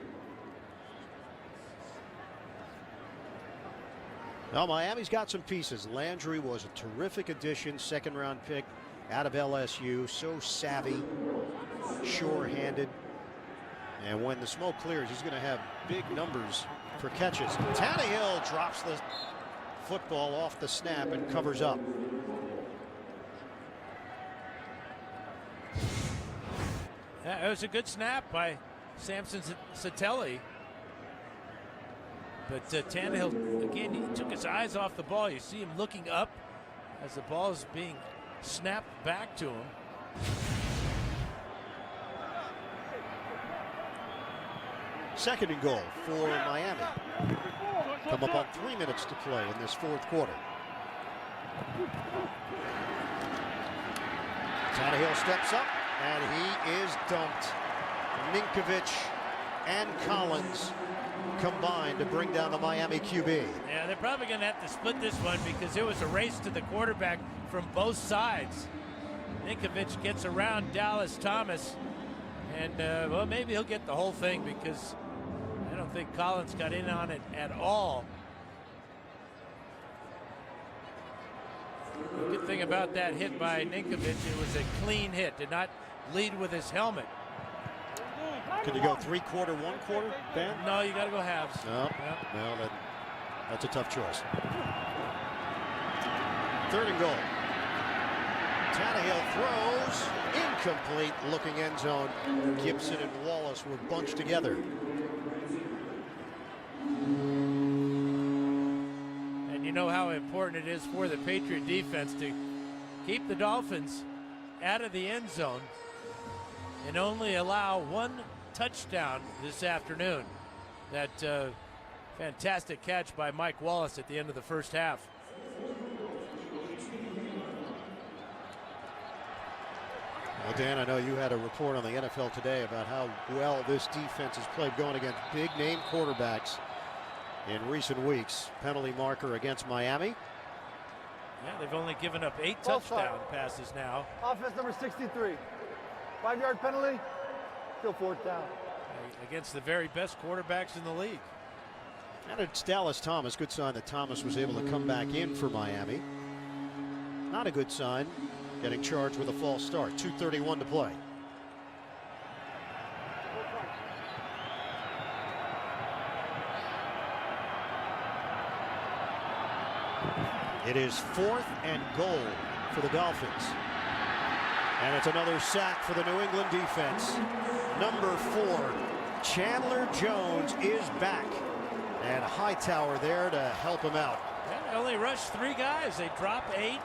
Now Miami's got some pieces. Landry was a terrific addition, second-round pick out of LSU. So savvy, sure-handed. And when the smoke clears, he's going to have big numbers for catches. Tannehill drops the football off the snap and covers up. Yeah, it was a good snap by Samson Satelli. But Tannehill, again, he took his eyes off the ball. You see him looking up as the ball is being snapped back to him. Second and goal for Miami. Come up on 3 minutes to play in this fourth quarter. Tannehill steps up, and he is dumped. Ninkovich and Collins combined to bring down the Miami QB. Yeah, they're probably going to have to split this one because it was a race to the quarterback from both sides. Ninkovich gets around Dallas Thomas, and well, maybe he'll get the whole thing because I don't think Collins got in on it at all. The good thing about that hit by Ninkovich, it was a clean hit, did not lead with his helmet. Can you go 3-quarter, 1-quarter, Dan? No, you got to go halves. No, Yep. well, that's a tough choice. Third and goal. Tannehill throws, incomplete, looking end zone. Gibson and Wallace were bunched together. And you know how important it is for the Patriot defense to keep the Dolphins out of the end zone and only allow one touchdown this afternoon. That fantastic catch by Mike Wallace at the end of the first half. Well, Dan, I know you had a report on the NFL Today about how well this defense has played going against big-name quarterbacks in recent weeks. Penalty marker against Miami. Yeah, they've only given up 8 touchdown passes now. Offense number 63. 5-yard penalty. Still fourth down. Against the very best quarterbacks in the league. And it's Dallas Thomas. Good sign that Thomas was able to come back in for Miami. Not a good sign, getting charged with a false start. 2:31 to play. It is 4th and goal for the Dolphins. And it's another sack for the New England defense. Number 4, Chandler Jones is back. And Hightower there to help him out. Yeah, they only rushed 3 guys. They drop 8,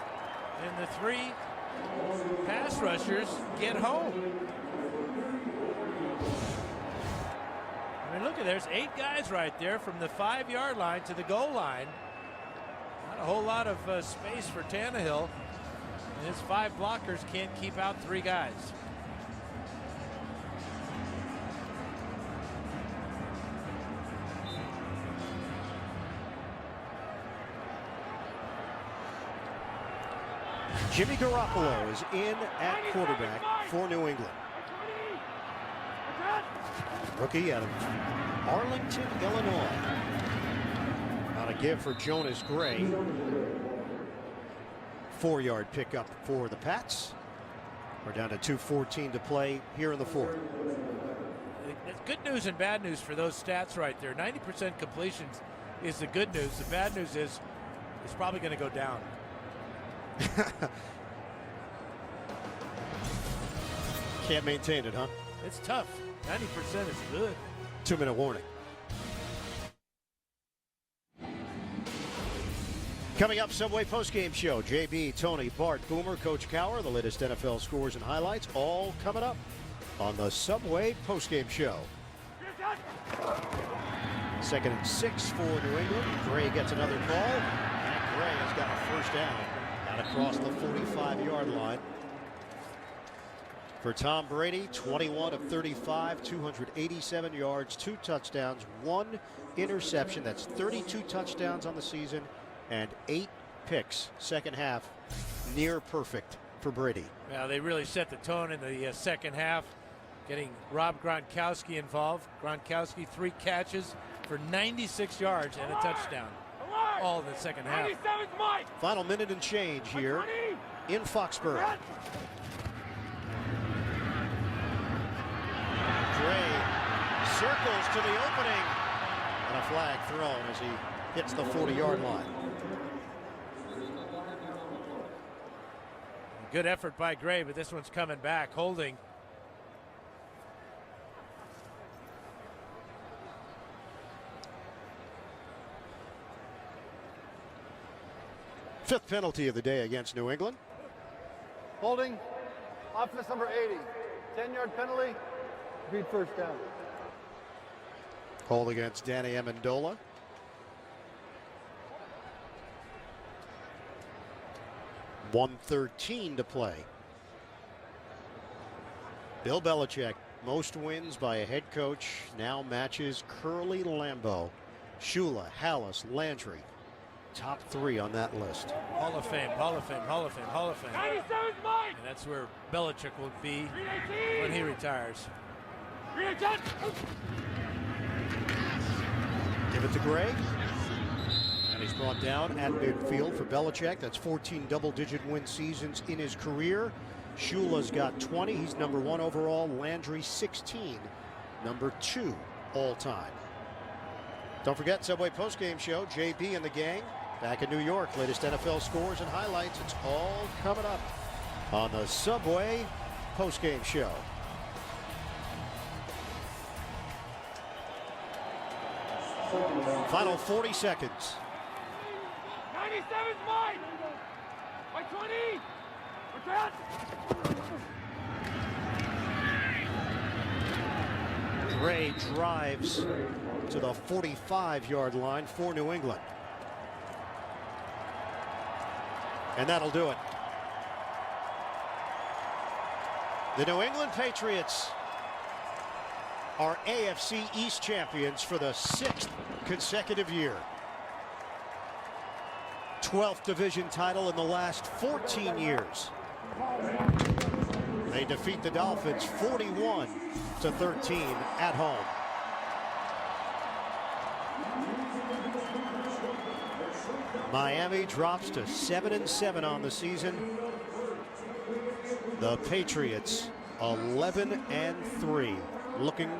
and the 3 pass rushers get home. I mean, look at, there's 8 guys right there from the 5-yard line to the goal line. Not a whole lot of space for Tannehill. And his 5 blockers can't keep out 3 guys. Jimmy Garoppolo is in at quarterback for New England. Rookie out of Arlington, Illinois. On a give for Jonas Gray. 4-yard pickup for the Pats. We're down to 2:14 to play here in the 4th. It's good news and bad news for those stats right there. 90% completions is the good news. The bad news is it's probably going to go down. Can't maintain it, huh? It's tough. 90% is good. 2-minute warning. Coming up, Subway postgame show. JB, Tony, Bart, Boomer, Coach Cowher, the latest NFL scores and highlights, all coming up on the Subway postgame show. 2nd and 6 for New England. Gray gets another call, and Gray has got a first down out across the 45-yard line. For Tom Brady, 21 of 35, 287 yards, 2 touchdowns, 1 interception. That's 32 touchdowns on the season and 8 picks. Second half, near perfect for Brady. Well, they really set the tone in the second half, getting Rob Gronkowski involved. Gronkowski, 3 catches for 96 yards and a touchdown. All in the second half. Final minute and change here in Foxborough. Gray circles to the opening, and a flag thrown as he hits the 40-yard line. Good effort by Gray, but this one's coming back, holding. Fifth penalty of the day against New England. Holding, offense number 80. 10-yard penalty, agreed first down. Hold against Danny Amendola. .113 to play. Bill Belichick, most wins by a head coach, now matches Curly Lambeau. Shula, Hallis, Landry. Top 3 on that list. Hall of Fame, Hall of Fame, Hall of Fame, Hall of Fame. And that's where Belichick will be when he retires. Give it to Gray. And he's brought down at midfield for Belichick. That's 14 double-digit win seasons in his career. Shula's got 20. He's number 1 overall. Landry 16. Number 2 all-time. Don't forget, Subway postgame show. JB and the gang back in New York. Latest NFL scores and highlights. It's all coming up on the Subway postgame show. Final 40 seconds. 97's mine. By 20. Gray drives to the 45-yard line for New England. And that'll do it. The New England Patriots are AFC East champions for the 6th consecutive year. 12th division title in the last 14 years. They defeat the Dolphins 41-13 at home. Miami drops to 7-7 on the season. The Patriots 11-3, looking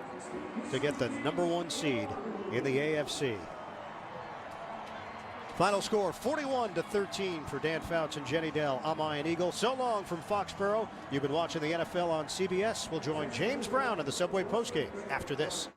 to get the #1 seed in the AFC. Final score 41-13 for Dan Fouts and Jenny Dell. I'm Ian Eagle. So long from Foxborough. You've been watching the NFL on CBS. We'll join James Brown in the Subway postgame after this.